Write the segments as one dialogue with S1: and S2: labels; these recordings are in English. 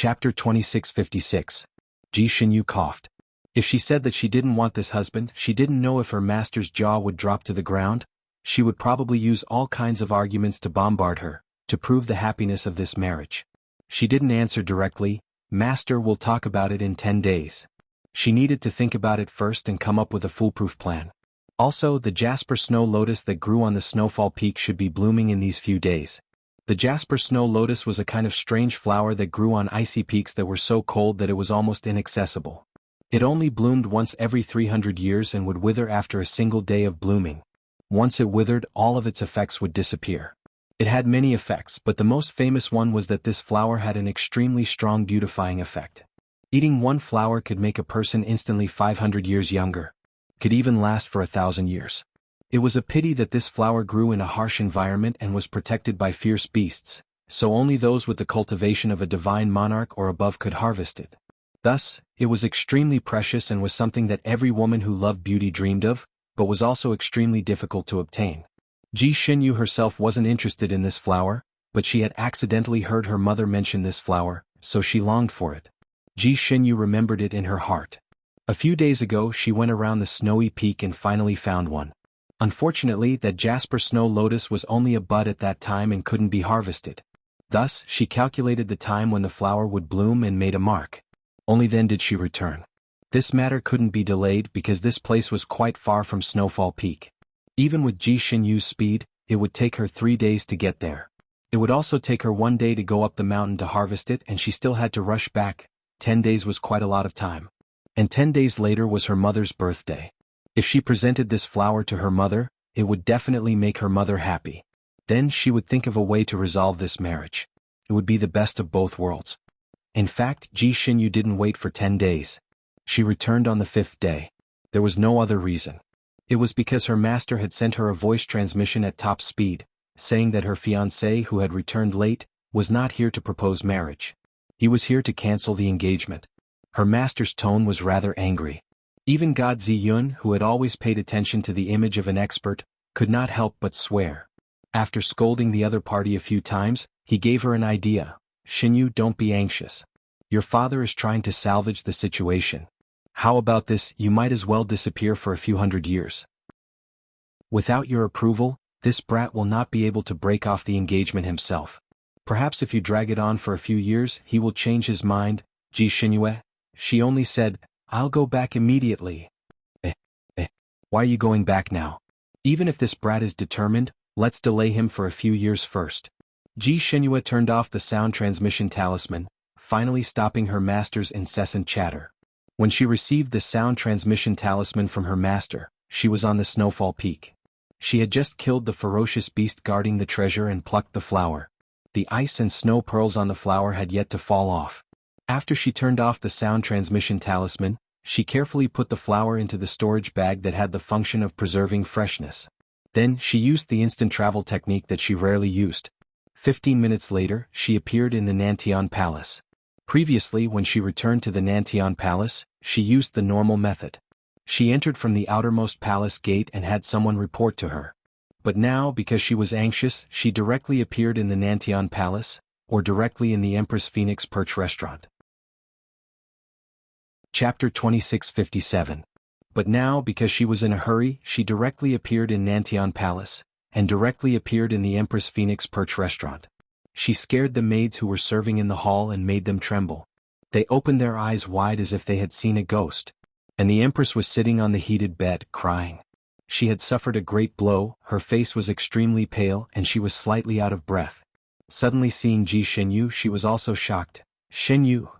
S1: Chapter 2656. Ji Xinyu coughed. If she said that she didn't want this husband, she didn't know if her master's jaw would drop to the ground. She would probably use all kinds of arguments to bombard her, to prove the happiness of this marriage. She didn't answer directly. Master will talk about it in 10 days. She needed to think about it first and come up with a foolproof plan. Also, the jasper snow lotus that grew on the snowfall peak should be blooming in these few days. The jasper snow lotus was a kind of strange flower that grew on icy peaks that were so cold that it was almost inaccessible. It only bloomed once every 300 years and would wither after a single day of blooming. Once it withered, all of its effects would disappear. It had many effects, but the most famous one was that this flower had an extremely strong beautifying effect. Eating one flower could make a person instantly 500 years younger. Could even last for 1,000 years. It was a pity that this flower grew in a harsh environment and was protected by fierce beasts, so only those with the cultivation of a divine monarch or above could harvest it. Thus, it was extremely precious and was something that every woman who loved beauty dreamed of, but was also extremely difficult to obtain. Ji Xinyu herself wasn't interested in this flower, but she had accidentally heard her mother mention this flower, so she longed for it. Ji Xinyu remembered it in her heart. A few days ago she went around the snowy peak and finally found one. Unfortunately, that jasper snow lotus was only a bud at that time and couldn't be harvested. Thus, she calculated the time when the flower would bloom and made a mark. Only then did she return. This matter couldn't be delayed because this place was quite far from Snowfall Peak. Even with Ji Xinyu's speed, it would take her 3 days to get there. It would also take her 1 day to go up the mountain to harvest it, and she still had to rush back. 10 days was quite a lot of time. And 10 days later was her mother's birthday. If she presented this flower to her mother, it would definitely make her mother happy. Then she would think of a way to resolve this marriage. It would be the best of both worlds. In fact, Ji Xinyu didn't wait for 10 days. She returned on the 5th day. There was no other reason. It was because her master had sent her a voice transmission at top speed, saying that her fiancé, who had returned late, was not here to propose marriage. He was here to cancel the engagement. Her master's tone was rather angry. Even God Ziyun, who had always paid attention to the image of an expert, could not help but swear. After scolding the other party a few times, he gave her an idea. Xinyu, don't be anxious. Your father is trying to salvage the situation. How about this? You might as well disappear for a few hundred years. Without your approval, this brat will not be able to break off the engagement himself. Perhaps if you drag it on for a few years, he will change his mind. Ji Xinyue. She only said, I'll go back immediately. Why are you going back now? Even if this brat is determined, let's delay him for a few years first. Ji Xinyue turned off the sound transmission talisman, finally stopping her master's incessant chatter. When she received the sound transmission talisman from her master, she was on the Snowfall Peak. She had just killed the ferocious beast guarding the treasure and plucked the flower. The ice and snow pearls on the flower had yet to fall off. After she turned off the sound transmission talisman, she carefully put the flower into the storage bag that had the function of preserving freshness. Then she used the instant travel technique that she rarely used. 15 minutes later, she appeared in the Nantian Palace. Previously, when she returned to the Nantian Palace, she used the normal method. She entered from the outermost palace gate and had someone report to her. But now, because she was anxious, she directly appeared in the Nantian Palace, or directly in the Empress Phoenix Perch restaurant. Chapter 2657. But now, because she was in a hurry, she directly appeared in Nantian Palace, and directly appeared in the Empress Phoenix Perch restaurant. She scared the maids who were serving in the hall and made them tremble. They opened their eyes wide as if they had seen a ghost. And the Empress was sitting on the heated bed, crying. She had suffered a great blow, her face was extremely pale and she was slightly out of breath. Suddenly seeing Ji Xinyu, she was also shocked. Xinyu.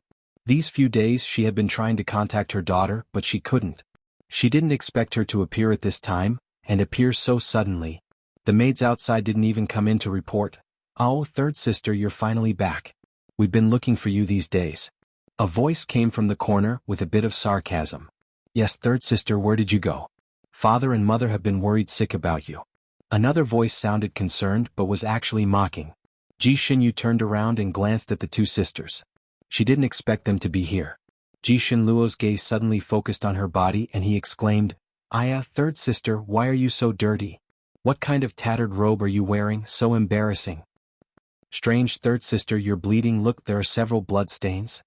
S1: These few days she had been trying to contact her daughter, but she couldn't. She didn't expect her to appear at this time, and appear so suddenly. The maids outside didn't even come in to report. Oh, third sister, you're finally back. We've been looking for you these days. A voice came from the corner with a bit of sarcasm. Yes, third sister, where did you go? Father and mother have been worried sick about you. Another voice sounded concerned but was actually mocking. Ji Xinyu turned around and glanced at the two sisters. She didn't expect them to be here. Ji Xinluo's gaze suddenly focused on her body and he exclaimed, Aya, third sister, why are you so dirty? What kind of tattered robe are you wearing, so embarrassing? Strange third sister, you're bleeding, look, there are several blood stains.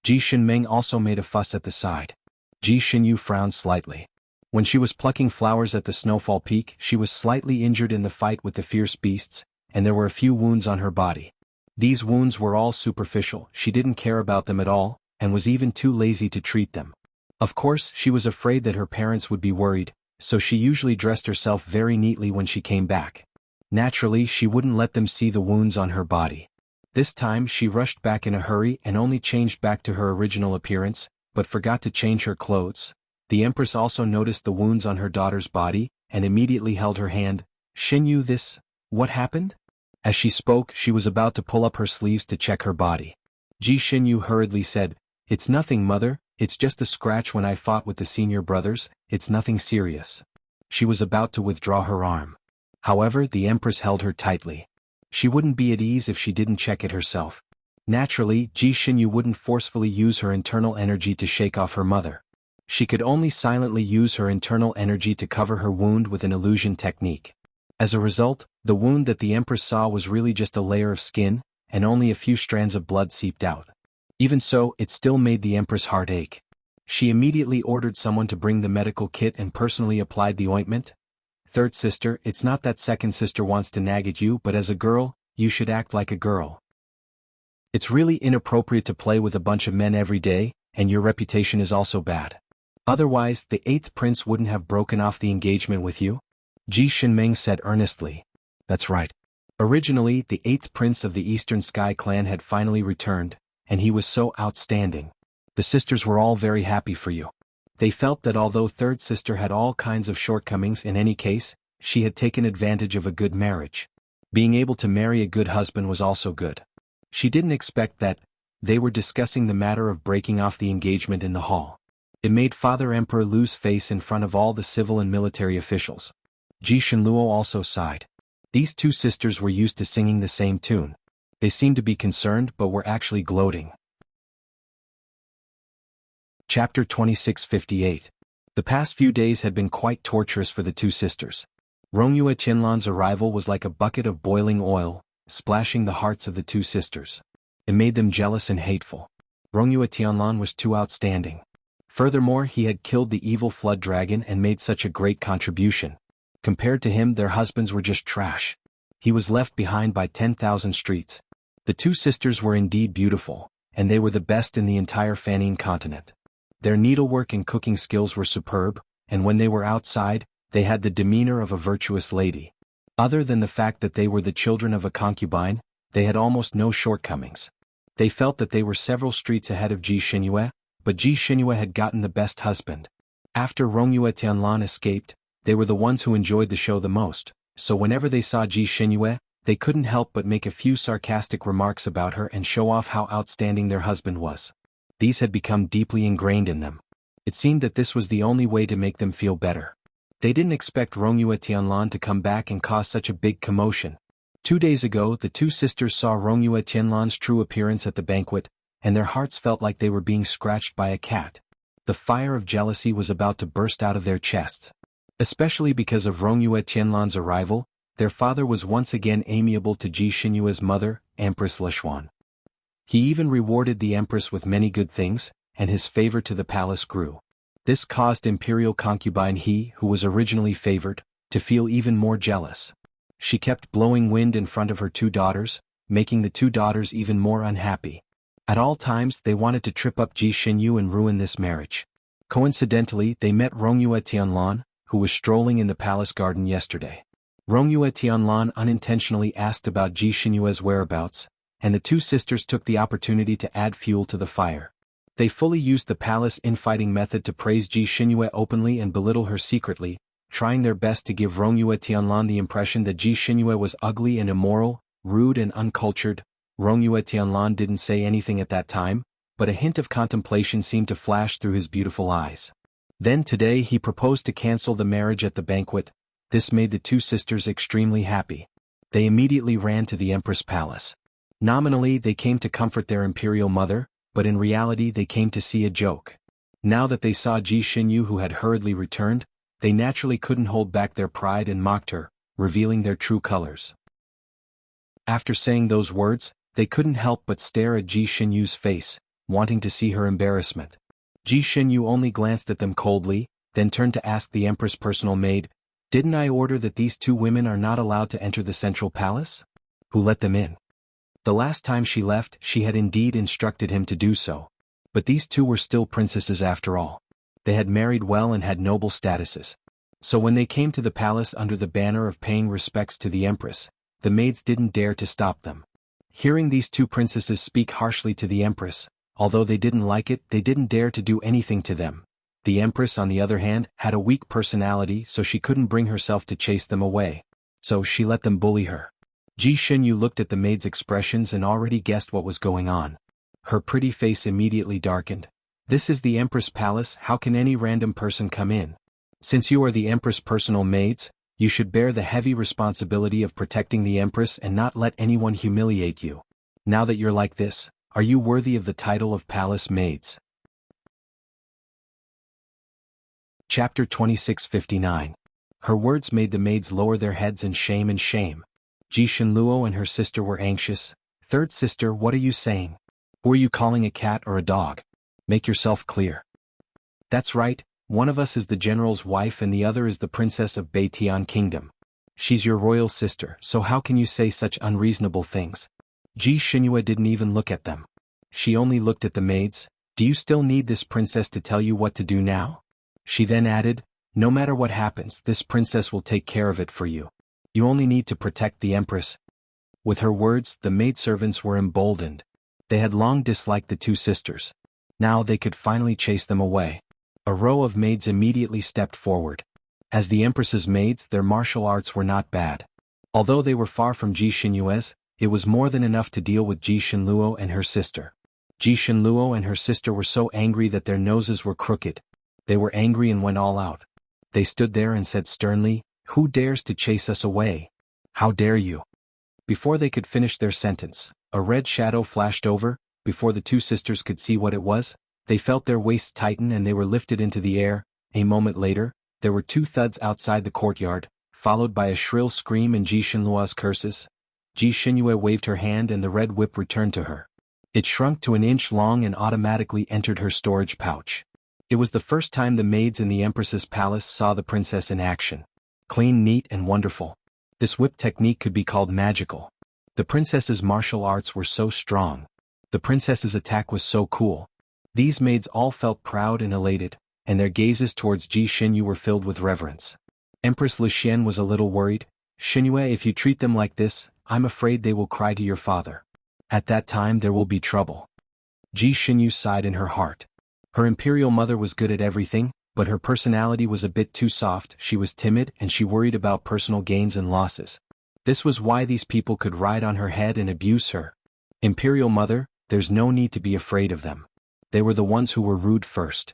S1: Ji Shinmeng also made a fuss at the side. Ji Xinyu frowned slightly. When she was plucking flowers at the Snowfall Peak, she was slightly injured in the fight with the fierce beasts, and there were a few wounds on her body. These wounds were all superficial, she didn't care about them at all, and was even too lazy to treat them. Of course, she was afraid that her parents would be worried, so she usually dressed herself very neatly when she came back. Naturally, she wouldn't let them see the wounds on her body. This time she rushed back in a hurry and only changed back to her original appearance, but forgot to change her clothes. The Empress also noticed the wounds on her daughter's body, and immediately held her hand. Xinyu, what happened? As she spoke, she was about to pull up her sleeves to check her body. Ji Xinyu hurriedly said, "It's nothing, mother, it's just a scratch when I fought with the senior brothers, it's nothing serious." She was about to withdraw her arm. However, the Empress held her tightly. She wouldn't be at ease if she didn't check it herself. Naturally, Ji Xinyu wouldn't forcefully use her internal energy to shake off her mother. She could only silently use her internal energy to cover her wound with an illusion technique. As a result, the wound that the Empress saw was really just a layer of skin, and only a few strands of blood seeped out. Even so, it still made the Empress' heart ache. She immediately ordered someone to bring the medical kit and personally applied the ointment. "Third sister, it's not that second sister wants to nag at you, but as a girl, you should act like a girl. It's really inappropriate to play with a bunch of men every day, and your reputation is also bad. Otherwise, the 8th prince wouldn't have broken off the engagement with you," Ji Shinmeng said earnestly. "That's right. Originally, the 8th prince of the Eastern Sky clan had finally returned, and he was so outstanding. The sisters were all very happy for you. They felt that although third sister had all kinds of shortcomings in any case, she had taken advantage of a good marriage. Being able to marry a good husband was also good. She didn't expect that. They were discussing the matter of breaking off the engagement in the hall. It made Father Emperor lose face in front of all the civil and military officials. Ji Shenluo also sighed. These two sisters were used to singing the same tune. They seemed to be concerned but were actually gloating. Chapter 2658. The past few days had been quite torturous for the two sisters. Rongyue Tianlan's arrival was like a bucket of boiling oil, splashing the hearts of the two sisters. It made them jealous and hateful. Rongyue Tianlan was too outstanding. Furthermore, he had killed the evil flood dragon and made such a great contribution. Compared to him, their husbands were just trash. He was left behind by 10,000 streets. The two sisters were indeed beautiful, and they were the best in the entire Fanine continent. Their needlework and cooking skills were superb, and when they were outside, they had the demeanor of a virtuous lady. Other than the fact that they were the children of a concubine, they had almost no shortcomings. They felt that they were several streets ahead of Ji Xinyue, but Ji Xinyue had gotten the best husband. After Rongyue Tianlan escaped, they were the ones who enjoyed the show the most, so whenever they saw Ji Xinyue, they couldn't help but make a few sarcastic remarks about her and show off how outstanding their husband was. These had become deeply ingrained in them. It seemed that this was the only way to make them feel better. They didn't expect Rongyue Tianlan to come back and cause such a big commotion. 2 days ago, the two sisters saw Rongyue Tianlan's true appearance at the banquet, and their hearts felt like they were being scratched by a cat. The fire of jealousy was about to burst out of their chests. Especially because of Rongyue Tianlan's arrival, their father was once again amiable to Ji Xinyue's mother, Empress Lishuan. He even rewarded the Empress with many good things, and his favor to the palace grew. This caused imperial concubine He, who was originally favored, to feel even more jealous. She kept blowing wind in front of her two daughters, making the two daughters even more unhappy. At all times they wanted to trip up Ji Xinyu and ruin this marriage. Coincidentally, they met Rongyue Tianlan, who was strolling in the palace garden yesterday. Rongyue Tianlan unintentionally asked about Ji Xinyue's whereabouts, and the two sisters took the opportunity to add fuel to the fire. They fully used the palace infighting method to praise Ji Xinyue openly and belittle her secretly, trying their best to give Rongyue Tianlan the impression that Ji Xinyue was ugly and immoral, rude and uncultured. Rongyue Tianlan didn't say anything at that time, but a hint of contemplation seemed to flash through his beautiful eyes. Then today he proposed to cancel the marriage at the banquet. This made the two sisters extremely happy. They immediately ran to the Empress Palace. Nominally they came to comfort their imperial mother, but in reality they came to see a joke. Now that they saw Ji Xinyu who had hurriedly returned, they naturally couldn't hold back their pride and mocked her, revealing their true colors. After saying those words, they couldn't help but stare at Ji Xinyu's face, wanting to see her embarrassment. Ji Xinyu only glanced at them coldly, then turned to ask the Empress' personal maid, "Didn't I order that these two women are not allowed to enter the central palace? Who let them in?" The last time she left, she had indeed instructed him to do so. But these two were still princesses after all. They had married well and had noble statuses. So when they came to the palace under the banner of paying respects to the Empress, the maids didn't dare to stop them. Hearing these two princesses speak harshly to the Empress, although they didn't like it, they didn't dare to do anything to them. The Empress, on the other hand, had a weak personality, so she couldn't bring herself to chase them away. So she let them bully her. Ji Xinyu looked at the maid's expressions and already guessed what was going on. Her pretty face immediately darkened. "This is the Empress' palace, how can any random person come in? Since you are the Empress' personal maids, you should bear the heavy responsibility of protecting the Empress and not let anyone humiliate you. Now that you're like this, are you worthy of the title of palace maids?" Chapter 2659. Her words made the maids lower their heads in shame and shame. Ji Shenluo and her sister were anxious. "Third sister, what are you saying? Who are you calling a cat or a dog? Make yourself clear." "That's right, one of us is the general's wife and the other is the princess of Beitian Kingdom. She's your royal sister, so how can you say such unreasonable things?" Ji Xinyu didn't even look at them. She only looked at the maids. "Do you still need this princess to tell you what to do now?" She then added, "No matter what happens, this princess will take care of it for you. You only need to protect the Empress." With her words, the maidservants were emboldened. They had long disliked the two sisters. Now they could finally chase them away. A row of maids immediately stepped forward. As the Empress's maids, their martial arts were not bad. Although they were far from Ji Xinyu's, it was more than enough to deal with Ji Shenluo and her sister. Ji Shenluo and her sister were so angry that their noses were crooked. They were angry and went all out. They stood there and said sternly, "Who dares to chase us away? How dare you?" Before they could finish their sentence, a red shadow flashed over. Before the two sisters could see what it was, they felt their waists tighten and they were lifted into the air. A moment later, there were two thuds outside the courtyard, followed by a shrill scream and Ji Shenluo's curses. Ji Xinyu waved her hand and the red whip returned to her. It shrunk to an inch long and automatically entered her storage pouch. It was the first time the maids in the Empress's palace saw the princess in action. Clean, neat, and wonderful. This whip technique could be called magical. The princess's martial arts were so strong. The princess's attack was so cool. These maids all felt proud and elated, and their gazes towards Ji Xinyu were filled with reverence. Empress Li Xian was a little worried. "Xinyu, if you treat them like this, I'm afraid they will cry to your father. At that time there will be trouble." Ji Xinyu sighed in her heart. Her imperial mother was good at everything, but her personality was a bit too soft. She was timid and she worried about personal gains and losses. This was why these people could ride on her head and abuse her. Imperial mother, there's no need to be afraid of them. They were the ones who were rude first.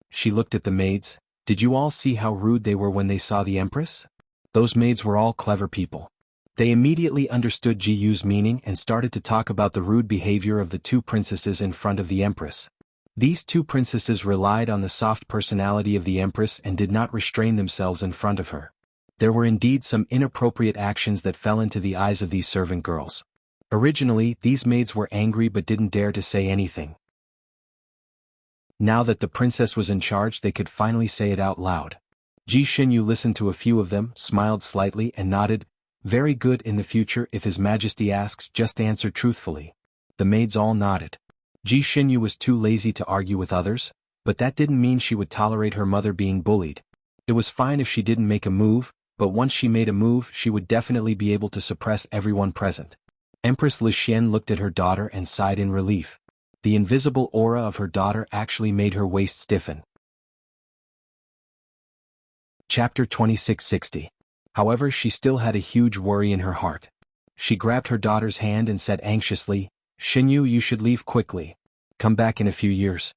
S1: She looked at the maids. "Did you all see how rude they were when they saw the Empress?" Those maids were all clever people. They immediately understood Ji Yu's meaning and started to talk about the rude behavior of the two princesses in front of the Empress. These two princesses relied on the soft personality of the Empress and did not restrain themselves in front of her. There were indeed some inappropriate actions that fell into the eyes of these servant girls. Originally, these maids were angry but didn't dare to say anything. Now that the princess was in charge, they could finally say it out loud. Ji Xinyu listened to a few of them, smiled slightly and nodded. "Very good. In the future, if His Majesty asks, just answer truthfully." The maids all nodded. Ji Xinyu was too lazy to argue with others, but that didn't mean she would tolerate her mother being bullied. It was fine if she didn't make a move, but once she made a move, she would definitely be able to suppress everyone present. Empress Li Xian looked at her daughter and sighed in relief. The invisible aura of her daughter actually made her waist stiffen. Chapter 2660. However, she still had a huge worry in her heart. She grabbed her daughter's hand and said anxiously, "Xinyu, you should leave quickly. Come back in a few years."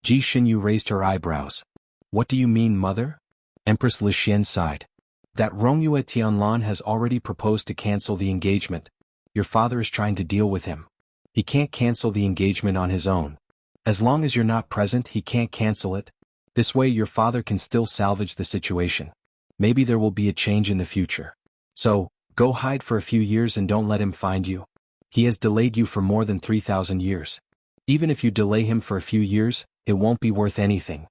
S1: Ji Xinyu raised her eyebrows. "What do you mean, mother?" Empress Li Xian sighed. "That Rongyue Tianlan has already proposed to cancel the engagement. Your father is trying to deal with him. He can't cancel the engagement on his own. As long as you're not present, he can't cancel it. This way your father can still salvage the situation. Maybe there will be a change in the future. So, Go hide for a few years and don't let him find you. He has delayed you for more than 3,000 years. Even if you delay him for a few years, it won't be worth anything.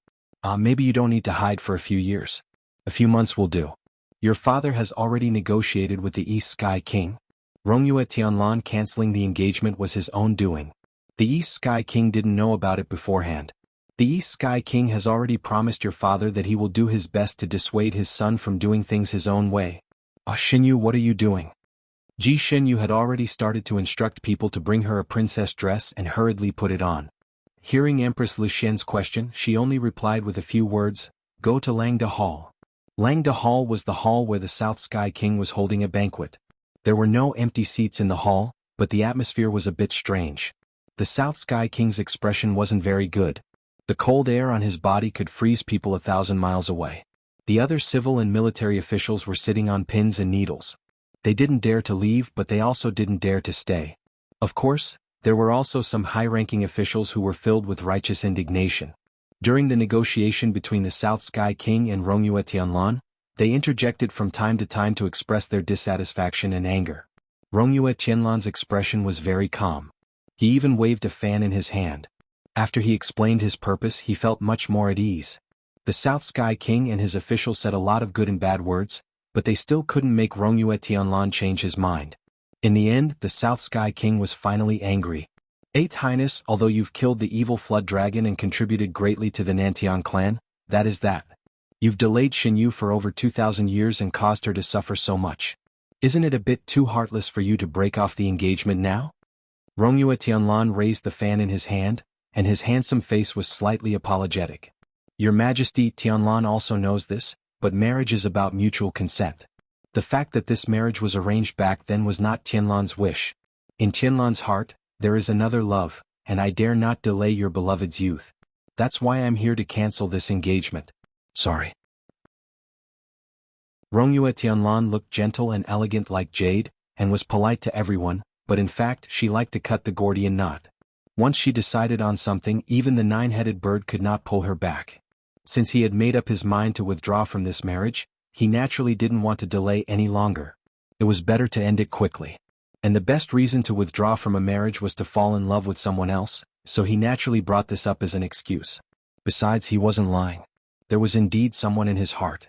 S1: Maybe you don't need to hide for a few years. A few months will do. Your father has already negotiated with the East Sky King. Rongyue Tianlan canceling the engagement was his own doing. The East Sky King didn't know about it beforehand. The East Sky King has already promised your father that he will do his best to dissuade his son from doing things his own way. Xinyu, what are you doing? Ji Xinyu had already started to instruct people to bring her a princess dress and hurriedly put it on. Hearing Empress Lu Xian's question, she only replied with a few words, "Go to Langda Hall." Langda Hall was the hall where the South Sky King was holding a banquet. There were no empty seats in the hall, but the atmosphere was a bit strange. The South Sky King's expression wasn't very good. The cold air on his body could freeze people 1,000 miles away. The other civil and military officials were sitting on pins and needles. They didn't dare to leave, but they also didn't dare to stay. Of course, there were also some high-ranking officials who were filled with righteous indignation. During the negotiation between the South Sky King and Rongyue Tianlan, they interjected from time to time to express their dissatisfaction and anger. Rongyue Tianlan's expression was very calm. He even waved a fan in his hand. After he explained his purpose, he felt much more at ease. The South Sky King and his officials said a lot of good and bad words, but they still couldn't make Rongyue Tianlan change his mind. In the end, the South Sky King was finally angry. Eighth Highness, although you've killed the evil flood dragon and contributed greatly to the Nantian clan, that is that. You've delayed Xinyu for over 2,000 years and caused her to suffer so much. Isn't it a bit too heartless for you to break off the engagement now? Rongyue Tianlan raised the fan in his hand, and his handsome face was slightly apologetic. Your Majesty, Tianlan also knows this, but marriage is about mutual consent. The fact that this marriage was arranged back then was not Tianlan's wish. In Tianlan's heart, there is another love, and I dare not delay your beloved's youth. That's why I'm here to cancel this engagement. Sorry. Rongyue Tianlan looked gentle and elegant like jade, and was polite to everyone, but in fact she liked to cut the Gordian knot. Once she decided on something, even the nine-headed bird could not pull her back. Since he had made up his mind to withdraw from this marriage, he naturally didn't want to delay any longer. It was better to end it quickly. And the best reason to withdraw from a marriage was to fall in love with someone else, so he naturally brought this up as an excuse. Besides, he wasn't lying. There was indeed someone in his heart.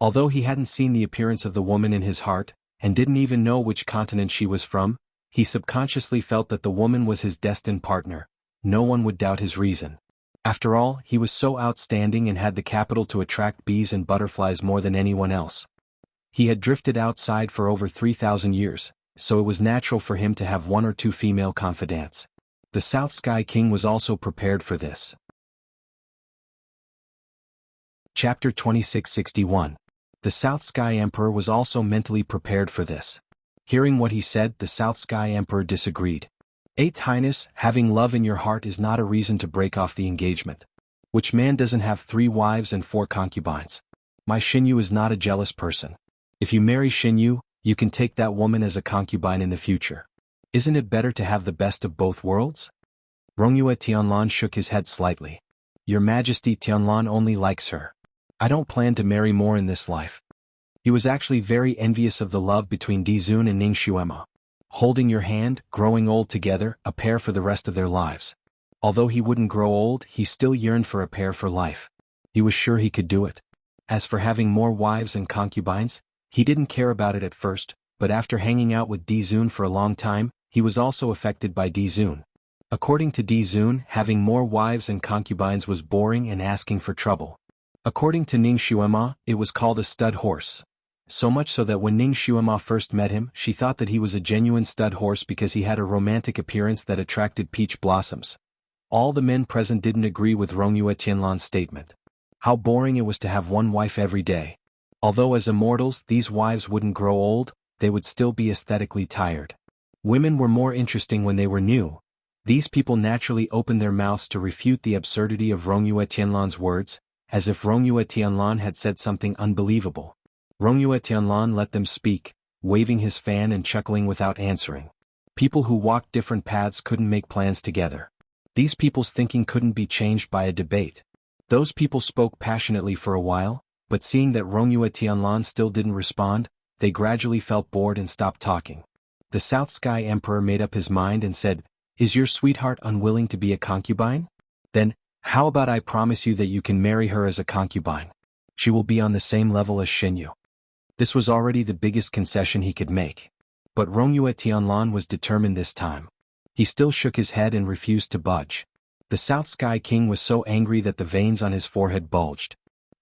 S1: Although he hadn't seen the appearance of the woman in his heart, and didn't even know which continent she was from, he subconsciously felt that the woman was his destined partner. No one would doubt his reason. After all, he was so outstanding and had the capital to attract bees and butterflies more than anyone else. He had drifted outside for over 3,000 years, so it was natural for him to have one or two female confidants. The South Sky King was also prepared for this. Chapter 2661. The South Sky Emperor was also mentally prepared for this. Hearing what he said, the South Sky Emperor disagreed. Eighth Highness, having love in your heart is not a reason to break off the engagement. Which man doesn't have 3 wives and 4 concubines? My Xinyu is not a jealous person. If you marry Xinyu, you can take that woman as a concubine in the future. Isn't it better to have the best of both worlds? Rongyue Tianlan shook his head slightly. Your Majesty, Tianlan only likes her. I don't plan to marry more in this life. He was actually very envious of the love between Dizun and Ning Xuema. Holding your hand, growing old together, a pair for the rest of their lives. Although he wouldn't grow old, he still yearned for a pair for life. He was sure he could do it. As for having more wives and concubines, he didn't care about it at first, but after hanging out with Dizun for a long time, he was also affected by Dizun. According to Dizun, having more wives and concubines was boring and asking for trouble. According to Ning Xuema, it was called a stud horse. So much so that when Ning Xuema first met him, she thought that he was a genuine stud horse because he had a romantic appearance that attracted peach blossoms. All the men present didn't agree with Rongyue Tianlan's statement. How boring it was to have one wife every day. Although as immortals these wives wouldn't grow old, they would still be aesthetically tired. Women were more interesting when they were new. These people naturally opened their mouths to refute the absurdity of Rongyue Tianlan's words, as if Rongyue Tianlan had said something unbelievable. Rongyue Tianlan let them speak, waving his fan and chuckling without answering. People who walked different paths couldn't make plans together. These people's thinking couldn't be changed by a debate. Those people spoke passionately for a while, but seeing that Rongyue Tianlan still didn't respond, they gradually felt bored and stopped talking. The South Sky Emperor made up his mind and said, "Is your sweetheart unwilling to be a concubine? Then, how about I promise you that you can marry her as a concubine? She will be on the same level as Xinyu." This was already the biggest concession he could make. But Rongyue Tianlan was determined this time. He still shook his head and refused to budge. The South Sky King was so angry that the veins on his forehead bulged.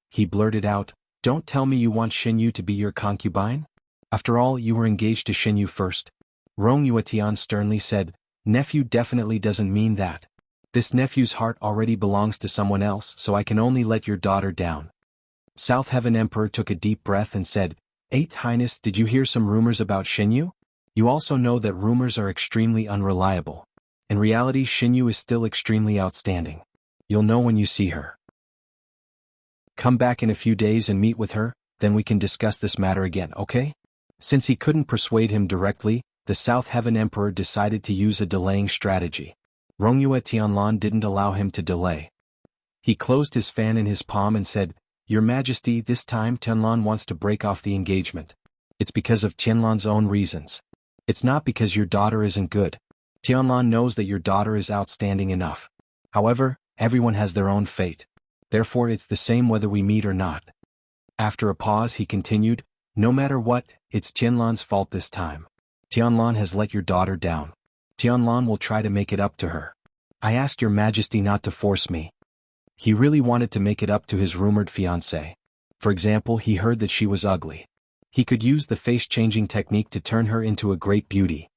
S1: He blurted out, "Don't tell me you want Xinyu to be your concubine? After all, you were engaged to Xinyu first." Rongyue Tian sternly said, "Nephew definitely doesn't mean that. This nephew's heart already belongs to someone else, so I can only let your daughter down." South Heaven Emperor took a deep breath and said, "Eighth Highness, did you hear some rumors about Xinyu? You also know that rumors are extremely unreliable. In reality, Xinyu is still extremely outstanding. You'll know when you see her. Come back in a few days and meet with her, then we can discuss this matter again, okay?" Since he couldn't persuade him directly, the South Heaven Emperor decided to use a delaying strategy. Rongyue Tianlan didn't allow him to delay. He closed his fan in his palm and said, "Your Majesty, this time Tianlan wants to break off the engagement. It's because of Tianlan's own reasons. It's not because your daughter isn't good. Tianlan knows that your daughter is outstanding enough. However, everyone has their own fate. Therefore it's the same whether we meet or not." After a pause he continued, "No matter what, it's Tianlan's fault this time. Tianlan has let your daughter down. Tianlan will try to make it up to her. I ask your Majesty not to force me." He really wanted to make it up to his rumored fiancée. For example, he heard that she was ugly. He could use the face-changing technique to turn her into a great beauty.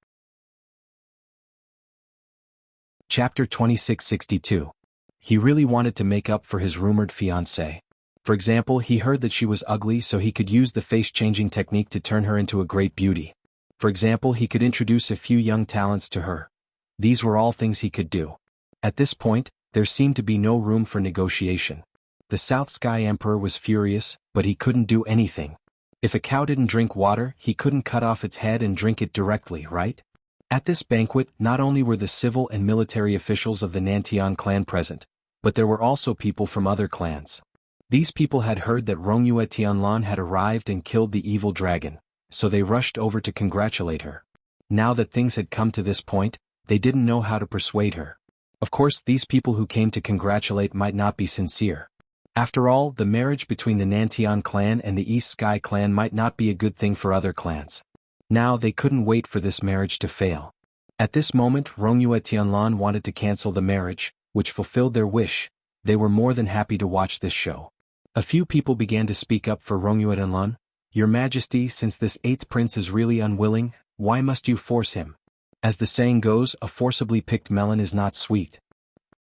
S1: Chapter 2662. He really wanted to make up for his rumored fiancée. For example, he heard that she was ugly, so he could use the face-changing technique to turn her into a great beauty. For example, he could introduce a few young talents to her. These were all things he could do. At this point, there seemed to be no room for negotiation. The South Sky Emperor was furious, but he couldn't do anything. If a cow didn't drink water, he couldn't cut off its head and drink it directly, right? At this banquet, not only were the civil and military officials of the Nantian clan present, but there were also people from other clans. These people had heard that Rongyue Tianlan had arrived and killed the evil dragon, so they rushed over to congratulate her. Now that things had come to this point, they didn't know how to persuade her. Of course, these people who came to congratulate might not be sincere. After all, the marriage between the Nantian clan and the East Sky clan might not be a good thing for other clans. Now they couldn't wait for this marriage to fail. At this moment, Rongyue Tianlan wanted to cancel the marriage, which fulfilled their wish. They were more than happy to watch this show. A few people began to speak up for Rongyue Tianlan. "Your Majesty, since this 8th prince is really unwilling, why must you force him? As the saying goes, a forcibly picked melon is not sweet."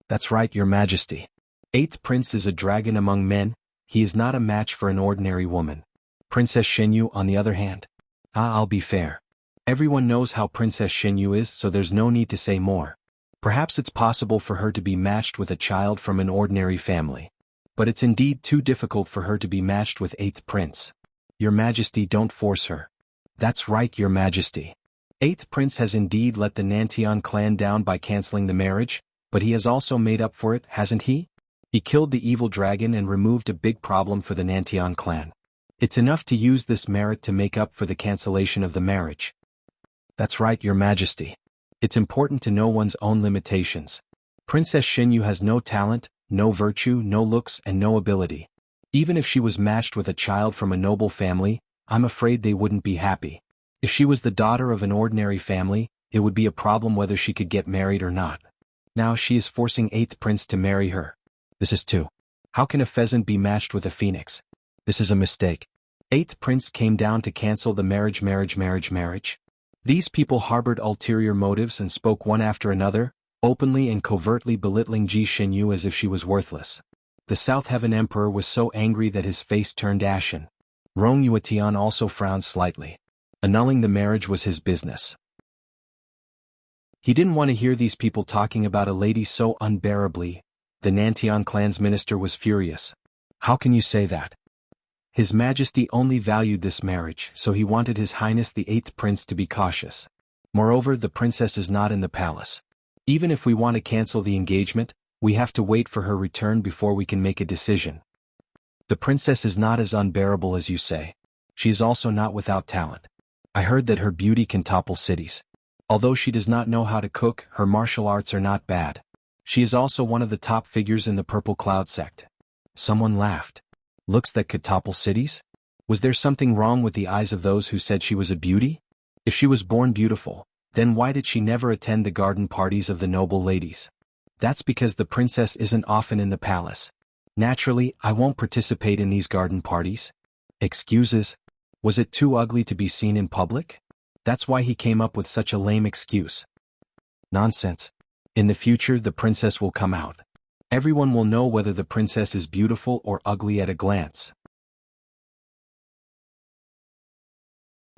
S1: "That's right, Your Majesty. 8th prince is a dragon among men, he is not a match for an ordinary woman. Princess Xinyu, on the other hand. I'll be fair. Everyone knows how Princess Xinyu is, so there's no need to say more. Perhaps it's possible for her to be matched with a child from an ordinary family. But it's indeed too difficult for her to be matched with 8th prince. Your Majesty, don't force her." "That's right, Your Majesty. 8th prince has indeed let the Nantian clan down by canceling the marriage, but he has also made up for it, hasn't he? He killed the evil dragon and removed a big problem for the Nantian clan. It's enough to use this merit to make up for the cancellation of the marriage." "That's right, Your Majesty. It's important to know one's own limitations. Princess Xinyu has no talent, no virtue, no looks, and no ability. Even if she was matched with a child from a noble family, I'm afraid they wouldn't be happy. If she was the daughter of an ordinary family, it would be a problem whether she could get married or not. Now she is forcing 8th prince to marry her. This is too. How can a pheasant be matched with a phoenix? This is a mistake. 8th prince came down to cancel the marriage. These people harbored ulterior motives and spoke one after another, openly and covertly belittling Ji Xinyu as if she was worthless. The South Heaven Emperor was so angry that his face turned ashen. Rongyue Tian also frowned slightly. Annulling the marriage was his business. He didn't want to hear these people talking about a lady so unbearably. The Nantian clan's minister was furious. "How can you say that? His Majesty only valued this marriage, so he wanted His Highness the 8th prince to be cautious. Moreover, the princess is not in the palace. Even if we want to cancel the engagement, we have to wait for her return before we can make a decision. The princess is not as unbearable as you say. She is also not without talent. I heard that her beauty can topple cities. Although she does not know how to cook, her martial arts are not bad. She is also one of the top figures in the Purple Cloud sect. Someone laughed. Looks that could topple cities? Was there something wrong with the eyes of those who said she was a beauty? If she was born beautiful, then why did she never attend the garden parties of the noble ladies? That's because the princess isn't often in the palace. Naturally, I won't participate in these garden parties. Excuses? Was it too ugly to be seen in public? That's why he came up with such a lame excuse. Nonsense. In the future the princess will come out. Everyone will know whether the princess is beautiful or ugly at a glance.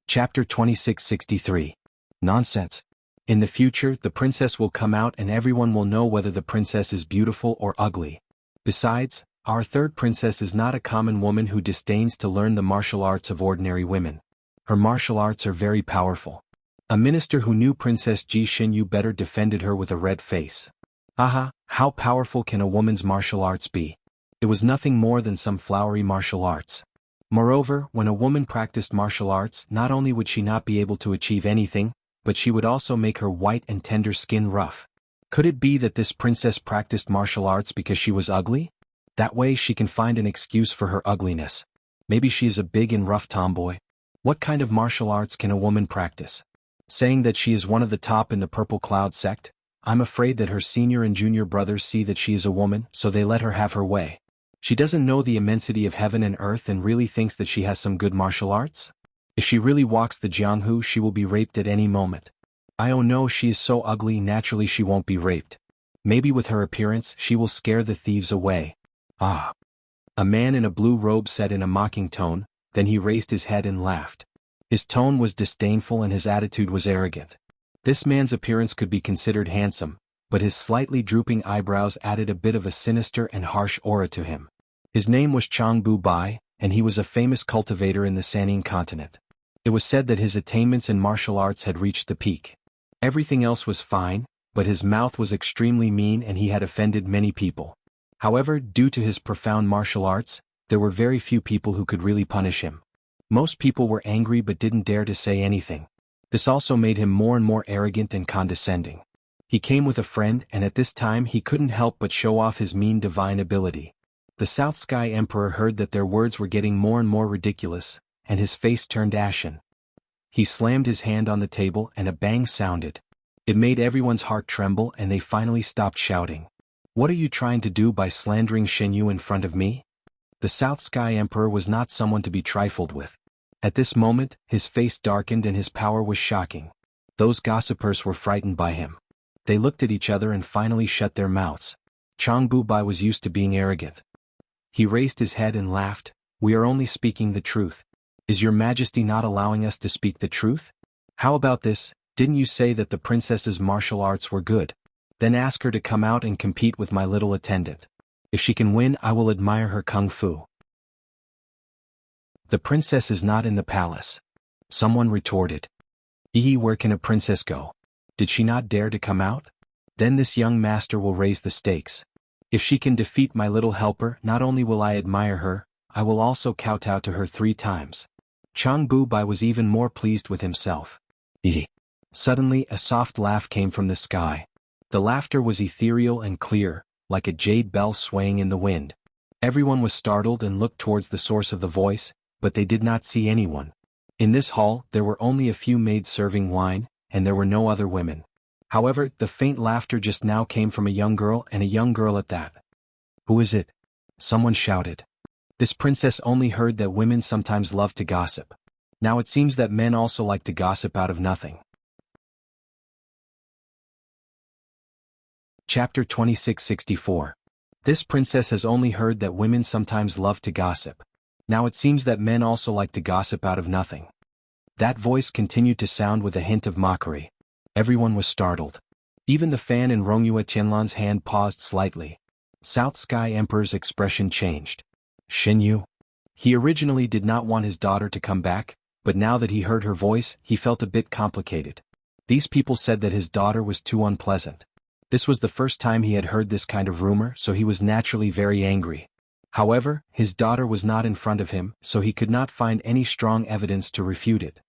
S1: Chapter 2663. Nonsense. In the future the princess will come out and everyone will know whether the princess is beautiful or ugly. Besides, our third princess is not a common woman who disdains to learn the martial arts of ordinary women. Her martial arts are very powerful. A minister who knew Princess Jianghu better defended her with a red face. Aha, how powerful can a woman's martial arts be? It was nothing more than some flowery martial arts. Moreover, when a woman practiced martial arts, not only would she not be able to achieve anything, but she would also make her white and tender skin rough. Could it be that this princess practiced martial arts because she was ugly? That way she can find an excuse for her ugliness. Maybe she is a big and rough tomboy. What kind of martial arts can a woman practice? Saying that she is one of the top in the Purple Cloud sect? I'm afraid that her senior and junior brothers see that she is a woman, so they let her have her way. She doesn't know the immensity of heaven and earth and really thinks that she has some good martial arts? If she really walks the Jianghu, she will be raped at any moment. Oh no, she is so ugly, naturally she won't be raped. Maybe with her appearance she will scare the thieves away. Ah. A man in a blue robe said in a mocking tone, then he raised his head and laughed. His tone was disdainful and his attitude was arrogant. This man's appearance could be considered handsome, but his slightly drooping eyebrows added a bit of a sinister and harsh aura to him. His name was Jianghu Bai, and he was a famous cultivator in the Sanning continent. It was said that his attainments in martial arts had reached the peak. Everything else was fine, but his mouth was extremely mean and he had offended many people. However, due to his profound martial arts, there were very few people who could really punish him. Most people were angry but didn't dare to say anything. This also made him more and more arrogant and condescending. He came with a friend and at this time he couldn't help but show off his mean divine ability. The South Sky Emperor heard that their words were getting more and more ridiculous, and his face turned ashen. He slammed his hand on the table and a bang sounded. It made everyone's heart tremble and they finally stopped shouting. What are you trying to do by slandering Shenyu in front of me? The South Sky Emperor was not someone to be trifled with. At this moment, his face darkened and his power was shocking. Those gossipers were frightened by him. They looked at each other and finally shut their mouths. Jianghu Bai was used to being arrogant. He raised his head and laughed. We are only speaking the truth. Is your majesty not allowing us to speak the truth? How about this? Didn't you say that the princess's martial arts were good? Then ask her to come out and compete with my little attendant. If she can win, I will admire her kung fu. The princess is not in the palace. Someone retorted. Where can a princess go? Did she not dare to come out? Then this young master will raise the stakes. If she can defeat my little helper, not only will I admire her, I will also kowtow to her 3 times. Jianghu Bai was even more pleased with himself. Suddenly a soft laugh came from the sky. The laughter was ethereal and clear, like a jade bell swaying in the wind. Everyone was startled and looked towards the source of the voice, but they did not see anyone. In this hall there were only a few maids serving wine, and there were no other women. However, the faint laughter just now came from a young girl, and a young girl at that. Who is it? Someone shouted. This princess only heard that women sometimes love to gossip. Now it seems that men also like to gossip out of nothing. Chapter 2664. This princess has only heard that women sometimes love to gossip. Now it seems that men also like to gossip out of nothing. That voice continued to sound with a hint of mockery. Everyone was startled. Even the fan in Rongyue Tianlan's hand paused slightly. South Sky Emperor's expression changed. Shenyu? He originally did not want his daughter to come back, but now that he heard her voice, he felt a bit complicated. These people said that his daughter was too unpleasant. This was the first time he had heard this kind of rumor, so he was naturally very angry. However, his daughter was not in front of him, so he could not find any strong evidence to refute it.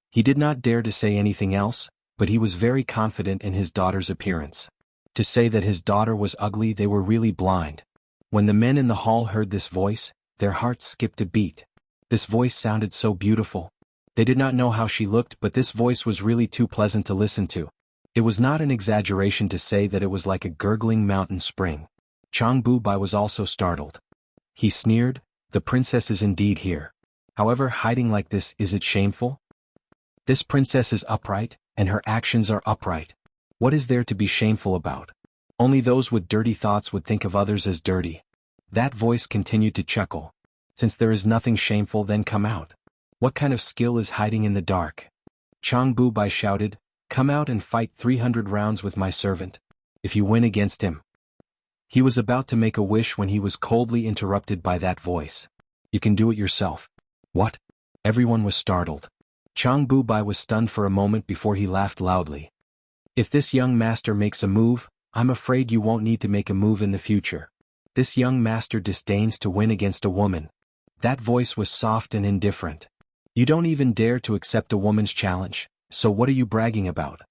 S1: He did not dare to say anything else, but he was very confident in his daughter's appearance. To say that his daughter was ugly, they were really blind. When the men in the hall heard this voice, their hearts skipped a beat. This voice sounded so beautiful. They did not know how she looked, but this voice was really too pleasant to listen to. It was not an exaggeration to say that it was like a gurgling mountain spring. Jianghu Bai was also startled. He sneered, "The princess is indeed here. However, hiding like this, is it shameful? This princess is upright, and her actions are upright. What is there to be shameful about? Only those with dirty thoughts would think of others as dirty." That voice continued to chuckle. "Since there is nothing shameful, then come out. What kind of skill is hiding in the dark?" Jianghu Bai shouted, "Come out and fight 300 rounds with my servant. If you win against him." He was about to make a wish when he was coldly interrupted by that voice. "You can do it yourself." "What?" Everyone was startled. Jianghu Bai was stunned for a moment before he laughed loudly. "If this young master makes a move, I'm afraid you won't need to make a move in the future. This young master disdains to win against a woman." That voice was soft and indifferent. "You don't even dare to accept a woman's challenge, so what are you bragging about?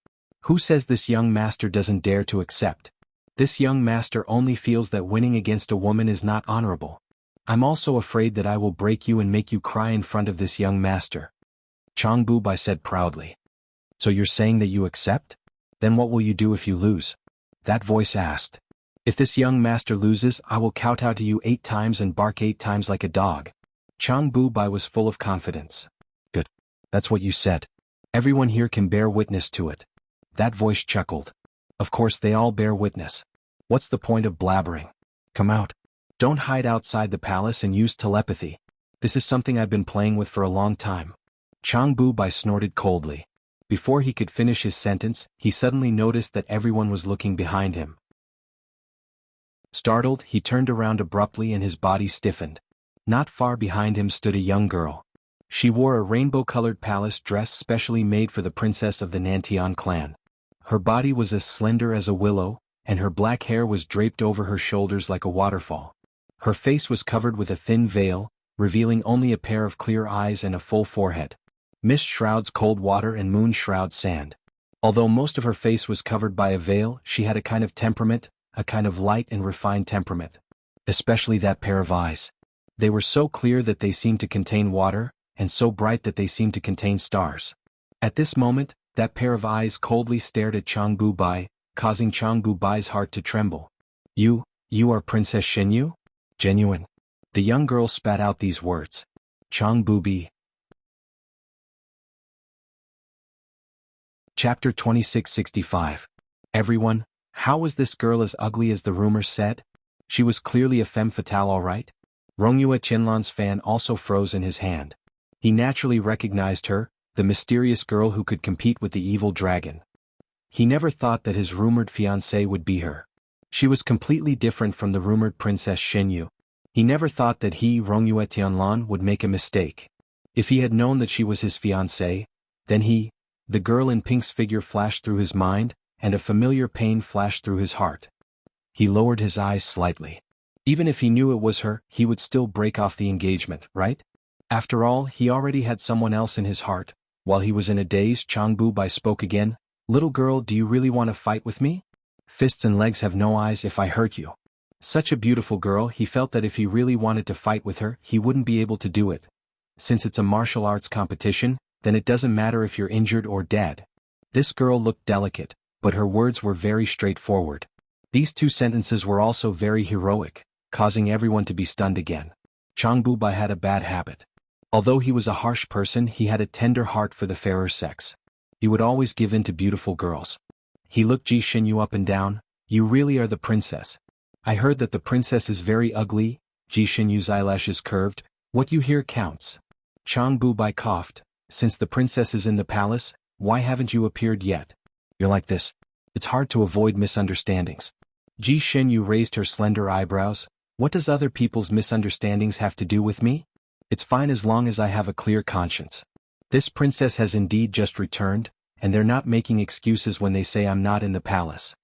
S1: Who says this young master doesn't dare to accept? This young master only feels that winning against a woman is not honorable. I'm also afraid that I will break you and make you cry in front of this young master." Jianghu Bai said proudly. "So you're saying that you accept? Then what will you do if you lose?" That voice asked. "If this young master loses, I will kowtow to you 8 times and bark 8 times like a dog." Jianghu Bai was full of confidence. "Good. That's what you said. Everyone here can bear witness to it." That voice chuckled. "Of course they all bear witness. What's the point of blabbering? Come out. Don't hide outside the palace and use telepathy. This is something I've been playing with for a long time." Jianghu Bai snorted coldly. Before he could finish his sentence, he suddenly noticed that everyone was looking behind him. Startled, he turned around abruptly and his body stiffened. Not far behind him stood a young girl. She wore a rainbow-colored palace dress specially made for the princess of the Nantian clan. Her body was as slender as a willow, and her black hair was draped over her shoulders like a waterfall. Her face was covered with a thin veil, revealing only a pair of clear eyes and a full forehead. Mist shrouds cold water and moon shrouds sand. Although most of her face was covered by a veil, she had a kind of temperament, a kind of light and refined temperament. Especially that pair of eyes. They were so clear that they seemed to contain water, and so bright that they seemed to contain stars. At this moment, that pair of eyes coldly stared at Jianghu Bai, causing Jianghu Bai's heart to tremble. You are Princess Xinyu? Genuine." The young girl spat out these words. Jianghu Bai. Chapter 2665. Everyone, how was this girl as ugly as the rumors said? She was clearly a femme fatale, all right? Rongyue Qianlan's fan also froze in his hand. He naturally recognized her, the mysterious girl who could compete with the evil dragon. He never thought that his rumored fiancée would be her. She was completely different from the rumored Princess Xinyu. He never thought that he, Rongyue Tianlan, would make a mistake. If he had known that she was his fiancée, then the girl in pink's figure flashed through his mind, and a familiar pain flashed through his heart. He lowered his eyes slightly. Even if he knew it was her, he would still break off the engagement, right? After all, he already had someone else in his heart. While he was in a daze, Jianghu Bai spoke again. "Little girl, do you really want to fight with me? Fists and legs have no eyes if I hurt you." Such a beautiful girl, he felt that if he really wanted to fight with her, he wouldn't be able to do it. Since it's a martial arts competition, then it doesn't matter if you're injured or dead. This girl looked delicate, but her words were very straightforward. These 2 sentences were also very heroic, causing everyone to be stunned again. Jianghu Bai had a bad habit. Although he was a harsh person, he had a tender heart for the fairer sex. He would always give in to beautiful girls. He looked Ji Xinyu up and down. "You really are the princess. I heard that the princess is very ugly." Ji Xinyu's eyelashes curved. "What you hear counts." Jianghu Bai coughed. "Since the princess is in the palace, why haven't you appeared yet? You're like this. It's hard to avoid misunderstandings." Ji Xinyu raised her slender eyebrows. "What does other people's misunderstandings have to do with me? It's fine as long as I have a clear conscience. This princess has indeed just returned, and they're not making excuses when they say I'm not in the palace."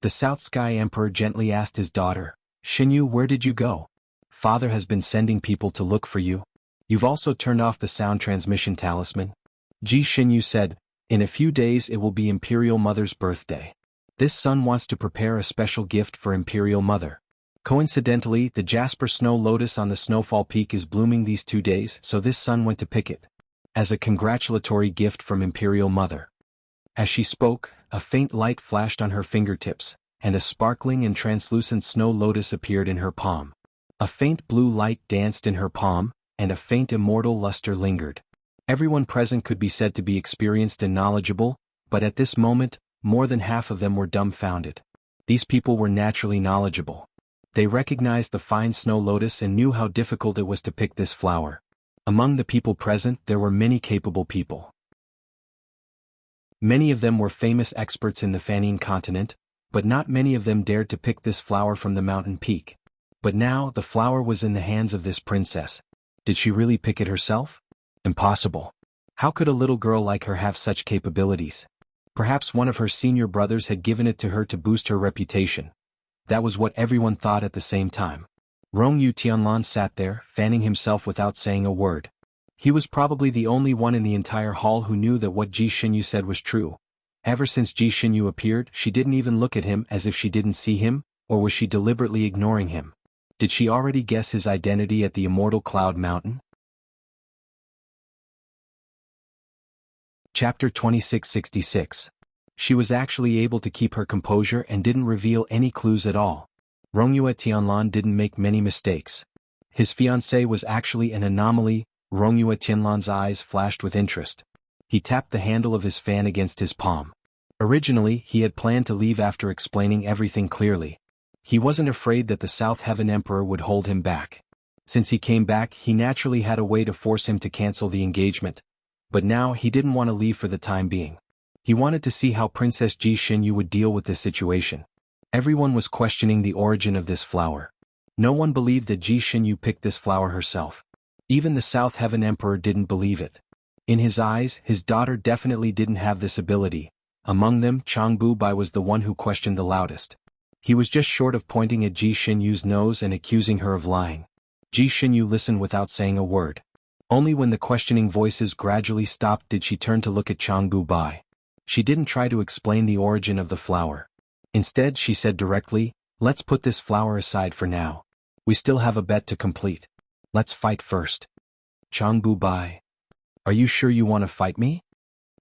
S1: The South Sky Emperor gently asked his daughter, "Xinyu, where did you go?" Father has been sending people to look for you. You've also turned off the sound transmission talisman. Ji Xinyu said, in a few days it will be Imperial Mother's birthday. This son wants to prepare a special gift for Imperial Mother. Coincidentally, the jasper snow lotus on the snowfall peak is blooming these 2 days, so this son went to pick it as a congratulatory gift from Imperial Mother. As she spoke, a faint light flashed on her fingertips, and a sparkling and translucent snow lotus appeared in her palm. A faint blue light danced in her palm, and a faint immortal luster lingered. Everyone present could be said to be experienced and knowledgeable, but at this moment, more than half of them were dumbfounded. These people were naturally knowledgeable. They recognized the fine snow lotus and knew how difficult it was to pick this flower. Among the people present there were many capable people. Many of them were famous experts in the Fanine continent, but not many of them dared to pick this flower from the mountain peak. But now the flower was in the hands of this princess. Did she really pick it herself? Impossible. How could a little girl like her have such capabilities? Perhaps one of her senior brothers had given it to her to boost her reputation. That was what everyone thought at the same time. Rongyu Tianlan sat there, fanning himself without saying a word. He was probably the only one in the entire hall who knew that what Ji Xinyu said was true. Ever since Ji Xinyu appeared, she didn't even look at him as if she didn't see him, or was she deliberately ignoring him? Did she already guess his identity at the Immortal Cloud Mountain? Chapter 2666. She was actually able to keep her composure and didn't reveal any clues at all. Rongyue Tianlan didn't make many mistakes. His fiancée was actually an anomaly. Rongyue Tianlan's eyes flashed with interest. He tapped the handle of his fan against his palm. Originally, he had planned to leave after explaining everything clearly. He wasn't afraid that the South Heaven Emperor would hold him back. Since he came back, he naturally had a way to force him to cancel the engagement. But now he didn't want to leave for the time being. He wanted to see how Princess Ji Xinyu would deal with this situation. Everyone was questioning the origin of this flower. No one believed that Ji Xinyu picked this flower herself. Even the South Heaven Emperor didn't believe it. In his eyes, his daughter definitely didn't have this ability. Among them, Changbu Bai was the one who questioned the loudest. He was just short of pointing at Ji Xinyu's nose and accusing her of lying. Ji Xinyu listened without saying a word. Only when the questioning voices gradually stopped did she turn to look at Changbu Bai. She didn't try to explain the origin of the flower. Instead, she said directly, "Let's put this flower aside for now. We still have a bet to complete. Let's fight first." Changbu Bai. Are you sure you want to fight me?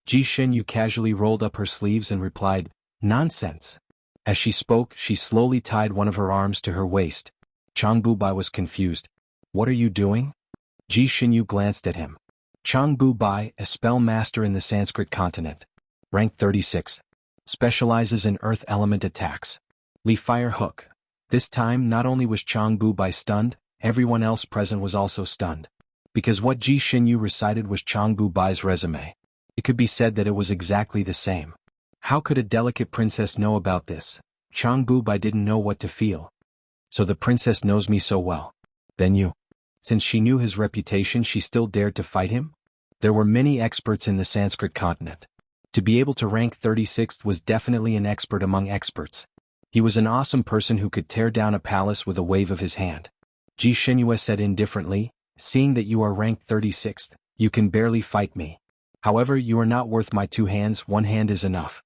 S1: Ji Xinyu casually rolled up her sleeves and replied, "Nonsense." As she spoke, she slowly tied one of her arms to her waist. Changbu Bai was confused. What are you doing? Ji Xinyu glanced at him. Changbu Bai, a spell master in the Sanskrit continent. Rank 36. Specializes in earth element attacks. Lee Fire Hook. This time not only was Changbu Bai stunned, everyone else present was also stunned. Because what Ji Xinyu recited was Changbu Bai's resume. It could be said that it was exactly the same. How could a delicate princess know about this? Changbu Bai didn't know what to feel. So the princess knows me so well. Then you. Since she knew his reputation, she still dared to fight him? There were many experts in the Sanskrit continent. To be able to rank 36th was definitely an expert among experts. He was an awesome person who could tear down a palace with a wave of his hand. Ji Xinyu said indifferently, "Seeing that you are ranked 36th, you can barely fight me. However, you are not worth my 2 hands, 1 hand is enough."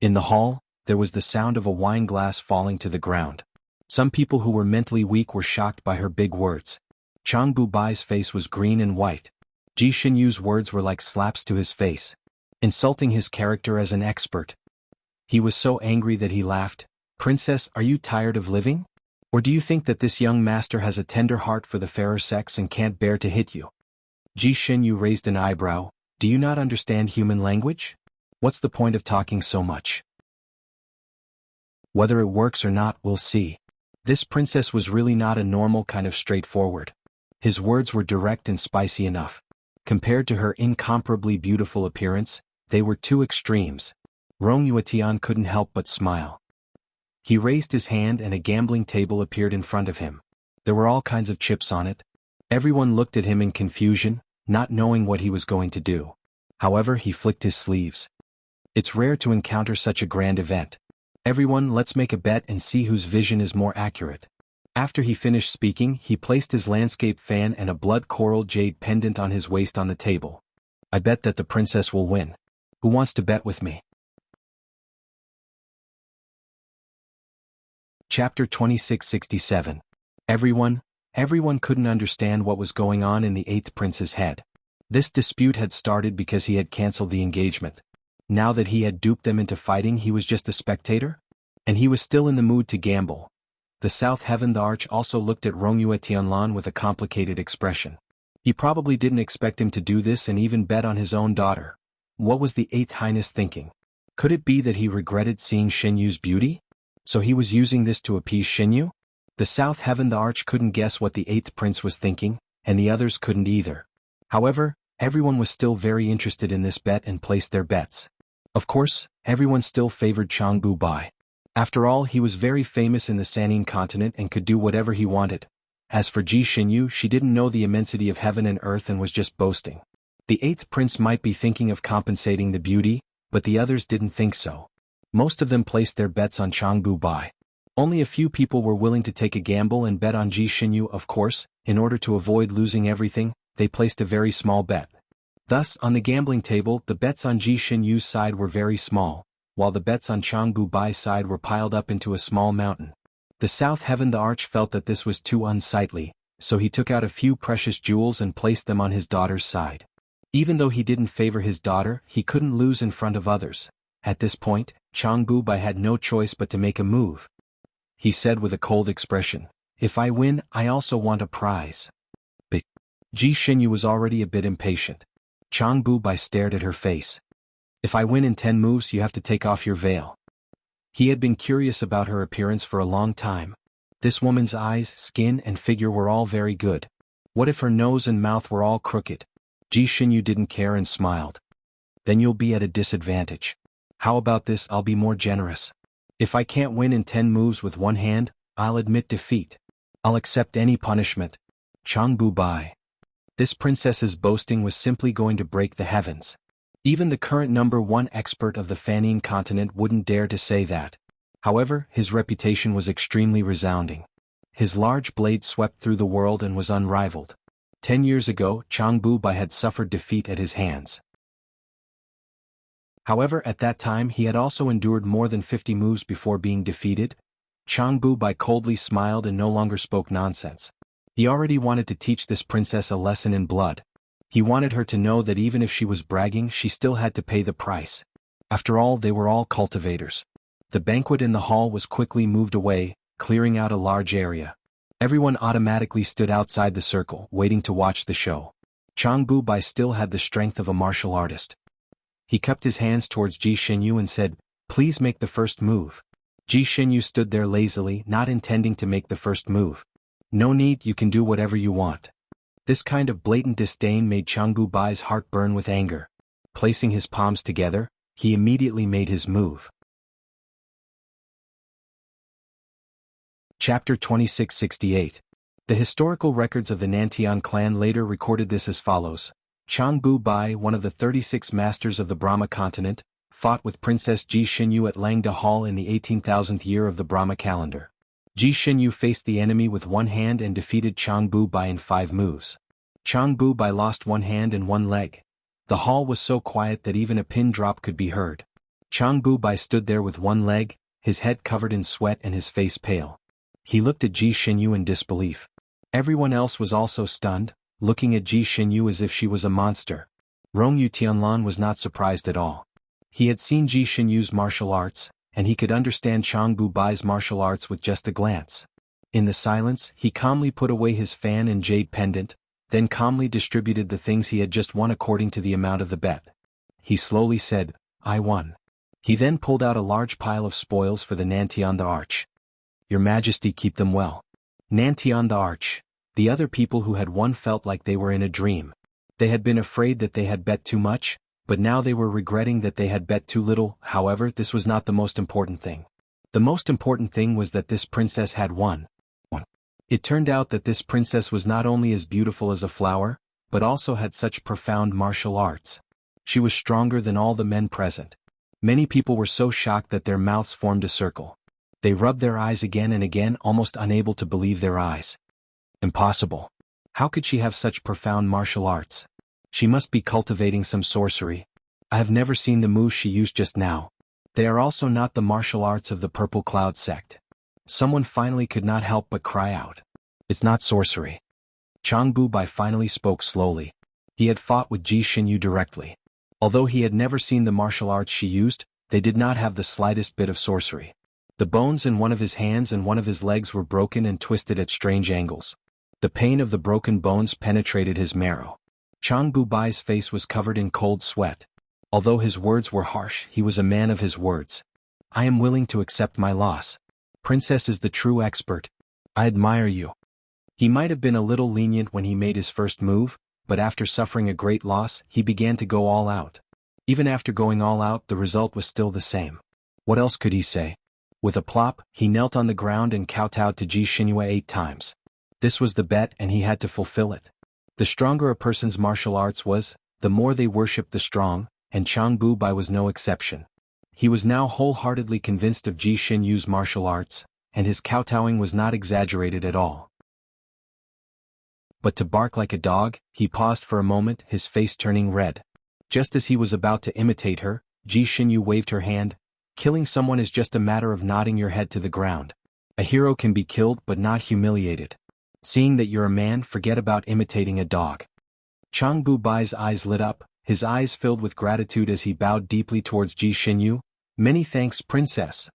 S1: In the hall, there was the sound of a wine glass falling to the ground. Some people who were mentally weak were shocked by her big words. Changbu Bai's face was green and white. Ji Xinyu's words were like slaps to his face, insulting his character as an expert. He was so angry that he laughed. "Princess, are you tired of living? Or do you think that this young master has a tender heart for the fairer sex and can't bear to hit you?" Ji Xinyu raised an eyebrow. "Do you not understand human language? What's the point of talking so much? Whether it works or not, we'll see." This princess was really not a normal kind of straightforward. His words were direct and spicy enough. Compared to her incomparably beautiful appearance, they were 2 extremes. Rong Yuetian couldn't help but smile. He raised his hand and a gambling table appeared in front of him. There were all kinds of chips on it. Everyone looked at him in confusion, not knowing what he was going to do. However, he flicked his sleeves. It's rare to encounter such a grand event. "Everyone, let's make a bet and see whose vision is more accurate." After he finished speaking, he placed his landscape fan and a blood coral jade pendant on his waist on the table. I bet that the princess will win. Who wants to bet with me? Chapter 2667. Everyone couldn't understand what was going on in the eighth prince's head. This dispute had started because he had cancelled the engagement. Now that he had duped them into fighting, he was just a spectator? And he was still in the mood to gamble. The South Heaven the Arch also looked at Rongyue Tianlan with a complicated expression. He probably didn't expect him to do this and even bet on his own daughter. What was the Eighth Highness thinking? Could it be that he regretted seeing Xinyu's beauty? So he was using this to appease Xinyu? The South Heaven the Arch couldn't guess what the Eighth Prince was thinking, and the others couldn't either. However, everyone was still very interested in this bet and placed their bets. Of course, everyone still favored Jianghu Bai. After all, he was very famous in the Sannin continent and could do whatever he wanted. As for Xinyu, she didn't know the immensity of heaven and earth and was just boasting. The eighth prince might be thinking of compensating the beauty, but the others didn't think so. Most of them placed their bets on Jianghu Bai. Only a few people were willing to take a gamble and bet on Xinyu. Of course, in order to avoid losing everything, they placed a very small bet. Thus, on the gambling table, the bets on Xinyu's side were very small, while the bets on Jianghu Bai's side were piled up into a small mountain. The South Heaven the Arch felt that this was too unsightly, so he took out a few precious jewels and placed them on his daughter's side. Even though he didn't favor his daughter, he couldn't lose in front of others. At this point, Jianghu Bai had no choice but to make a move. He said with a cold expression, "If I win, I also want a prize." But Xinyu was already a bit impatient. Jianghu Bai stared at her face. "If I win in 10 moves, you have to take off your veil." He had been curious about her appearance for a long time. This woman's eyes, skin, and figure were all very good. What if her nose and mouth were all crooked? Xinyu didn't care and smiled. "Then you'll be at a disadvantage. How about this? I'll be more generous. If I can't win in 10 moves with one hand, I'll admit defeat. I'll accept any punishment." Jianghu Bai. This princess's boasting was simply going to break the heavens. Even the current #1 expert of the Fanning continent wouldn't dare to say that. However, his reputation was extremely resounding. His large blade swept through the world and was unrivaled. 10 years ago, Jianghu Bai had suffered defeat at his hands. However, at that time he had also endured more than 50 moves before being defeated. Jianghu Bai coldly smiled and no longer spoke nonsense. He already wanted to teach this princess a lesson in blood. He wanted her to know that even if she was bragging, she still had to pay the price. After all, they were all cultivators. The banquet in the hall was quickly moved away, clearing out a large area. Everyone automatically stood outside the circle, waiting to watch the show. Jianghu Bai still had the strength of a martial artist. He cupped his hands towards Xinyu and said, "Please make the first move." Xinyu stood there lazily, not intending to make the first move. "No need, you can do whatever you want." This kind of blatant disdain made Jianghu Bai's heart burn with anger. Placing his palms together, he immediately made his move. Chapter 2668. The historical records of the Nantian clan later recorded this as follows. Jianghu Bai, one of the 36 masters of the Brahma continent, fought with Princess Xinyu at Langda Hall in the 18,000th year of the Brahma calendar. Xinyu faced the enemy with one hand and defeated Jianghu Bai in 5 moves. Jianghu Bai lost one hand and one leg. The hall was so quiet that even a pin drop could be heard. Jianghu Bai stood there with one leg, his head covered in sweat and his face pale. He looked at Xinyu in disbelief. Everyone else was also stunned, looking at Xinyu as if she was a monster. Rongyue Tianlan was not surprised at all. He had seen Xinyu's martial arts, and he could understand Jianghu Bai's martial arts with just a glance. In the silence, he calmly put away his fan and jade pendant, then calmly distributed the things he had just won according to the amount of the bet. He slowly said, "I won." He then pulled out a large pile of spoils for the Nantian the Arch. "Your Majesty, keep them well." Nantian the Arch. The other people who had won felt like they were in a dream. They had been afraid that they had bet too much, but now they were regretting that they had bet too little. However, this was not the most important thing. The most important thing was that this princess had won. It turned out that this princess was not only as beautiful as a flower, but also had such profound martial arts. She was stronger than all the men present. Many people were so shocked that their mouths formed a circle. They rubbed their eyes again and again, almost unable to believe their eyes. Impossible. How could she have such profound martial arts? She must be cultivating some sorcery. I have never seen the moves she used just now. They are also not the martial arts of the Purple Cloud sect. Someone finally could not help but cry out. It's not sorcery. Jianghu Bai finally spoke slowly. He had fought with Ji Xinyu directly. Although he had never seen the martial arts she used, they did not have the slightest bit of sorcery. The bones in one of his hands and one of his legs were broken and twisted at strange angles. The pain of the broken bones penetrated his marrow. Jianghu Bai's face was covered in cold sweat. Although his words were harsh, he was a man of his words. I am willing to accept my loss. Princess is the true expert. I admire you. He might have been a little lenient when he made his first move, but after suffering a great loss, he began to go all out. Even after going all out, the result was still the same. What else could he say? With a plop, he knelt on the ground and kowtowed to Ji Xinyu 8 times. This was the bet and he had to fulfill it. The stronger a person's martial arts was, the more they worshipped the strong, and Jianghu Bai was no exception. He was now wholeheartedly convinced of Ji Xinyu's martial arts, and his kowtowing was not exaggerated at all. But to bark like a dog, he paused for a moment, his face turning red. Just as he was about to imitate her, Ji Xinyu waved her hand. Killing someone is just a matter of nodding your head to the ground. A hero can be killed but not humiliated. Seeing that you're a man, forget about imitating a dog. Jianghu Bai's eyes lit up, his eyes filled with gratitude as he bowed deeply towards Ji Xinyu. Many thanks, princess.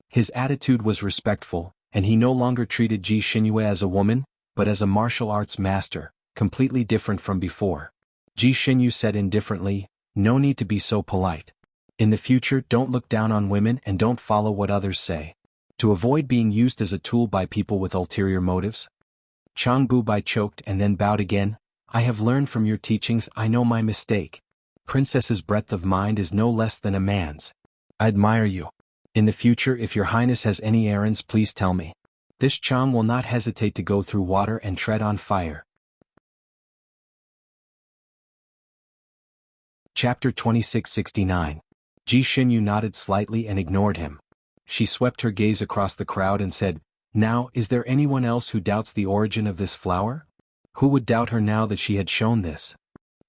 S1: His attitude was respectful, and he no longer treated Ji Xinyu as a woman, but as a martial arts master, completely different from before. Ji Xinyu said indifferently, no need to be so polite. In the future, don't look down on women and don't follow what others say. To avoid being used as a tool by people with ulterior motives. Jianghu Bai choked and then bowed again. I have learned from your teachings, I know my mistake. Princess's breadth of mind is no less than a man's. I admire you. In the future, if your highness has any errands, please tell me. This Chang will not hesitate to go through water and tread on fire. Chapter 2669. Ji Xinyu nodded slightly and ignored him. She swept her gaze across the crowd and said, now, is there anyone else who doubts the origin of this flower? Who would doubt her now that she had shown this?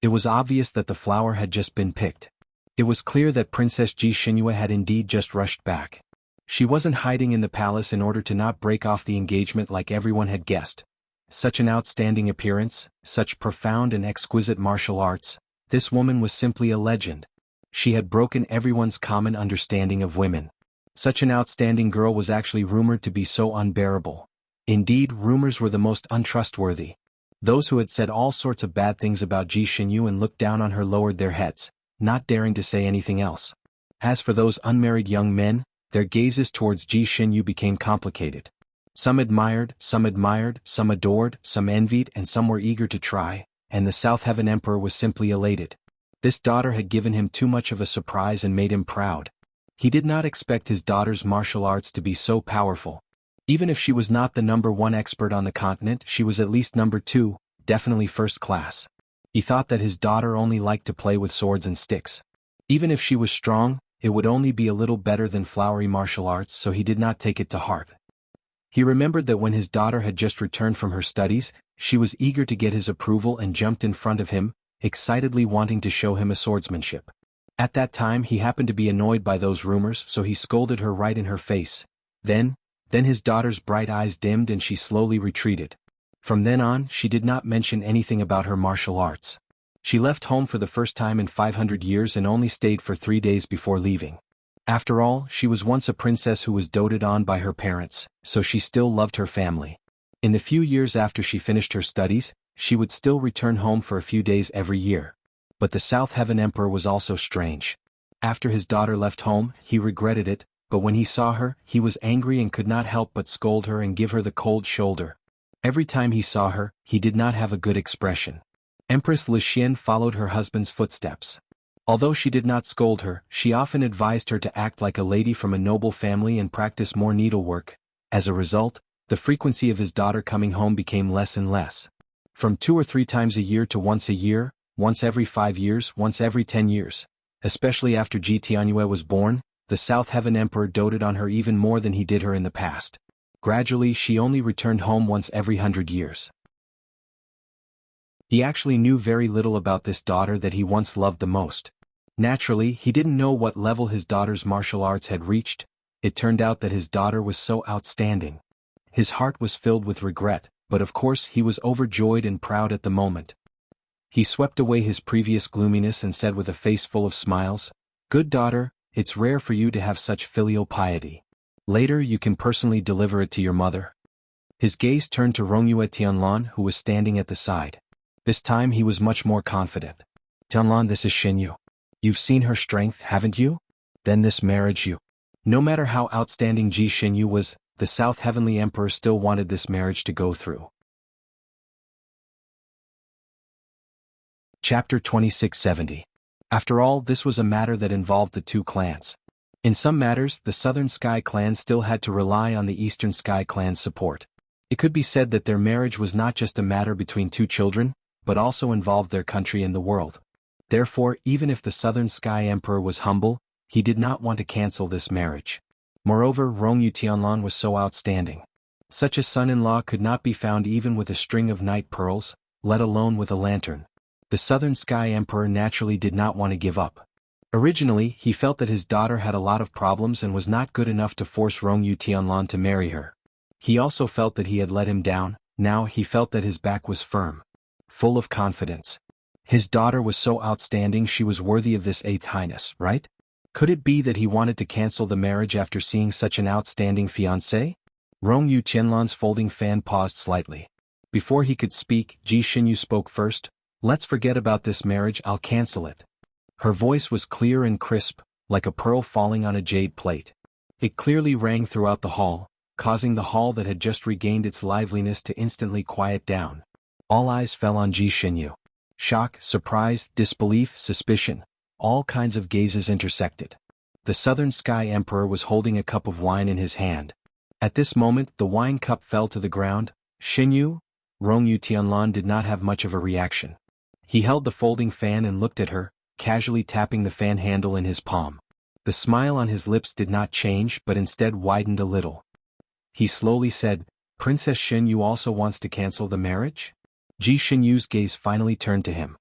S1: It was obvious that the flower had just been picked. It was clear that Princess Ji Xinyu had indeed just rushed back. She wasn't hiding in the palace in order to not break off the engagement like everyone had guessed. Such an outstanding appearance, such profound and exquisite martial arts, this woman was simply a legend. She had broken everyone's common understanding of women. Such an outstanding girl was actually rumored to be so unbearable. Indeed, rumors were the most untrustworthy. Those who had said all sorts of bad things about Ji Xinyu and looked down on her lowered their heads, not daring to say anything else. As for those unmarried young men, their gazes towards Ji Xinyu became complicated. Some admired, some adored, some envied, and some were eager to try, and the South Heaven Emperor was simply elated. This daughter had given him too much of a surprise and made him proud. He did not expect his daughter's martial arts to be so powerful. Even if she was not the #1 expert on the continent, she was at least #2, definitely first class. He thought that his daughter only liked to play with swords and sticks. Even if she was strong, it would only be a little better than flowery martial arts, so he did not take it to heart. He remembered that when his daughter had just returned from her studies, she was eager to get his approval and jumped in front of him, excitedly wanting to show him a swordsmanship. At that time he happened to be annoyed by those rumors, so he scolded her right in her face. Then his daughter's bright eyes dimmed and she slowly retreated. From then on, she did not mention anything about her martial arts. She left home for the first time in 500 years and only stayed for 3 days before leaving. After all, she was once a princess who was doted on by her parents, so she still loved her family. In the few years after she finished her studies, she would still return home for a few days every year. But the South Heaven Emperor was also strange. After his daughter left home, he regretted it, but when he saw her, he was angry and could not help but scold her and give her the cold shoulder. Every time he saw her, he did not have a good expression. Empress Lixian followed her husband's footsteps. Although she did not scold her, she often advised her to act like a lady from a noble family and practice more needlework. As a result, the frequency of his daughter coming home became less and less. From 2 or 3 times a year to once a year, once every 5 years, once every 10 years. Especially after Ji Tianyue was born, the South Heaven Emperor doted on her even more than he did her in the past. Gradually she only returned home once every 100 years. He actually knew very little about this daughter that he once loved the most. Naturally, he didn't know what level his daughter's martial arts had reached. It turned out that his daughter was so outstanding. His heart was filled with regret, but of course he was overjoyed and proud at the moment. He swept away his previous gloominess and said with a face full of smiles, "Good daughter, it's rare for you to have such filial piety. Later you can personally deliver it to your mother." His gaze turned to Rongyue Tianlan, who was standing at the side. This time he was much more confident. "Tianlan, this is Xinyu. You've seen her strength, haven't you? Then this marriage you..." No matter how outstanding Ji Xinyu was, the South Heavenly Emperor still wanted this marriage to go through. Chapter 2670. After all, this was a matter that involved the two clans. In some matters, the Southern Sky Clan still had to rely on the Eastern Sky Clan's support. It could be said that their marriage was not just a matter between two children, but also involved their country and the world. Therefore, even if the Southern Sky Emperor was humble, he did not want to cancel this marriage. Moreover, Rongyue Tianlan was so outstanding. Such a son-in-law could not be found even with a string of night pearls, let alone with a lantern. The Southern Sky Emperor naturally did not want to give up. Originally, he felt that his daughter had a lot of problems and was not good enough to force Rongyue Tianlan to marry her. He also felt that he had let him down. Now he felt that his back was firm, full of confidence. His daughter was so outstanding, she was worthy of this Eighth Highness, right? Could it be that he wanted to cancel the marriage after seeing such an outstanding fiancée? Rongyue Tianlan's folding fan paused slightly. Before he could speak, Ji Xinyu spoke first. "Let's forget about this marriage, I'll cancel it." Her voice was clear and crisp, like a pearl falling on a jade plate. It clearly rang throughout the hall, causing the hall that had just regained its liveliness to instantly quiet down. All eyes fell on Ji Xinyu. Shock, surprise, disbelief, suspicion, all kinds of gazes intersected. The Southern Sky Emperor was holding a cup of wine in his hand. At this moment, the wine cup fell to the ground. "Xinyu?" Rongyue Tianlan did not have much of a reaction. He held the folding fan and looked at her, casually tapping the fan handle in his palm. The smile on his lips did not change but instead widened a little. He slowly said, "Princess Xinyu also wants to cancel the marriage?" Ji Xinyu's gaze finally turned to him.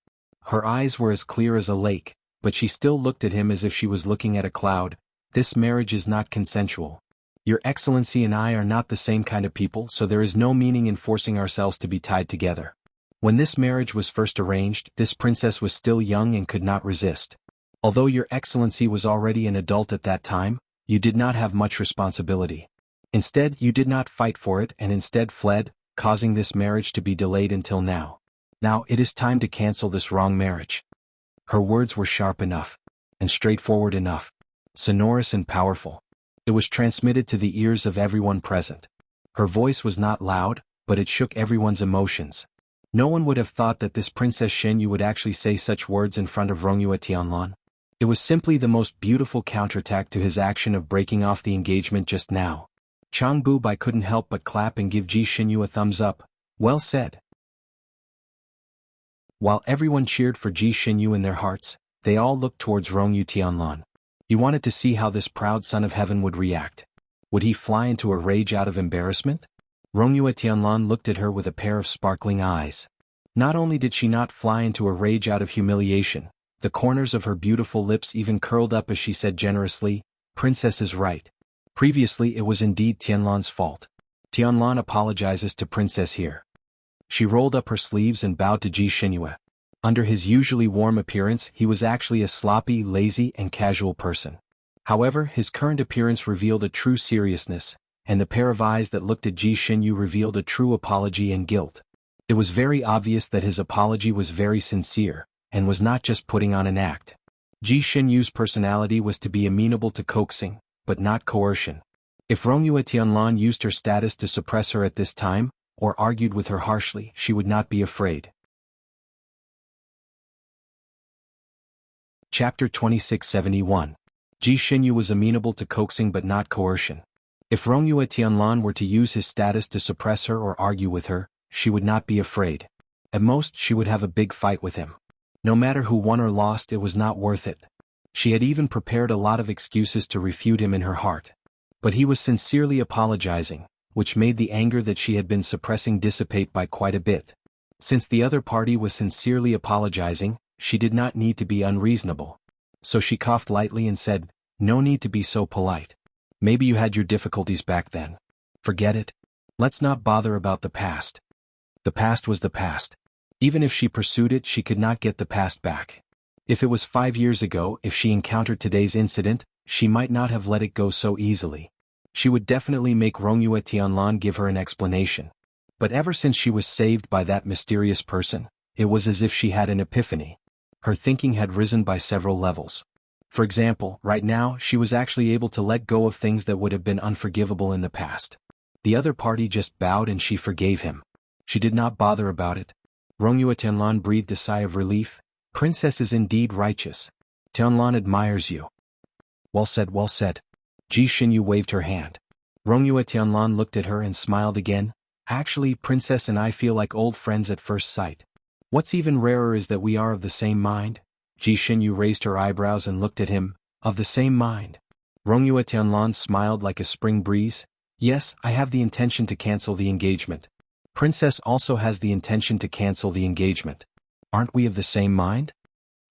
S1: Her eyes were as clear as a lake, but she still looked at him as if she was looking at a cloud. "This marriage is not consensual. Your Excellency and I are not the same kind of people, so there is no meaning in forcing ourselves to be tied together. When this marriage was first arranged, this princess was still young and could not resist. Although your Excellency was already an adult at that time, you did not have much responsibility. Instead, you did not fight for it and instead fled, causing this marriage to be delayed until now. Now it is time to cancel this wrong marriage." Her words were sharp enough, and straightforward enough, sonorous and powerful. It was transmitted to the ears of everyone present. Her voice was not loud, but it shook everyone's emotions. No one would have thought that this Princess Xinyu would actually say such words in front of Rongyue Tianlan. It was simply the most beautiful counterattack to his action of breaking off the engagement just now. Changbu Bai couldn't help but clap and give Ji Xinyu a thumbs up. "Well said." While everyone cheered for Ji Xinyu in their hearts, they all looked towards Rongyue Tianlan. He wanted to see how this proud son of heaven would react. Would he fly into a rage out of embarrassment? Rongyue Tianlan looked at her with a pair of sparkling eyes. Not only did she not fly into a rage out of humiliation, the corners of her beautiful lips even curled up as she said generously, "Princess is right. Previously it was indeed Tianlan's fault. Tianlan apologizes to Princess here." She rolled up her sleeves and bowed to Ji Xinyu. Under his usually warm appearance, he was actually a sloppy, lazy, and casual person. However, his current appearance revealed a true seriousness, and the pair of eyes that looked at Ji Xinyu revealed a true apology and guilt. It was very obvious that his apology was very sincere, and was not just putting on an act. Ji Xinyu's personality was to be amenable to coaxing, but not coercion. If Rongyue Tianlan used her status to suppress her at this time, or argued with her harshly, she would not be afraid. Chapter 2671. Ji Xinyu was amenable to coaxing but not coercion. If Rongyue Tianlan were to use his status to suppress her or argue with her, she would not be afraid. At most, she would have a big fight with him. No matter who won or lost, it was not worth it. She had even prepared a lot of excuses to refute him in her heart. But he was sincerely apologizing, which made the anger that she had been suppressing dissipate by quite a bit. Since the other party was sincerely apologizing, she did not need to be unreasonable. So she coughed lightly and said, "No need to be so polite. Maybe you had your difficulties back then. Forget it. Let's not bother about the past. The past was the past. Even if she pursued it, she could not get the past back. If it was 5 years ago, if she encountered today's incident, she might not have let it go so easily. She would definitely make Rongyue Tianlan give her an explanation. But ever since she was saved by that mysterious person, it was as if she had an epiphany. Her thinking had risen by several levels. For example, right now she was actually able to let go of things that would have been unforgivable in the past. The other party just bowed and she forgave him. She did not bother about it. Rongyue Tianlan breathed a sigh of relief. Princess is indeed righteous. Tianlan admires you. Well said, well said. Ji Xinyu waved her hand. Rongyue Tianlan looked at her and smiled again. Actually, Princess and I feel like old friends at first sight. What's even rarer is that we are of the same mind. Ji Xinyu raised her eyebrows and looked at him. Of the same mind. Rongyue Tianlan smiled like a spring breeze. Yes, I have the intention to cancel the engagement. Princess also has the intention to cancel the engagement. Aren't we of the same mind?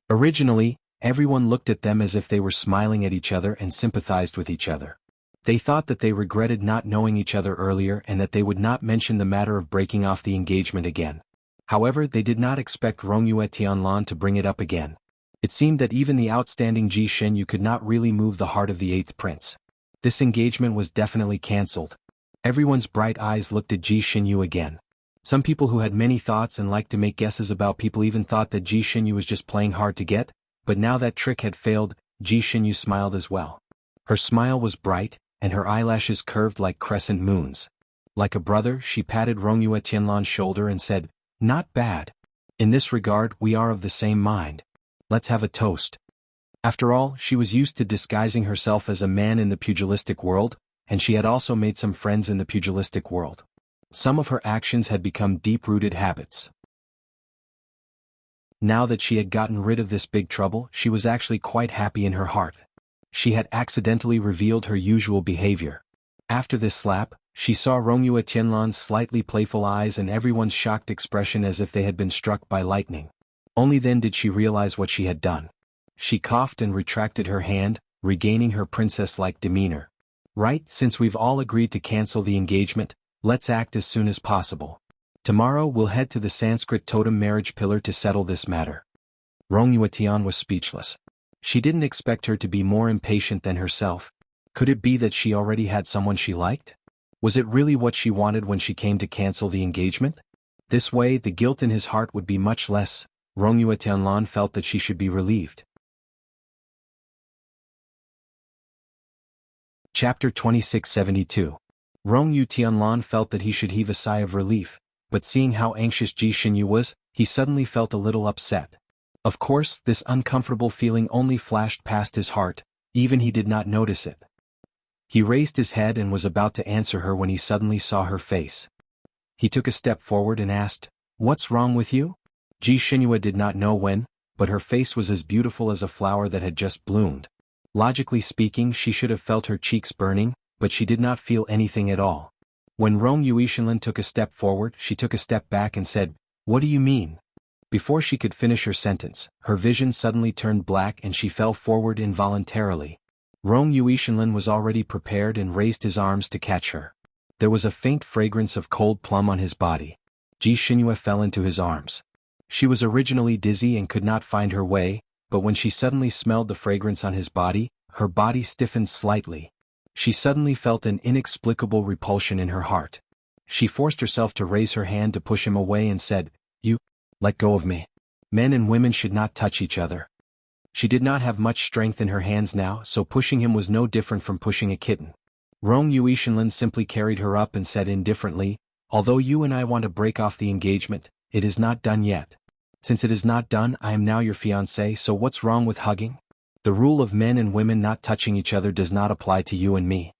S1: Originally, everyone looked at them as if they were smiling at each other and sympathized with each other. They thought that they regretted not knowing each other earlier and that they would not mention the matter of breaking off the engagement again. However, they did not expect Rongyue Tianlan to bring it up again. It seemed that even the outstanding Ji Xinyu could not really move the heart of the 8th prince. This engagement was definitely cancelled. Everyone's bright eyes looked at Ji Xinyu again. Some people who had many thoughts and liked to make guesses about people even thought that Ji Xinyu was just playing hard to get, but now that trick had failed, Ji Xinyu smiled as well. Her smile was bright, and her eyelashes curved like crescent moons. Like a brother, she patted Rongyue Tianlan's shoulder and said, "Not bad. In this regard, we are of the same mind. Let's have a toast." After all, she was used to disguising herself as a man in the pugilistic world, and she had also made some friends in the pugilistic world. Some of her actions had become deep-rooted habits. Now that she had gotten rid of this big trouble, she was actually quite happy in her heart. She had accidentally revealed her usual behavior. After this slap, she saw Rongyue Tianlan's slightly playful eyes and everyone's shocked expression as if they had been struck by lightning. Only then did she realize what she had done. She coughed and retracted her hand, regaining her princess-like demeanor. "Right, since we've all agreed to cancel the engagement, let's act as soon as possible. Tomorrow we'll head to the Sanskrit totem marriage pillar to settle this matter." Rongyue Tian was speechless. She didn't expect her to be more impatient than herself. Could it be that she already had someone she liked? Was it really what she wanted when she came to cancel the engagement? This way, the guilt in his heart would be much less. Rongyue Tianlan felt that she should be relieved. Chapter 2672. Rongyue Tianlan felt that he should heave a sigh of relief, but seeing how anxious Ji Xinyu was, he suddenly felt a little upset. Of course, this uncomfortable feeling only flashed past his heart, even he did not notice it. He raised his head and was about to answer her when he suddenly saw her face. He took a step forward and asked, "What's wrong with you?" Ji Xinyu did not know when, but her face was as beautiful as a flower that had just bloomed. Logically speaking, she should have felt her cheeks burning, but she did not feel anything at all. When Rongyue Tianlan took a step forward, she took a step back and said, "What do you mean?" Before she could finish her sentence, her vision suddenly turned black and she fell forward involuntarily. Rongyue Tianlan was already prepared and raised his arms to catch her. There was a faint fragrance of cold plum on his body. Ji Xinyu fell into his arms. She was originally dizzy and could not find her way, but when she suddenly smelled the fragrance on his body, her body stiffened slightly. She suddenly felt an inexplicable repulsion in her heart. She forced herself to raise her hand to push him away and said, "You, let go of me. Men and women should not touch each other." She did not have much strength in her hands now, so pushing him was no different from pushing a kitten. Rongyue Tianlan simply carried her up and said indifferently, "Although you and I want to break off the engagement, it is not done yet. Since it is not done, I am now your fiancé, so what's wrong with hugging? The rule of men and women not touching each other does not apply to you and me."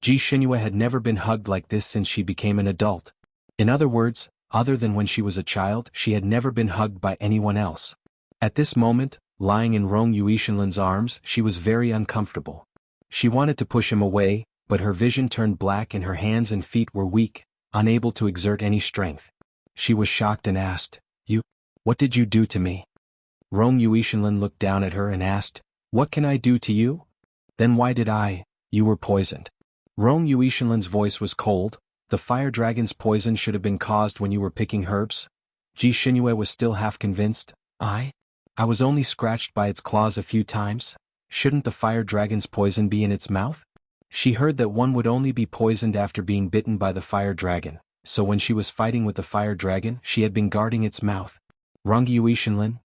S1: Ji Xinyu had never been hugged like this since she became an adult. In other words, other than when she was a child, she had never been hugged by anyone else. At this moment, lying in Rong Yuishenlin's arms, she was very uncomfortable. She wanted to push him away, but her vision turned black and her hands and feet were weak, unable to exert any strength. She was shocked and asked, What did you do to me? Rong Yuishenlin looked down at her and asked, What can I do to you? Then why did you were poisoned. Rong Yuishenlin's voice was cold. The fire dragon's poison should have been caused when you were picking herbs. Ji Xinyue was still half convinced. I was only scratched by its claws a few times. Shouldn't the fire dragon's poison be in its mouth? She heard that one would only be poisoned after being bitten by the fire dragon, so when she was fighting with the fire dragon, she had been guarding its mouth. Rong Yuishenlin?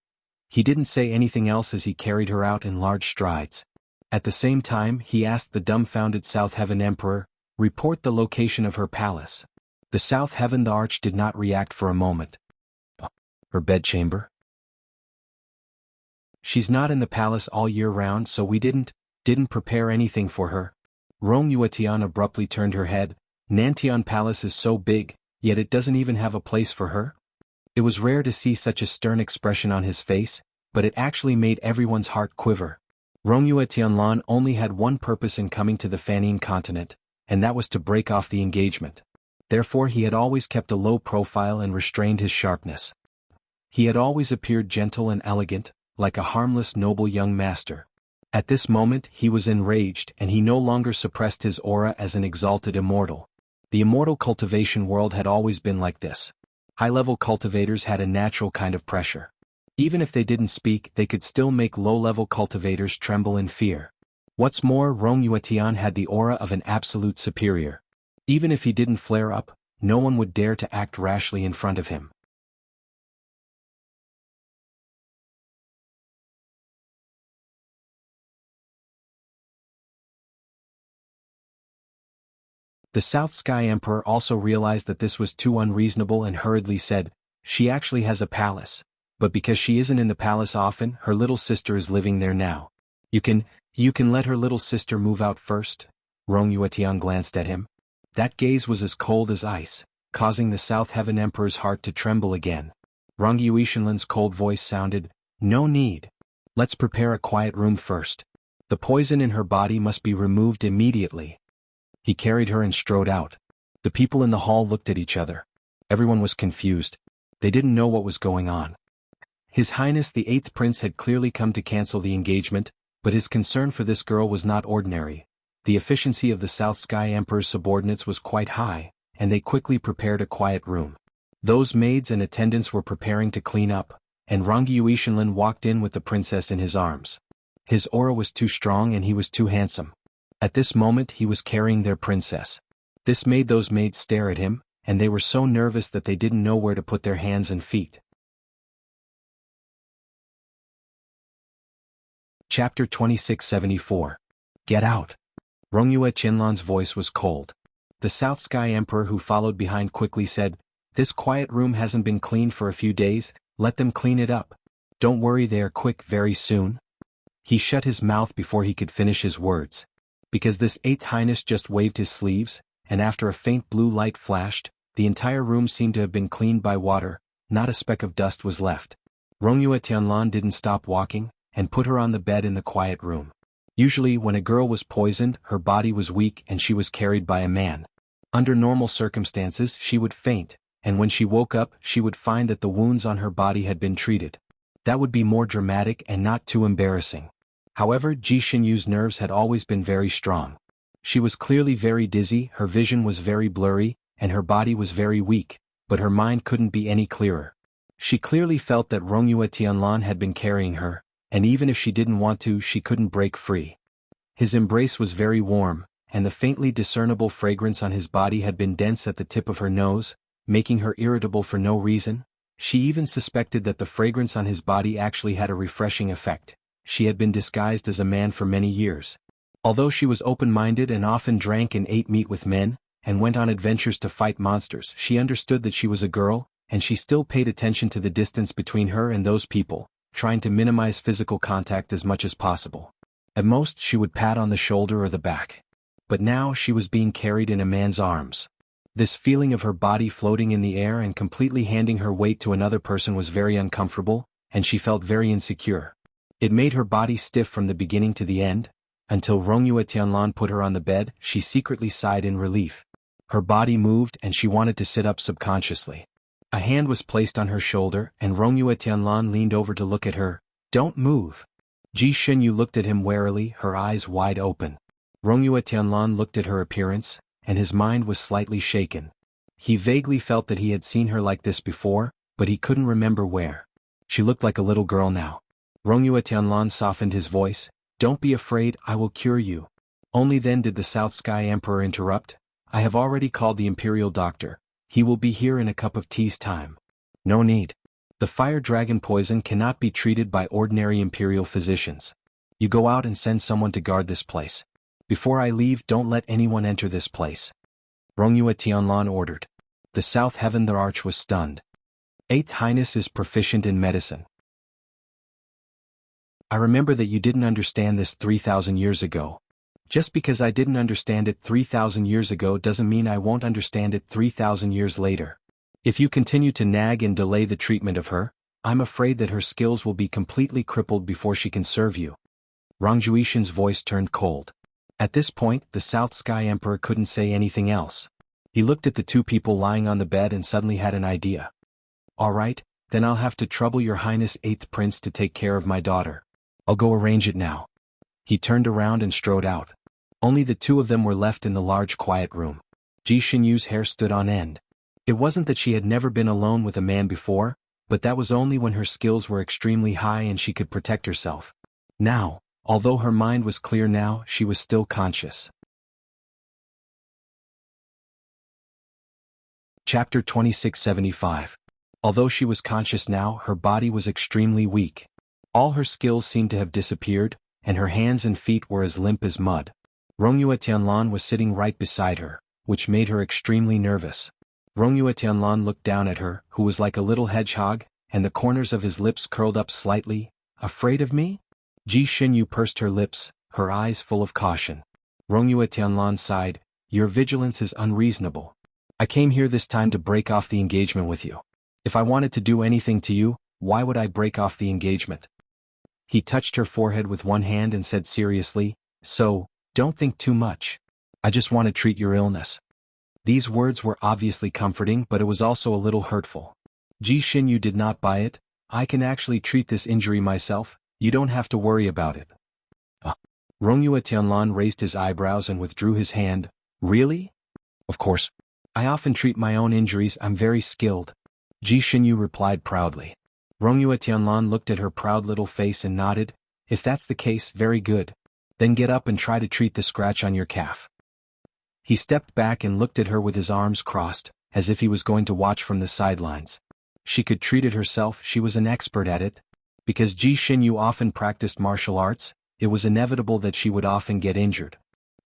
S1: He didn't say anything else as he carried her out in large strides. At the same time, he asked the dumbfounded South Heaven Emperor, report the location of her palace. The South Heaven the Arch did not react for a moment. Her bedchamber? She's not in the palace all year round, so we didn't prepare anything for her. Rong Yuetian abruptly turned her head. Nantian Palace is so big, yet it doesn't even have a place for her? It was rare to see such a stern expression on his face, but it actually made everyone's heart quiver. Rong Yuetianlan only had one purpose in coming to the Fanine continent, and that was to break off the engagement. Therefore he had always kept a low profile and restrained his sharpness. He had always appeared gentle and elegant, like a harmless noble young master. At this moment he was enraged and he no longer suppressed his aura as an exalted immortal. The immortal cultivation world had always been like this. High-level cultivators had a natural kind of pressure. Even if they didn't speak, they could still make low-level cultivators tremble in fear. What's more, Rong Yuetian had the aura of an absolute superior. Even if he didn't flare up, no one would dare to act rashly in front of him. The South Sky Emperor also realized that this was too unreasonable and hurriedly said, She actually has a palace. But because she isn't in the palace often, her little sister is living there now. You can let her little sister move out first? Rong Yuetian glanced at him. That gaze was as cold as ice, causing the South Heaven Emperor's heart to tremble again. Rong Yuishenlin's cold voice sounded, No need. Let's prepare a quiet room first. The poison in her body must be removed immediately. He carried her and strode out. The people in the hall looked at each other. Everyone was confused. They didn't know what was going on. His Highness the Eighth Prince had clearly come to cancel the engagement, but his concern for this girl was not ordinary. The efficiency of the South Sky Emperor's subordinates was quite high, and they quickly prepared a quiet room. Those maids and attendants were preparing to clean up, and Rong Yuishenlin walked in with the princess in his arms. His aura was too strong and he was too handsome. At this moment he was carrying their princess. This made those maids stare at him, and they were so nervous that they didn't know where to put their hands and feet. Chapter 2674. Get out. Rong Yuetianlan's voice was cold. The South Sky Emperor who followed behind quickly said, This quiet room hasn't been cleaned for a few days, let them clean it up. Don't worry, they are quick very soon. He shut his mouth before he could finish his words. Because this Eighth Highness just waved his sleeves, and after a faint blue light flashed, the entire room seemed to have been cleaned by water, not a speck of dust was left. Rong Yuetianlan didn't stop walking, and put her on the bed in the quiet room. Usually when a girl was poisoned, her body was weak and she was carried by a man. Under normal circumstances she would faint, and when she woke up she would find that the wounds on her body had been treated. That would be more dramatic and not too embarrassing. However, Ji Xinyu's nerves had always been very strong. She was clearly very dizzy, her vision was very blurry, and her body was very weak, but her mind couldn't be any clearer. She clearly felt that Rong Yuetianlan had been carrying her, and even if she didn't want to, she couldn't break free. His embrace was very warm, and the faintly discernible fragrance on his body had been dense at the tip of her nose, making her irritable for no reason. She even suspected that the fragrance on his body actually had a refreshing effect. She had been disguised as a man for many years. Although she was open-minded and often drank and ate meat with men, and went on adventures to fight monsters, she understood that she was a girl, and she still paid attention to the distance between her and those people, trying to minimize physical contact as much as possible. At most she would pat on the shoulder or the back. But now she was being carried in a man's arms. This feeling of her body floating in the air and completely handing her weight to another person was very uncomfortable, and she felt very insecure. It made her body stiff from the beginning to the end, until Rongyue Tianlan put her on the bed. She secretly sighed in relief. Her body moved and she wanted to sit up subconsciously. A hand was placed on her shoulder and Rongyue Tianlan leaned over to look at her. "Don't move." Ji Xinyu looked at him warily, her eyes wide open. Rongyue Tianlan looked at her appearance, and his mind was slightly shaken. He vaguely felt that he had seen her like this before, but he couldn't remember where. She looked like a little girl now. Rongyue Tianlan softened his voice. "Don't be afraid, I will cure you." Only then did the South Sky Emperor interrupt. "I have already called the Imperial Doctor. He will be here in a cup of tea's time." "No need. The fire dragon poison cannot be treated by ordinary Imperial physicians. You go out and send someone to guard this place. Before I leave, don't let anyone enter this place." Rongyue Tianlan ordered. The South Heaven the Arch was stunned. "Eighth Highness is proficient in medicine. I remember that you didn't understand this 3,000 years ago. Just because I didn't understand it 3,000 years ago doesn't mean I won't understand it 3,000 years later. If you continue to nag and delay the treatment of her, I'm afraid that her skills will be completely crippled before she can serve you." Rang Juishin's voice turned cold. At this point, the South Sky Emperor couldn't say anything else. He looked at the two people lying on the bed and suddenly had an idea. "All right, then I'll have to trouble your Highness 8th Prince to take care of my daughter. I'll go arrange it now." He turned around and strode out. Only the two of them were left in the large quiet room. Ji Xinyu's hair stood on end. It wasn't that she had never been alone with a man before, but that was only when her skills were extremely high and she could protect herself. Now, although her mind was clear now, she was still conscious. Chapter 2675. Although she was conscious now, her body was extremely weak. All her skills seemed to have disappeared, and her hands and feet were as limp as mud. Rongyue Tianlan was sitting right beside her, which made her extremely nervous. Rongyue Tianlan looked down at her, who was like a little hedgehog, and the corners of his lips curled up slightly. "Afraid of me?" Ji Xinyu pursed her lips, her eyes full of caution. Rongyue Tianlan sighed. "Your vigilance is unreasonable. I came here this time to break off the engagement with you. If I wanted to do anything to you, why would I break off the engagement?" He touched her forehead with one hand and said seriously, "So, don't think too much. I just want to treat your illness." These words were obviously comforting, but it was also a little hurtful. Ji Xinyu did not buy it. "I can actually treat this injury myself, you don't have to worry about it." Rongyue Tianlan raised his eyebrows and withdrew his hand. "Really?" "Of course. I often treat my own injuries, I'm very skilled." Ji Xinyu replied proudly. Rongyue Tianlan looked at her proud little face and nodded. "If that's the case, very good. Then get up and try to treat the scratch on your calf." He stepped back and looked at her with his arms crossed, as if he was going to watch from the sidelines. She could treat it herself, she was an expert at it. Because Ji Xinyu often practiced martial arts, it was inevitable that she would often get injured.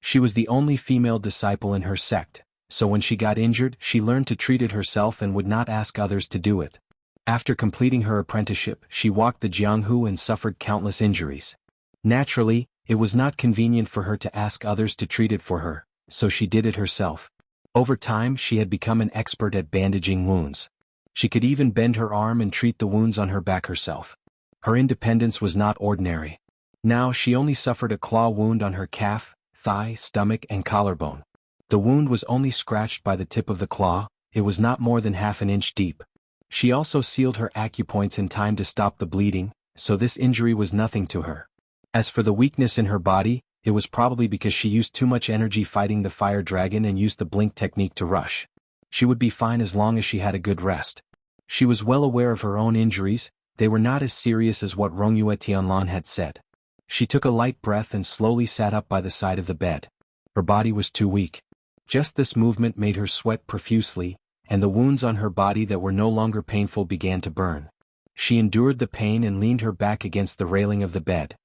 S1: She was the only female disciple in her sect, so when she got injured, she learned to treat it herself and would not ask others to do it. After completing her apprenticeship, she walked the Jianghu and suffered countless injuries. Naturally, it was not convenient for her to ask others to treat it for her, so she did it herself. Over time, she had become an expert at bandaging wounds. She could even bend her arm and treat the wounds on her back herself. Her independence was not ordinary. Now she only suffered a claw wound on her calf, thigh, stomach, and collarbone. The wound was only scratched by the tip of the claw, it was not more than half an inch deep. She also sealed her acupoints in time to stop the bleeding, so this injury was nothing to her. As for the weakness in her body, it was probably because she used too much energy fighting the fire dragon and used the blink technique to rush. She would be fine as long as she had a good rest. She was well aware of her own injuries, they were not as serious as what Rongyue Tianlan had said. She took a light breath and slowly sat up by the side of the bed. Her body was too weak. Just this movement made her sweat profusely, and the wounds on her body that were no longer painful began to burn. She endured the pain and leaned her back against the railing of the bed.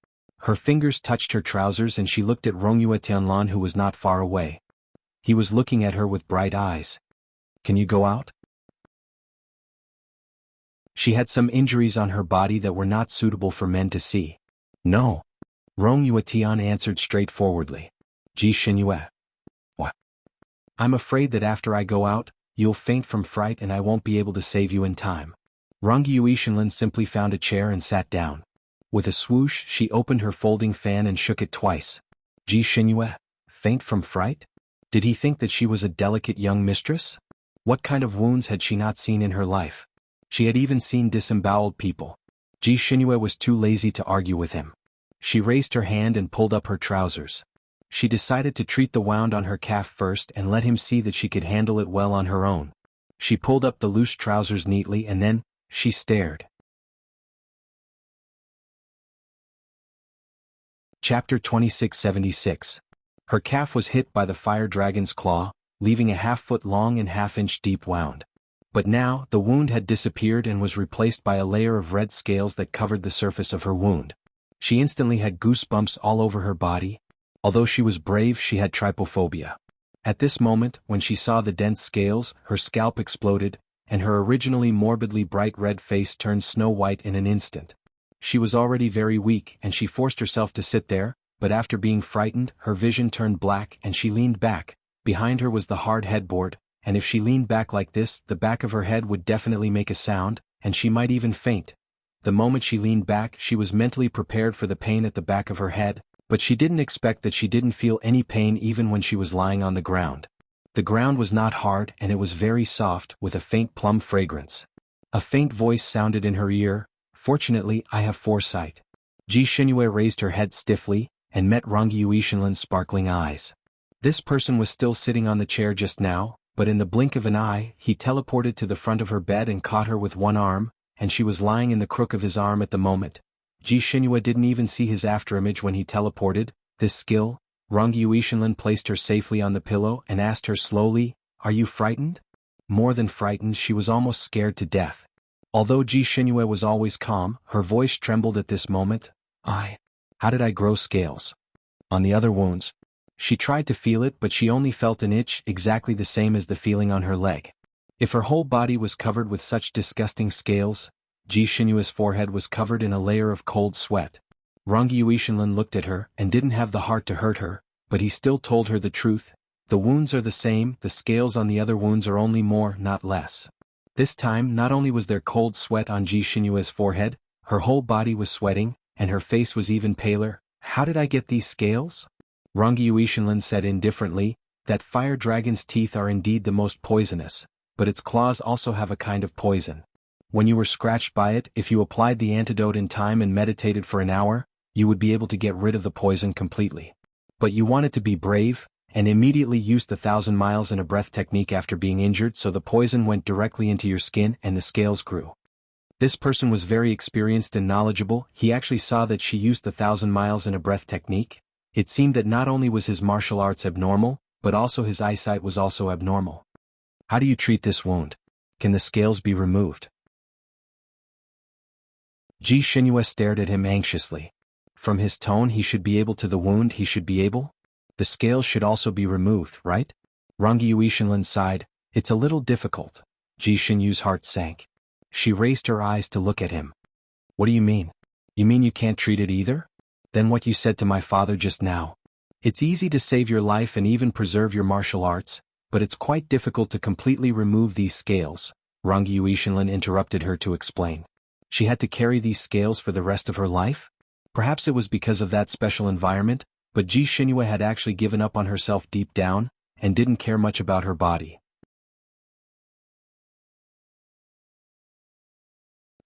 S1: Her fingers touched her trousers and she looked at Rongyue Tianlan, who was not far away. He was looking at her with bright eyes. "Can you go out?" She had some injuries on her body that were not suitable for men to see. "No." Rongyue Tian answered straightforwardly. "Ji Xinyu. What? I'm afraid that after I go out, you'll faint from fright and I won't be able to save you in time." Rongyue Shenlin simply found a chair and sat down. With a swoosh, she opened her folding fan and shook it twice. Ji Xinyue, faint from fright? Did he think that she was a delicate young mistress? What kind of wounds had she not seen in her life? She had even seen disemboweled people. Ji Xinyue was too lazy to argue with him. She raised her hand and pulled up her trousers. She decided to treat the wound on her calf first and let him see that she could handle it well on her own. She pulled up the loose trousers neatly and then, she stared. Chapter 2676. Her calf was hit by the fire dragon's claw, leaving a half-foot long and half-inch deep wound. But now, the wound had disappeared and was replaced by a layer of red scales that covered the surface of her wound. She instantly had goosebumps all over her body. Although she was brave, she had trypophobia. At this moment, when she saw the dense scales, her scalp exploded, and her originally morbidly bright red face turned snow-white in an instant. She was already very weak and she forced herself to sit there, but after being frightened, her vision turned black and she leaned back. Behind her was the hard headboard, and if she leaned back like this, the back of her head would definitely make a sound, and she might even faint. The moment she leaned back, she was mentally prepared for the pain at the back of her head, but she didn't expect that she didn't feel any pain even when she was lying on the ground. The ground was not hard and it was very soft, with a faint plum fragrance. A faint voice sounded in her ear, "Fortunately, I have foresight." Ji Xinyue raised her head stiffly, and met Rongyue Shenlin's sparkling eyes. This person was still sitting on the chair just now, but in the blink of an eye, he teleported to the front of her bed and caught her with one arm, and she was lying in the crook of his arm at the moment. Ji Xinyue didn't even see his afterimage when he teleported. This skill, Rongyue Shenlin placed her safely on the pillow and asked her slowly, "Are you frightened?" More than frightened, she was almost scared to death. Although Ji Xinyue was always calm, her voice trembled at this moment. How did I grow scales? On the other wounds. She tried to feel it, but she only felt an itch, exactly the same as the feeling on her leg. If her whole body was covered with such disgusting scales, Ji Xinyue's forehead was covered in a layer of cold sweat. Rongyue Shenlin looked at her and didn't have the heart to hurt her, but he still told her the truth. The wounds are the same, the scales on the other wounds are only more, not less. This time, not only was there cold sweat on Ji Xinyue's forehead, her whole body was sweating, and her face was even paler. "How did I get these scales?" Rongyue Shenlin said indifferently, "That fire dragon's teeth are indeed the most poisonous, but its claws also have a kind of poison. When you were scratched by it, if you applied the antidote in time and meditated for an hour, you would be able to get rid of the poison completely. But you wanted to be brave, and immediately used the 1,000 miles in a breath technique after being injured, so the poison went directly into your skin and the scales grew." This person was very experienced and knowledgeable. He actually saw that she used the 1,000 miles in a breath technique. It seemed that not only was his martial arts abnormal, but also his eyesight was also abnormal. "How do you treat this wound? Can the scales be removed?" Ji Xinyue stared at him anxiously. From his tone, he should be able to the wound, he should be able. The scales should also be removed, right? Rongyue Shenlin sighed. "It's a little difficult." Ji Xinyue's heart sank. She raised her eyes to look at him. "What do you mean? You mean you can't treat it either? Then what you said to my father just now. It's easy to save your life and even preserve your martial arts, but it's quite difficult to completely remove these scales." Rongyue Shenlin interrupted her to explain. She had to carry these scales for the rest of her life? Perhaps it was because of that special environment, but Ji Xinyue had actually given up on herself deep down, and didn't care much about her body.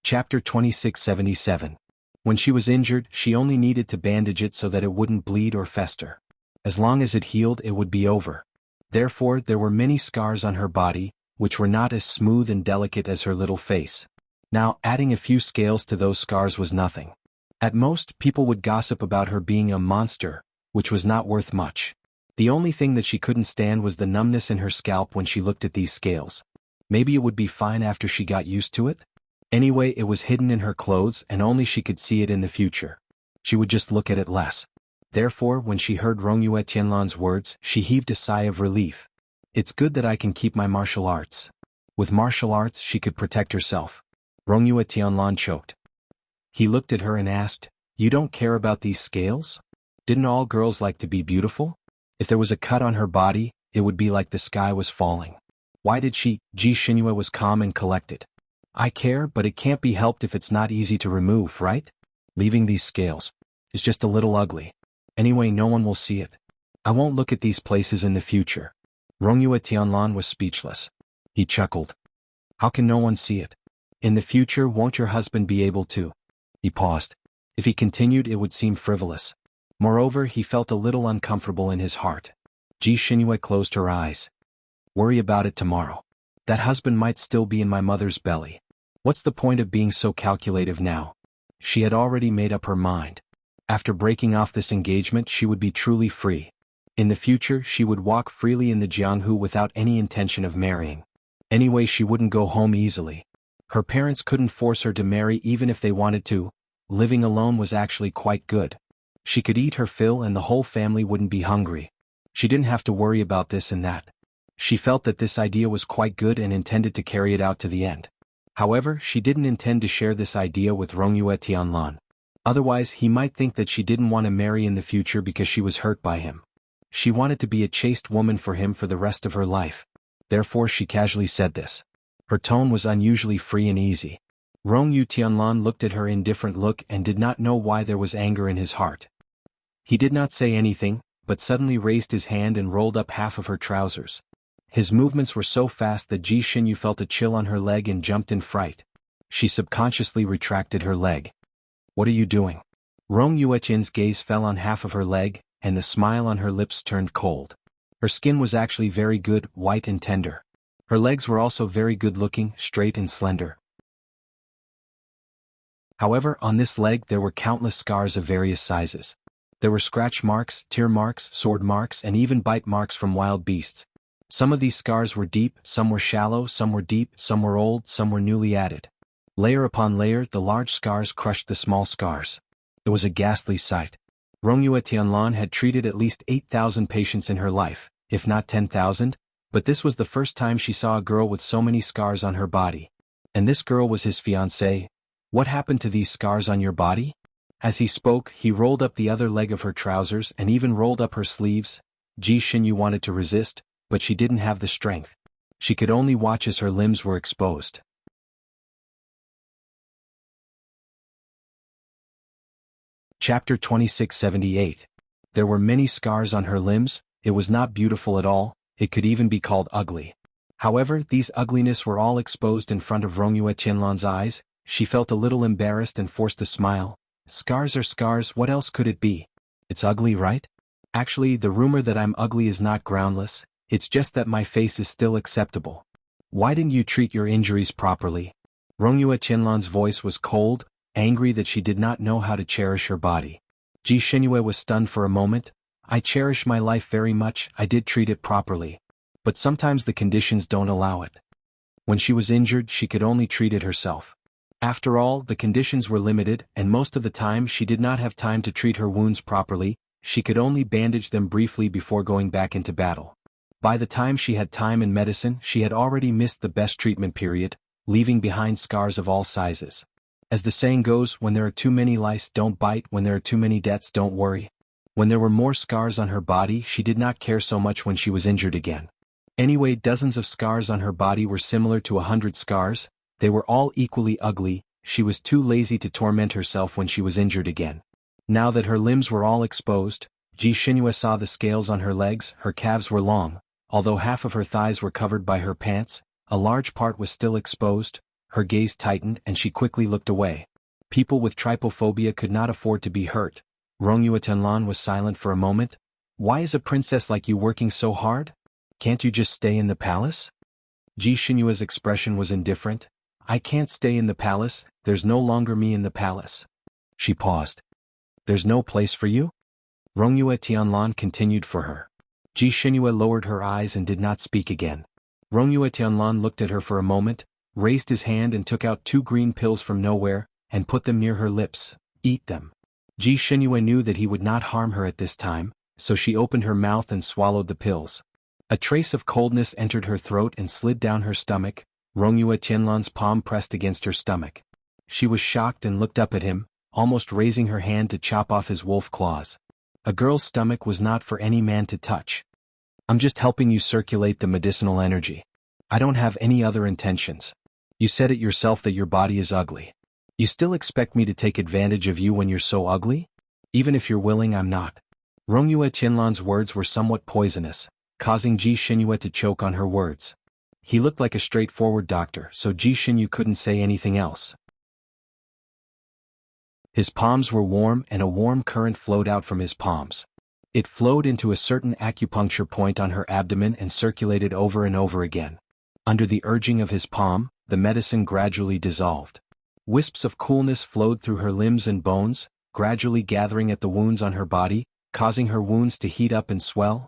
S1: Chapter 2677. When she was injured, she only needed to bandage it so that it wouldn't bleed or fester. As long as it healed, it would be over. Therefore, there were many scars on her body, which were not as smooth and delicate as her little face. Now, adding a few scales to those scars was nothing. At most, people would gossip about her being a monster, which was not worth much. The only thing that she couldn't stand was the numbness in her scalp when she looked at these scales. Maybe it would be fine after she got used to it? Anyway, it was hidden in her clothes and only she could see it in the future. She would just look at it less. Therefore, when she heard Rongyue Tianlan's words, she heaved a sigh of relief. "It's good that I can keep my martial arts." With martial arts, she could protect herself. Rongyue Tianlan choked. He looked at her and asked, "You don't care about these scales? Didn't all girls like to be beautiful? If there was a cut on her body, it would be like the sky was falling. Why did she?" Ji Xinyue was calm and collected. "I care, but it can't be helped if it's not easy to remove, right? Leaving these scales is just a little ugly. Anyway, no one will see it. I won't look at these places in the future. Rongyue Tianlan was speechless. He chuckled. How can no one see it? In the future, won't your husband be able to? He paused. If he continued, it would seem frivolous. Moreover, he felt a little uncomfortable in his heart. Ji Xinyue closed her eyes. Worry about it tomorrow. That husband might still be in my mother's belly. What's the point of being so calculative now? She had already made up her mind. After breaking off this engagement, she would be truly free. In the future, she would walk freely in the Jianghu without any intention of marrying. Anyway, she wouldn't go home easily. Her parents couldn't force her to marry even if they wanted to. Living alone was actually quite good. She could eat her fill and the whole family wouldn't be hungry. She didn't have to worry about this and that. She felt that this idea was quite good and intended to carry it out to the end. However, she didn't intend to share this idea with Rongyue Tianlan. Otherwise, he might think that she didn't want to marry in the future because she was hurt by him. She wanted to be a chaste woman for him for the rest of her life. Therefore, she casually said this. Her tone was unusually free and easy. Rongyue Tianlan looked at her indifferent look and did not know why there was anger in his heart. He did not say anything, but suddenly raised his hand and rolled up half of her trousers. His movements were so fast that Ji Xinyu felt a chill on her leg and jumped in fright. She subconsciously retracted her leg. What are you doing? Rong Yueqian's gaze fell on half of her leg, and the smile on her lips turned cold. Her skin was actually very good, white and tender. Her legs were also very good-looking, straight and slender. However, on this leg there were countless scars of various sizes. There were scratch marks, tear marks, sword marks, and even bite marks from wild beasts. Some of these scars were deep, some were shallow, some were deep, some were old, some were newly added. Layer upon layer, the large scars crushed the small scars. It was a ghastly sight. Rongyue Tianlan had treated at least 8,000 patients in her life, if not 10,000, but this was the first time she saw a girl with so many scars on her body. And this girl was his fiancée. What happened to these scars on your body? As he spoke, he rolled up the other leg of her trousers and even rolled up her sleeves. Ji Xinyu wanted to resist, but she didn't have the strength. She could only watch as her limbs were exposed. Chapter 2678. There were many scars on her limbs. It was not beautiful at all, it could even be called ugly. However, these ugliness were all exposed in front of Rongyue Tianlan's eyes. She felt a little embarrassed and forced a smile. Scars are scars, what else could it be? It's ugly, right? Actually, the rumor that I'm ugly is not groundless, it's just that my face is still acceptable. Why didn't you treat your injuries properly? Rongyue Tianlan's voice was cold, angry that she did not know how to cherish her body. Ji Xinyue was stunned for a moment. I cherish my life very much, I did treat it properly. But sometimes the conditions don't allow it. When she was injured, she could only treat it herself. After all, the conditions were limited, and most of the time she did not have time to treat her wounds properly. She could only bandage them briefly before going back into battle. By the time she had time and medicine, she had already missed the best treatment period, leaving behind scars of all sizes. As the saying goes, when there are too many lice, don't bite, when there are too many debts, don't worry. When there were more scars on her body, she did not care so much when she was injured again. Anyway, dozens of scars on her body were similar to 100 scars. They were all equally ugly. She was too lazy to torment herself when she was injured again. Now that her limbs were all exposed, Ji Xinyue saw the scales on her legs. Her calves were long. Although half of her thighs were covered by her pants, a large part was still exposed. Her gaze tightened and she quickly looked away. People with trypophobia could not afford to be hurt. Rongyue Tianlan was silent for a moment. Why is a princess like you working so hard? Can't you just stay in the palace? Ji Xinyue's expression was indifferent. I can't stay in the palace, there's no longer me in the palace. She paused. There's no place for you? Rongyue Tianlan continued for her. Ji Xinyue lowered her eyes and did not speak again. Rongyue Tianlan looked at her for a moment, raised his hand and took out 2 green pills from nowhere, and put them near her lips. Eat them. Ji Xinyue knew that he would not harm her at this time, so she opened her mouth and swallowed the pills. A trace of coldness entered her throat and slid down her stomach. Rongyue Tianlan's palm pressed against her stomach. She was shocked and looked up at him, almost raising her hand to chop off his wolf claws. A girl's stomach was not for any man to touch. I'm just helping you circulate the medicinal energy. I don't have any other intentions. You said it yourself that your body is ugly. You still expect me to take advantage of you when you're so ugly? Even if you're willing, I'm not. Rongyue Tianlan's words were somewhat poisonous, causing Ji Xinyue to choke on her words. He looked like a straightforward doctor, so Ji Xinyu couldn't say anything else. His palms were warm and a warm current flowed out from his palms. It flowed into a certain acupuncture point on her abdomen and circulated over and over again. Under the urging of his palm, the medicine gradually dissolved. Wisps of coolness flowed through her limbs and bones, gradually gathering at the wounds on her body, causing her wounds to heat up and swell.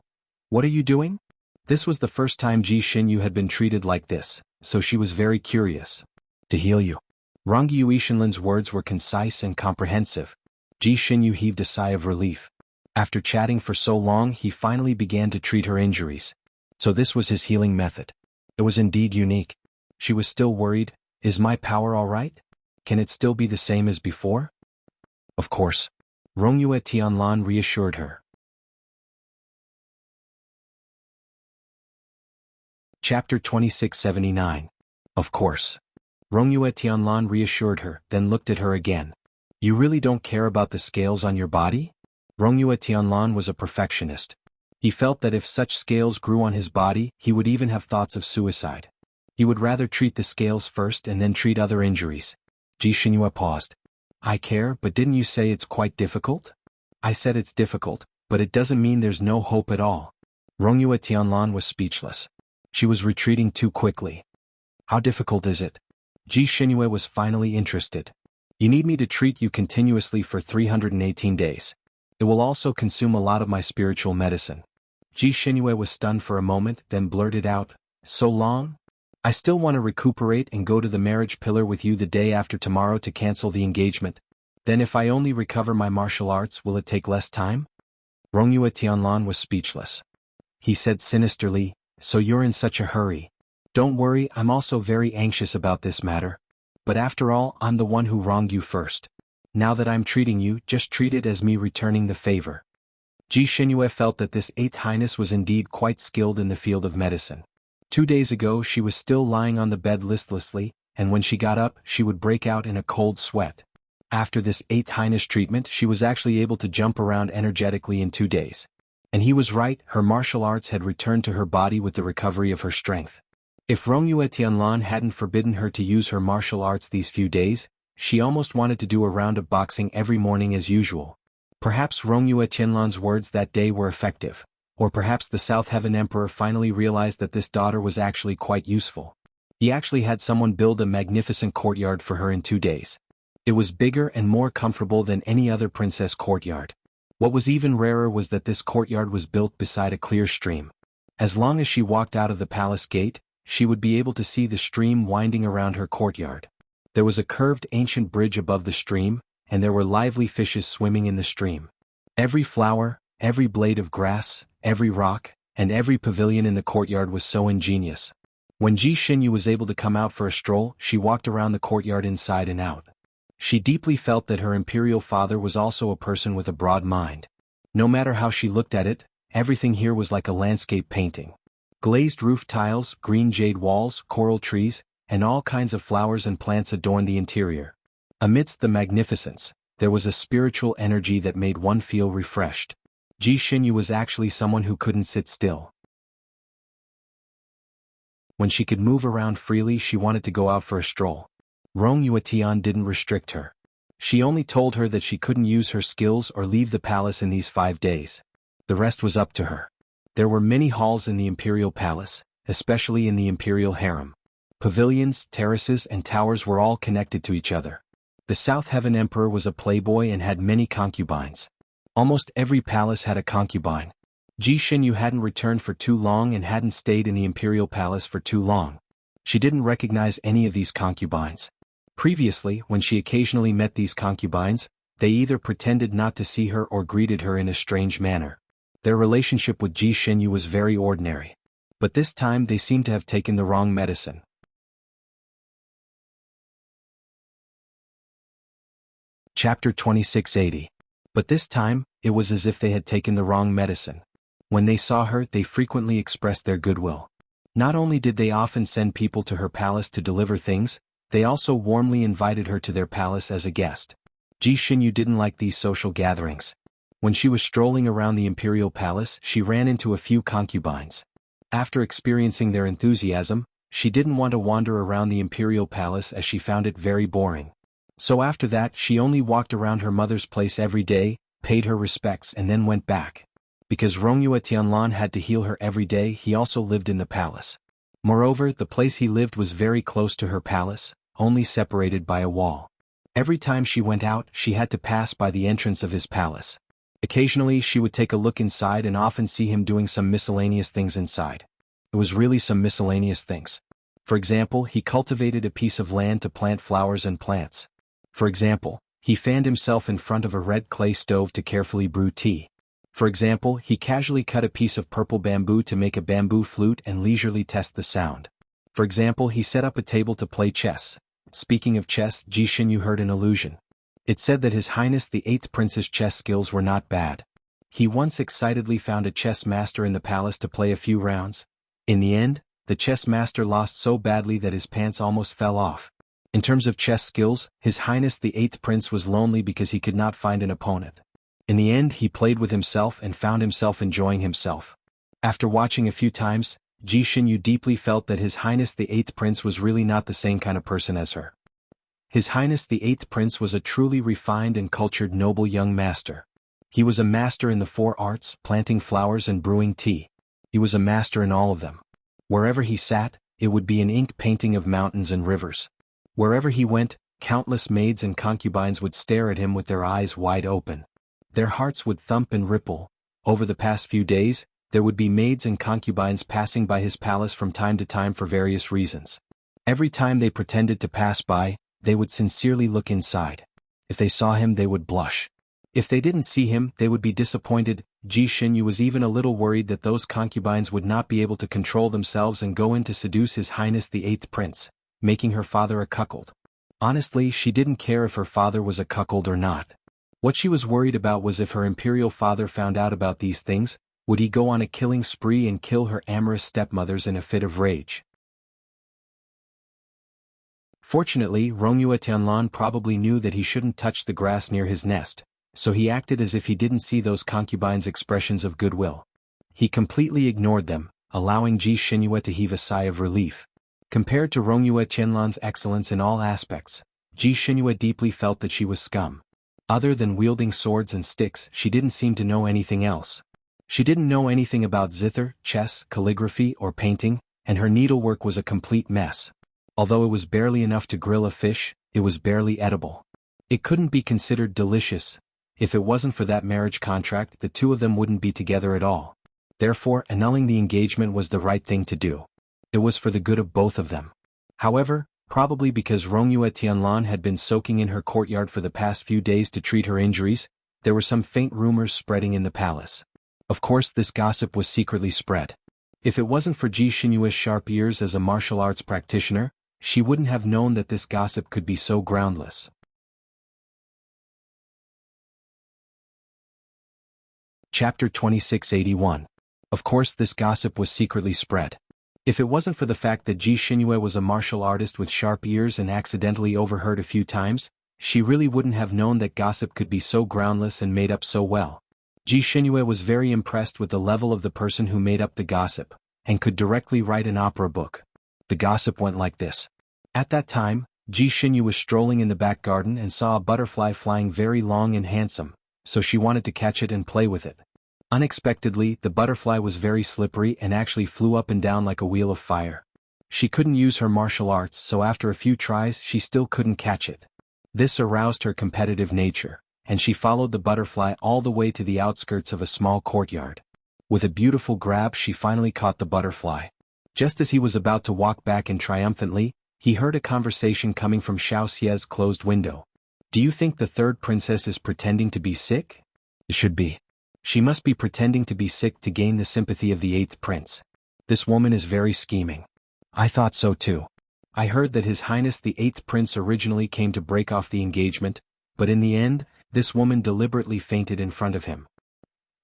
S1: What are you doing? This was the first time Ji Xinyu had been treated like this, so she was very curious. To heal you. Rongyue Ishinlan's words were concise and comprehensive. Ji Xinyu heaved a sigh of relief. After chatting for so long, he finally began to treat her injuries. So this was his healing method. It was indeed unique. She was still worried. Is my power all right? Can it still be the same as before? Of course. Rongyue Tianlan reassured her. Chapter 2679. Of course. Rongyue Tianlan reassured her, then looked at her again. You really don't care about the scales on your body? Rongyue Tianlan was a perfectionist. He felt that if such scales grew on his body, he would even have thoughts of suicide. He would rather treat the scales first and then treat other injuries. Ji Xinyue paused. I care, but didn't you say it's quite difficult? I said it's difficult, but it doesn't mean there's no hope at all. Rongyue Tianlan was speechless. She was retreating too quickly. How difficult is it? Ji Xinyue was finally interested. You need me to treat you continuously for 318 days. It will also consume a lot of my spiritual medicine. Ji Xinyue was stunned for a moment, then blurted out, So long? I still want to recuperate and go to the marriage pillar with you the day after tomorrow to cancel the engagement. Then if I only recover my martial arts, will it take less time? Rongyue Tianlan was speechless. He said sinisterly, So you're in such a hurry. Don't worry, I'm also very anxious about this matter. But after all, I'm the one who wronged you first. Now that I'm treating you, just treat it as me returning the favor. Ji Xinyue felt that this Eighth Highness was indeed quite skilled in the field of medicine. 2 days ago she was still lying on the bed listlessly, and when she got up she would break out in a cold sweat. After this Eighth Highness treatment she was actually able to jump around energetically in 2 days. And he was right, her martial arts had returned to her body with the recovery of her strength. If Rongyue Tianlan hadn't forbidden her to use her martial arts these few days, she almost wanted to do a round of boxing every morning as usual. Perhaps Rongyue Tianlan's words that day were effective, or perhaps the South Heaven Emperor finally realized that this daughter was actually quite useful. He actually had someone build a magnificent courtyard for her in 2 days. It was bigger and more comfortable than any other princess courtyard. What was even rarer was that this courtyard was built beside a clear stream. As long as she walked out of the palace gate, she would be able to see the stream winding around her courtyard. There was a curved ancient bridge above the stream, and there were lively fishes swimming in the stream. Every flower, every blade of grass, every rock, and every pavilion in the courtyard was so ingenious. When Ji Xinyu was able to come out for a stroll, she walked around the courtyard inside and out. She deeply felt that her imperial father was also a person with a broad mind. No matter how she looked at it, everything here was like a landscape painting. Glazed roof tiles, green jade walls, coral trees, and all kinds of flowers and plants adorned the interior. Amidst the magnificence, there was a spiritual energy that made one feel refreshed. Ji Xinyu was actually someone who couldn't sit still. When she could move around freely, she wanted to go out for a stroll. Rongyue Tian didn't restrict her. She only told her that she couldn't use her skills or leave the palace in these 5 days. The rest was up to her. There were many halls in the imperial palace, especially in the imperial harem. Pavilions, terraces, and towers were all connected to each other. The South Heaven Emperor was a playboy and had many concubines. Almost every palace had a concubine. Ji Xinyu hadn't returned for too long and hadn't stayed in the imperial palace for too long. She didn't recognize any of these concubines. Previously, when she occasionally met these concubines, they either pretended not to see her or greeted her in a strange manner. Their relationship with Ji Xinyu was very ordinary. But this time they seemed to have taken the wrong medicine. Chapter 2680. But this time, it was as if they had taken the wrong medicine. When they saw her, they frequently expressed their goodwill. Not only did they often send people to her palace to deliver things, They also warmly invited her to their palace as a guest. Ji Xinyu didn't like these social gatherings. When she was strolling around the imperial palace, she ran into a few concubines. After experiencing their enthusiasm, she didn't want to wander around the imperial palace as she found it very boring. So after that she only walked around her mother's place every day, paid her respects and then went back. Because Rongyue Tianlan had to heal her every day, he also lived in the palace. Moreover, the place he lived was very close to her palace, only separated by a wall. Every time she went out, she had to pass by the entrance of his palace. Occasionally she would take a look inside and often see him doing some miscellaneous things inside. It was really some miscellaneous things. For example, he cultivated a piece of land to plant flowers and plants. For example, he fanned himself in front of a red clay stove to carefully brew tea. For example, he casually cut a piece of purple bamboo to make a bamboo flute and leisurely test the sound. For example, he set up a table to play chess. Speaking of chess, Ji Xinyu heard an allusion. It said that His Highness the 8th Prince's chess skills were not bad. He once excitedly found a chess master in the palace to play a few rounds. In the end, the chess master lost so badly that his pants almost fell off. In terms of chess skills, His Highness the 8th Prince was lonely because he could not find an opponent. In the end, he played with himself and found himself enjoying himself. After watching a few times, Ji Xinyu deeply felt that His Highness the 8th Prince was really not the same kind of person as her. His Highness the 8th Prince was a truly refined and cultured noble young master. He was a master in the 4 arts, planting flowers and brewing tea. He was a master in all of them. Wherever he sat, it would be an ink painting of mountains and rivers. Wherever he went, countless maids and concubines would stare at him with their eyes wide open. Their hearts would thump and ripple. Over the past few days, there would be maids and concubines passing by his palace from time to time for various reasons. Every time they pretended to pass by, they would sincerely look inside. If they saw him, they would blush. If they didn't see him, they would be disappointed. Ji Xinyu was even a little worried that those concubines would not be able to control themselves and go in to seduce His Highness the 8th Prince, making her father a cuckold. Honestly, she didn't care if her father was a cuckold or not. What she was worried about was if her imperial father found out about these things, would he go on a killing spree and kill her amorous stepmothers in a fit of rage? Fortunately, Rongyue Tianlan probably knew that he shouldn't touch the grass near his nest, so he acted as if he didn't see those concubines' expressions of goodwill. He completely ignored them, allowing Ji Xinyu to heave a sigh of relief. Compared to Rongyue Tianlan's excellence in all aspects, Ji Xinyu deeply felt that she was scum. Other than wielding swords and sticks, she didn't seem to know anything else. She didn't know anything about zither, chess, calligraphy, or painting, and her needlework was a complete mess. Although it was barely enough to grill a fish, it was barely edible. It couldn't be considered delicious. If it wasn't for that marriage contract, the two of them wouldn't be together at all. Therefore, annulling the engagement was the right thing to do. It was for the good of both of them. However, probably because Rongyue Tianlan had been soaking in her courtyard for the past few days to treat her injuries, there were some faint rumors spreading in the palace. Of course, this gossip was secretly spread. If it wasn't for Ji Xinyu's sharp ears as a martial arts practitioner, she wouldn't have known that this gossip could be so groundless. Chapter 2681. Of course, this gossip was secretly spread. If it wasn't for the fact that Ji Xinyu was a martial artist with sharp ears and accidentally overheard a few times, she really wouldn't have known that gossip could be so groundless and made up so well. Ji Xinyu was very impressed with the level of the person who made up the gossip, and could directly write an opera book. The gossip went like this. At that time, Ji Xinyu was strolling in the back garden and saw a butterfly flying very long and handsome, so she wanted to catch it and play with it. Unexpectedly, the butterfly was very slippery and actually flew up and down like a wheel of fire. She couldn't use her martial arts, so after a few tries she still couldn't catch it. This aroused her competitive nature, and she followed the butterfly all the way to the outskirts of a small courtyard. With a beautiful grab, she finally caught the butterfly. Just as he was about to walk back in triumphantly, he heard a conversation coming from Xiao Xie's closed window. Do you think the 3rd princess is pretending to be sick? It should be. She must be pretending to be sick to gain the sympathy of the 8th prince. This woman is very scheming. I thought so too. I heard that His Highness the 8th prince originally came to break off the engagement, but in the end, this woman deliberately fainted in front of him.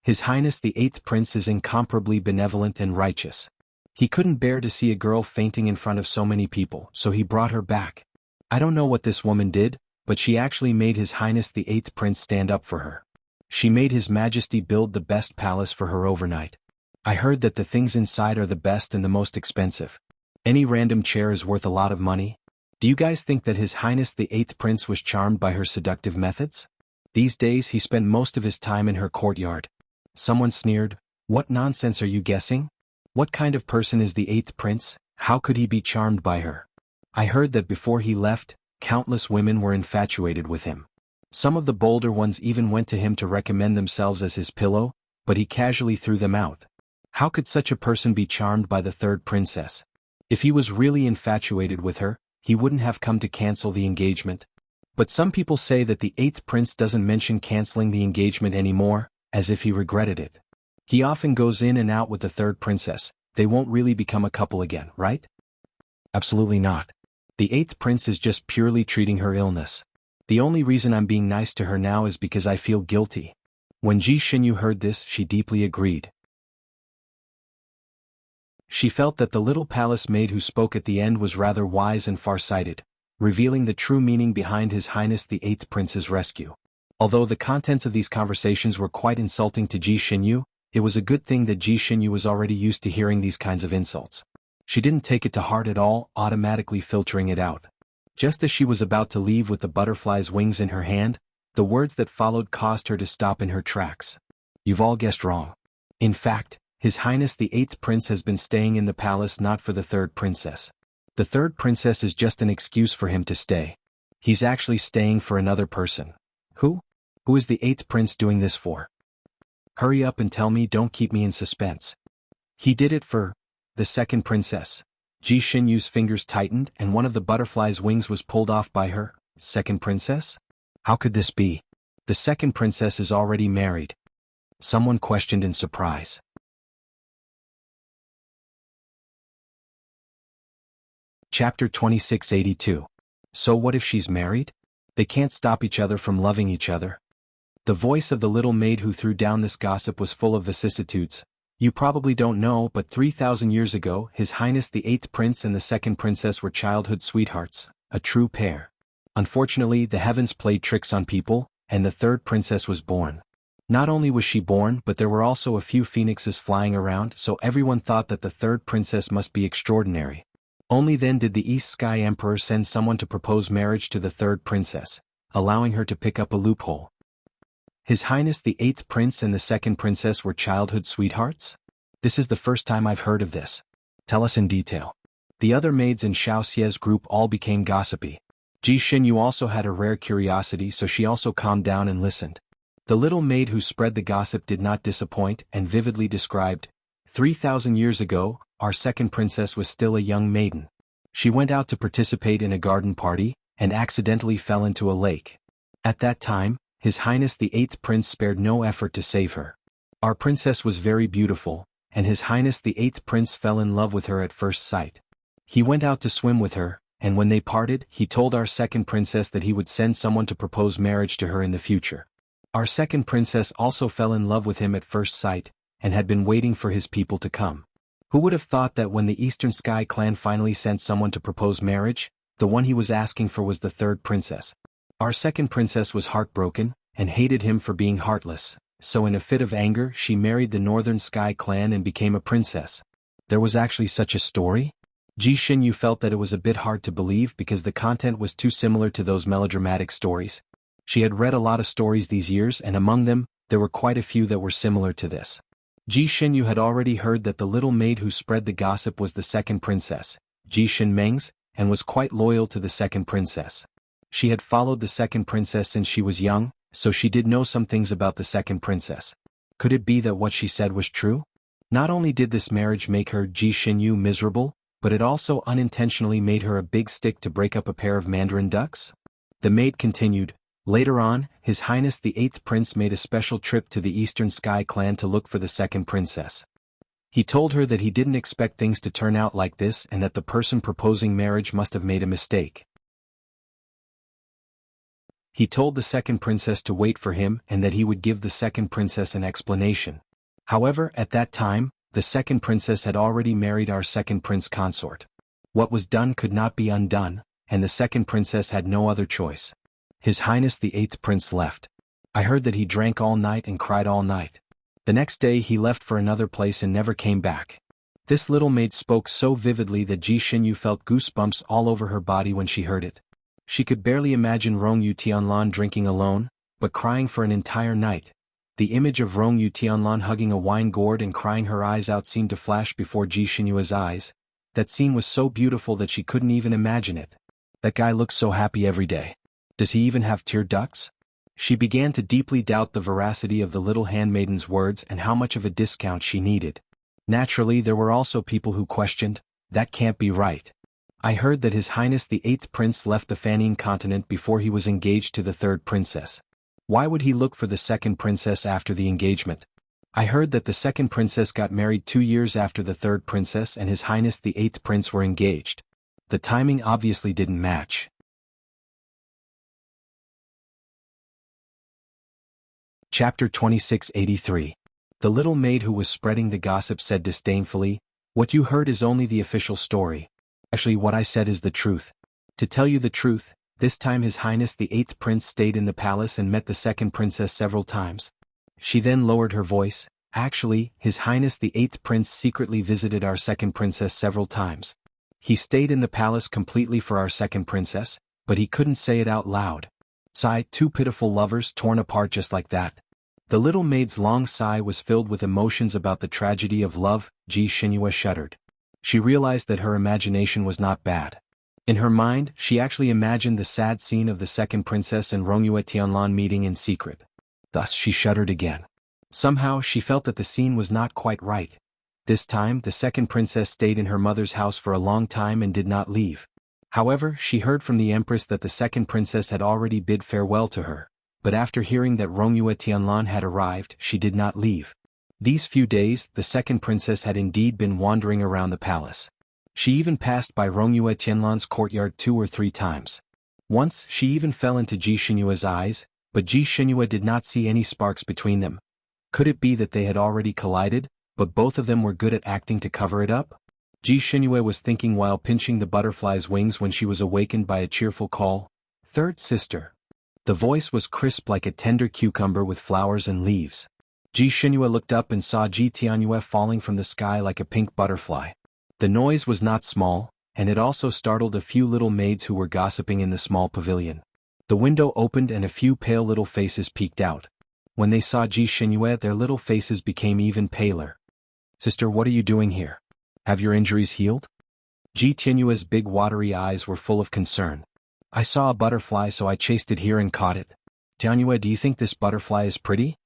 S1: His Highness the 8th prince is incomparably benevolent and righteous. He couldn't bear to see a girl fainting in front of so many people, so he brought her back. I don't know what this woman did, but she actually made His Highness the 8th Prince stand up for her. She made His Majesty build the best palace for her overnight. I heard that the things inside are the best and the most expensive. Any random chair is worth a lot of money. Do you guys think that His Highness the 8th Prince was charmed by her seductive methods? These days he spent most of his time in her courtyard. Someone sneered, "What nonsense are you guessing? What kind of person is the 8th Prince? How could he be charmed by her?" I heard that before he left, countless women were infatuated with him. Some of the bolder ones even went to him to recommend themselves as his pillow, but he casually threw them out. How could such a person be charmed by the 3rd princess? If he was really infatuated with her, he wouldn't have come to cancel the engagement. But some people say that the 8th prince doesn't mention canceling the engagement anymore, as if he regretted it. He often goes in and out with the 3rd princess. They won't really become a couple again, right? Absolutely not. The 8th prince is just purely treating her illness. The only reason I'm being nice to her now is because I feel guilty. When Ji Xinyu heard this, she deeply agreed. She felt that the little palace maid who spoke at the end was rather wise and far-sighted, revealing the true meaning behind His Highness the 8th Prince's rescue. Although the contents of these conversations were quite insulting to Ji Xinyu, it was a good thing that Ji Xinyu was already used to hearing these kinds of insults. She didn't take it to heart at all, automatically filtering it out. Just as she was about to leave with the butterfly's wings in her hand, the words that followed caused her to stop in her tracks. You've all guessed wrong. In fact, His Highness the 8th Prince has been staying in the palace not for the 3rd princess. The 3rd princess is just an excuse for him to stay. He's actually staying for another person. Who? Who is the 8th prince doing this for? Hurry up and tell me, don't keep me in suspense. He did it for the 2nd princess. Ji Xinyu's fingers tightened and one of the butterfly's wings was pulled off by her 2nd princess? How could this be? The 2nd princess is already married. Someone questioned in surprise. Chapter 2682. So what if she's married? They can't stop each other from loving each other. The voice of the little maid who threw down this gossip was full of vicissitudes. You probably don't know, but 3,000 years ago, His Highness the 8th Prince and the 2nd Princess were childhood sweethearts, a true pair. Unfortunately, the heavens played tricks on people, and the 3rd princess was born. Not only was she born, but there were also a few phoenixes flying around, so everyone thought that the 3rd princess must be extraordinary. Only then did the East Sky Emperor send someone to propose marriage to the 3rd princess, allowing her to pick up a loophole. His Highness the 8th Prince and the 2nd Princess were childhood sweethearts? This is the first time I've heard of this. Tell us in detail. The other maids in Xiao Xie's group all became gossipy. Ji Xinyu also had a rare curiosity, so she also calmed down and listened. The little maid who spread the gossip did not disappoint and vividly described, 3,000 years ago, our 2nd princess was still a young maiden. She went out to participate in a garden party, and accidentally fell into a lake. At that time, His Highness the 8th Prince spared no effort to save her. Our princess was very beautiful, and His Highness the 8th Prince fell in love with her at first sight. He went out to swim with her, and when they parted, he told our 2nd princess that he would send someone to propose marriage to her in the future. Our 2nd princess also fell in love with him at first sight, and had been waiting for his people to come. Who would have thought that when the Eastern Sky clan finally sent someone to propose marriage, the one he was asking for was the 3rd princess? Our 2nd princess was heartbroken, and hated him for being heartless, so in a fit of anger she married the Northern Sky clan and became a princess. There was actually such a story? Ji Xinyu felt that it was a bit hard to believe because the content was too similar to those melodramatic stories. She had read a lot of stories these years, and among them, there were quite a few that were similar to this. Ji Xinyu had already heard that the little maid who spread the gossip was the 2nd princess, Ji Xinmengs, and was quite loyal to the 2nd princess. She had followed the 2nd princess since she was young, so she did know some things about the 2nd princess. Could it be that what she said was true? Not only did this marriage make her, Ji Xinyu, miserable, but it also unintentionally made her a big stick to break up a pair of mandarin ducks? The maid continued, later on, His Highness the 8th Prince made a special trip to the Eastern Sky clan to look for the 2nd princess. He told her that he didn't expect things to turn out like this and that the person proposing marriage must have made a mistake. He told the 2nd princess to wait for him and that he would give the 2nd princess an explanation. However, at that time, the 2nd princess had already married our 2nd prince consort. What was done could not be undone, and the second princess had no other choice. His Highness the Eighth Prince left. I heard that he drank all night and cried all night. The next day he left for another place and never came back. This little maid spoke so vividly that Ji Xinyu felt goosebumps all over her body when she heard it. She could barely imagine Rongyu Tianlan drinking alone, but crying for an entire night. The image of Rongyu Tianlan hugging a wine gourd and crying her eyes out seemed to flash before Ji Xinyue's eyes. That scene was so beautiful that she couldn't even imagine it. That guy looks so happy every day. Does he even have tear ducts? She began to deeply doubt the veracity of the little handmaiden's words and how much of a discount she needed. Naturally, there were also people who questioned, that can't be right. I heard that His Highness the Eighth Prince left the Fanning continent before he was engaged to the third princess. Why would he look for the second princess after the engagement? I heard that the second princess got married 2 years after the third princess and His Highness the Eighth Prince were engaged. The timing obviously didn't match. Chapter 2683. The little maid who was spreading the gossip said disdainfully, "What you heard is only the official story. Actually, what I said is the truth. To tell you the truth, this time His Highness the Eighth Prince stayed in the palace and met the second princess several times." She then lowered her voice. "Actually, His Highness the Eighth Prince secretly visited our second princess several times. He stayed in the palace completely for our second princess, but he couldn't say it out loud." Sigh, two pitiful lovers torn apart just like that. The little maid's long sigh was filled with emotions about the tragedy of love. Ji Xinyue shuddered. She realized that her imagination was not bad. In her mind, she actually imagined the sad scene of the second princess and Rongyu Tianlan meeting in secret. Thus she shuddered again. Somehow she felt that the scene was not quite right. This time the second princess stayed in her mother's house for a long time and did not leave. However, she heard from the empress that the second princess had already bid farewell to her. But after hearing that Rongyu Tianlan had arrived, she did not leave. These few days, the second princess had indeed been wandering around the palace. She even passed by Rongyu Tianlan's courtyard 2 or 3 times. Once, she even fell into Ji Xinyue's eyes, but Ji Xinyue did not see any sparks between them. Could it be that they had already collided, but both of them were good at acting to cover it up? Ji Xinyue was thinking while pinching the butterfly's wings when she was awakened by a cheerful call. "Third sister." The voice was crisp like a tender cucumber with flowers and leaves. Ji Xinyue looked up and saw Ji Tianyue falling from the sky like a pink butterfly. The noise was not small, and it also startled a few little maids who were gossiping in the small pavilion. The window opened and a few pale little faces peeked out. When they saw Ji Xinyue, their little faces became even paler. "Sister, what are you doing here? Have your injuries healed?" Ji Tianyue's big watery eyes were full of concern. "I saw a butterfly so I chased it here and caught it. Tianyue, do you think this butterfly is pretty?"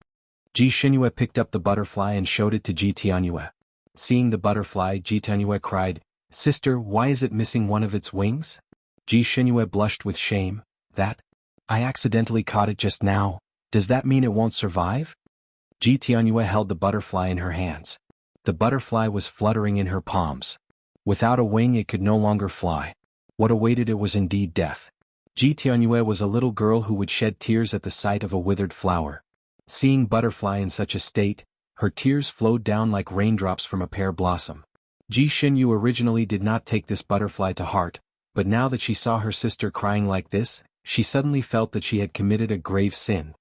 S1: Ji Xinyue picked up the butterfly and showed it to Ji Tianyue. Seeing the butterfly, Ji Tianyue cried, "Sister, why is it missing one of its wings?" Ji Xinyue blushed with shame. "That? I accidentally caught it just now. Does that mean it won't survive?" Ji Tianyue held the butterfly in her hands. The butterfly was fluttering in her palms. Without a wing it could no longer fly. What awaited it was indeed death. Ji Tianyue was a little girl who would shed tears at the sight of a withered flower. Seeing butterfly in such a state, her tears flowed down like raindrops from a pear blossom. Ji Xinyu originally did not take this butterfly to heart, but now that she saw her sister crying like this, she suddenly felt that she had committed a grave sin.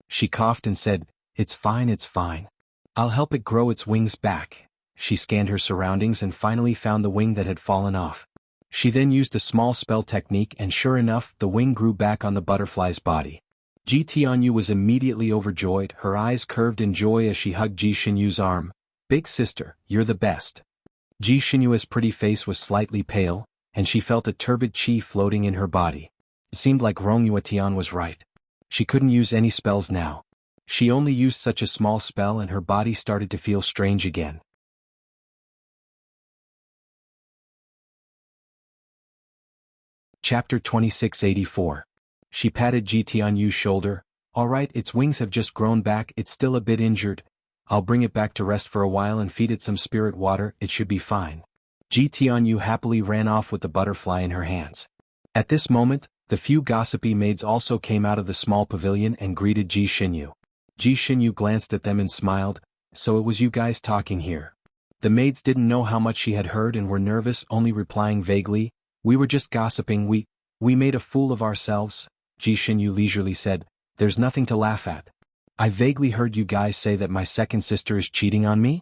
S1: She coughed and said, it's fine. I'll help it grow its wings back." She scanned her surroundings and finally found the wing that had fallen off. She then used a small spell technique and sure enough, the wing grew back on the butterfly's body. Ji Tianyu was immediately overjoyed, her eyes curved in joy as she hugged Ji Xinyu's arm. "Big sister, you're the best." Ji Xinyu's pretty face was slightly pale, and she felt a turbid chi floating in her body. It seemed like Rongyu Tian was right. She couldn't use any spells now. She only used such a small spell and her body started to feel strange again. Chapter 2684. She patted Ji Tianyu's shoulder. "Alright, its wings have just grown back, it's still a bit injured. I'll bring it back to rest for a while and feed it some spirit water, it should be fine." Ji Tianyu happily ran off with the butterfly in her hands. At this moment, the few gossipy maids also came out of the small pavilion and greeted Ji Xinyu. Ji Xinyu glanced at them and smiled. "So it was you guys talking here. The maids didn't know how much she had heard and were nervous, only replying vaguely, "We were just gossiping, we made a fool of ourselves," Ji Xinyu leisurely said, "There's nothing to laugh at. I vaguely heard you guys say that my second sister is cheating on me?"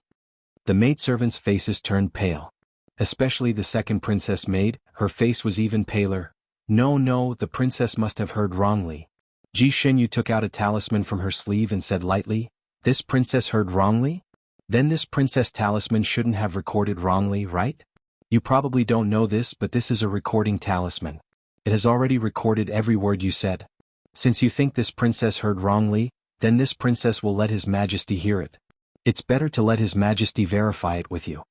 S1: The maidservants' faces turned pale. Especially the second princess maid, her face was even paler. No, the princess must have heard wrongly. Ji Xinyu took out a talisman from her sleeve and said lightly, "This princess heard wrongly? Then this princess talisman shouldn't have recorded wrongly, right? You probably don't know this, but this is a recording talisman. It has already recorded every word you said. Since you think this princess heard wrongly, then this princess will let His Majesty hear it. It's better to let His Majesty verify it with you."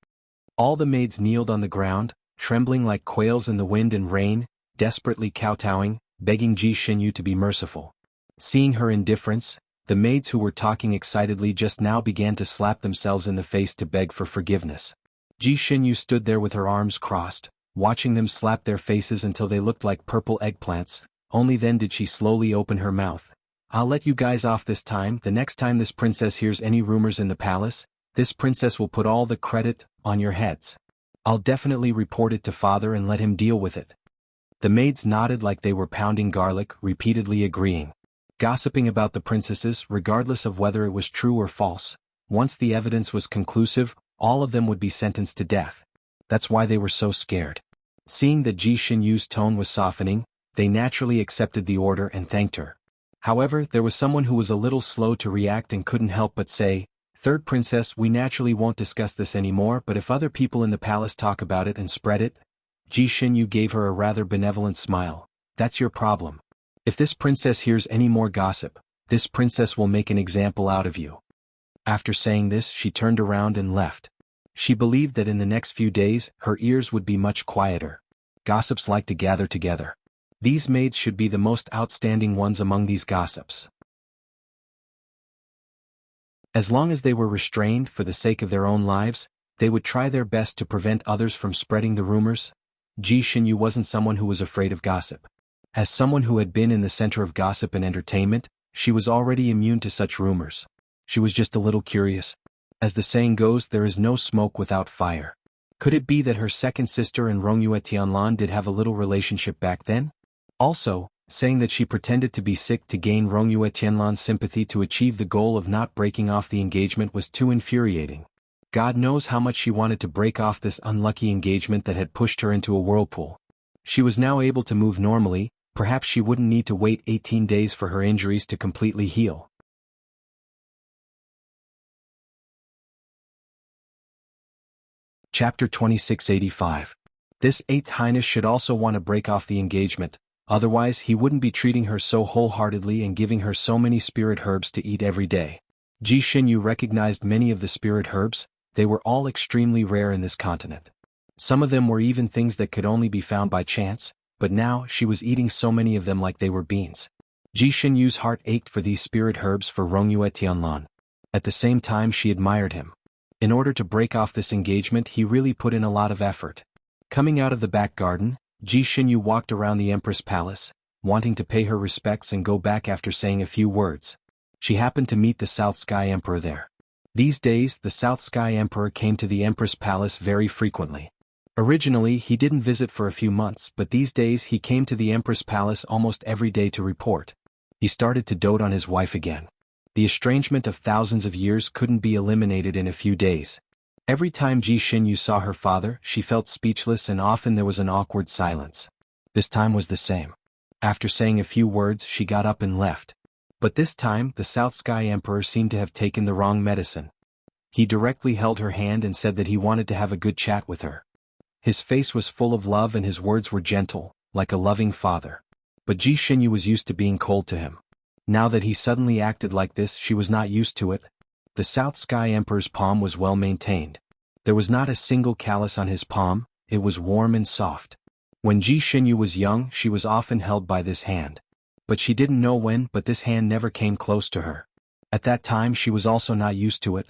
S1: All the maids kneeled on the ground, trembling like quails in the wind and rain, desperately kowtowing, begging Ji Xinyu to be merciful. Seeing her indifference, the maids who were talking excitedly just now began to slap themselves in the face to beg for forgiveness. Ji Xinyu stood there with her arms crossed, watching them slap their faces until they looked like purple eggplants. Only then did she slowly open her mouth. "I'll let you guys off this time. The next time this princess hears any rumors in the palace, this princess will put all the credit on your heads. I'll definitely report it to father and let him deal with it." The maids nodded like they were pounding garlic, repeatedly agreeing. Gossiping about the princesses, regardless of whether it was true or false. Once the evidence was conclusive, all of them would be sentenced to death. That's why they were so scared. Seeing that Ji Xinyu's tone was softening, they naturally accepted the order and thanked her. However, there was someone who was a little slow to react and couldn't help but say, "Third princess, we naturally won't discuss this anymore, but if other people in the palace talk about it and spread it..." Ji Xinyu gave her a rather benevolent smile. "That's your problem. If this princess hears any more gossip, this princess will make an example out of you." After saying this, she turned around and left. She believed that in the next few days, her ears would be much quieter. Gossips like to gather together. These maids should be the most outstanding ones among these gossips. As long as they were restrained for the sake of their own lives, they would try their best to prevent others from spreading the rumors. Ji Xinyu wasn't someone who was afraid of gossip. As someone who had been in the center of gossip and entertainment, she was already immune to such rumors. She was just a little curious. As the saying goes, there is no smoke without fire. Could it be that her second sister and Rongyue Tianlan did have a little relationship back then? Also, saying that she pretended to be sick to gain Rongyue Tianlan's sympathy to achieve the goal of not breaking off the engagement was too infuriating. God knows how much she wanted to break off this unlucky engagement that had pushed her into a whirlpool. She was now able to move normally. Perhaps she wouldn't need to wait 18 days for her injuries to completely heal. Chapter 2685. This Eighth Highness should also want to break off the engagement, otherwise he wouldn't be treating her so wholeheartedly and giving her so many spirit herbs to eat every day. Ji Xinyu recognized many of the spirit herbs. They were all extremely rare in this continent. Some of them were even things that could only be found by chance, but now she was eating so many of them like they were beans. Ji Xinyu's heart ached for these spirit herbs for Rongyue Tianlan. At the same time she admired him. In order to break off this engagement he really put in a lot of effort. Coming out of the back garden, Ji Xinyu walked around the Empress Palace, wanting to pay her respects and go back after saying a few words. She happened to meet the South Sky Emperor there. These days the South Sky Emperor came to the Empress Palace very frequently. Originally he didn't visit for a few months, but these days he came to the Empress Palace almost every day to report. He started to dote on his wife again. The estrangement of thousands of years couldn't be eliminated in a few days. Every time Ji Xinyu saw her father, she felt speechless and often there was an awkward silence. This time was the same. After saying a few words she got up and left. But this time the South Sky Emperor seemed to have taken the wrong medicine. He directly held her hand and said that he wanted to have a good chat with her. His face was full of love and his words were gentle, like a loving father. But Ji Xinyu was used to being cold to him. Now that he suddenly acted like this, she was not used to it. The South Sky Emperor's palm was well maintained. There was not a single callus on his palm, it was warm and soft. When Ji Xinyu was young, she was often held by this hand. But she didn't know when, but this hand never came close to her. At that time she was also not used to it.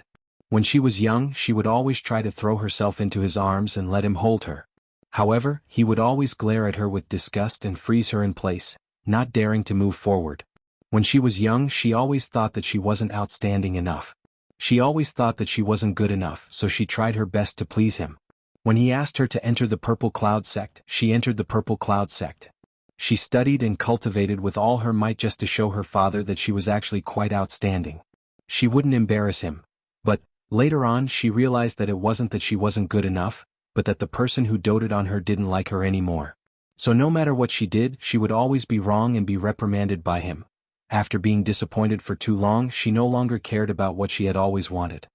S1: When she was young, she would always try to throw herself into his arms and let him hold her. However, he would always glare at her with disgust and freeze her in place, not daring to move forward. When she was young, she always thought that she wasn't outstanding enough. She always thought that she wasn't good enough, so she tried her best to please him. When he asked her to enter the Purple Cloud sect, she entered the Purple Cloud sect. She studied and cultivated with all her might just to show her father that she was actually quite outstanding. She wouldn't embarrass him. But, later on she realized that it wasn't that she wasn't good enough, but that the person who doted on her didn't like her anymore. So no matter what she did, she would always be wrong and be reprimanded by him. After being disappointed for too long, she no longer cared about what she had always wanted.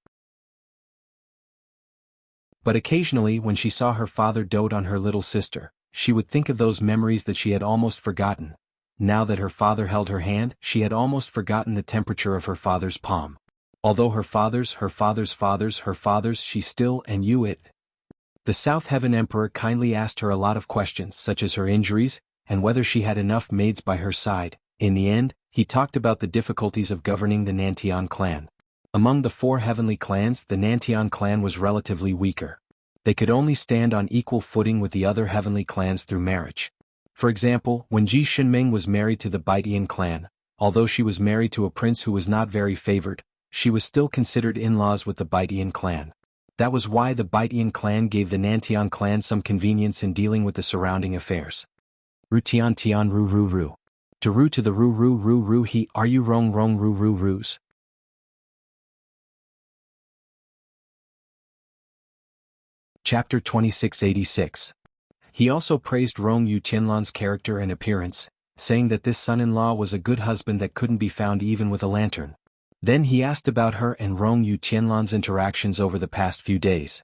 S1: But occasionally when she saw her father dote on her little sister, she would think of those memories that she had almost forgotten. Now that her father held her hand, she had almost forgotten the temperature of her father's palm. Although her father's fathers, she still and you it. The South Heaven Emperor kindly asked her a lot of questions such as her injuries, and whether she had enough maids by her side. In the end, he talked about the difficulties of governing the Nantian clan. Among the 4 heavenly clans, the Nantian clan was relatively weaker. They could only stand on equal footing with the other heavenly clans through marriage. For example, when Ji Shinming was married to the Baitian clan, although she was married to a prince who was not very favored, she was still considered in-laws with the Baitian clan. That was why the Baitian clan gave the Nantian clan some convenience in dealing with the surrounding affairs. Ru tian tian ru ru ru. To ru to the ru ru ru ru he are you rong rong ru ru rus. Chapter 2686. He also praised Rong Yu Tianlan's character and appearance, saying that this son-in-law was a good husband that couldn't be found even with a lantern. Then he asked about her and Rong Yu Tianlan's interactions over the past few days.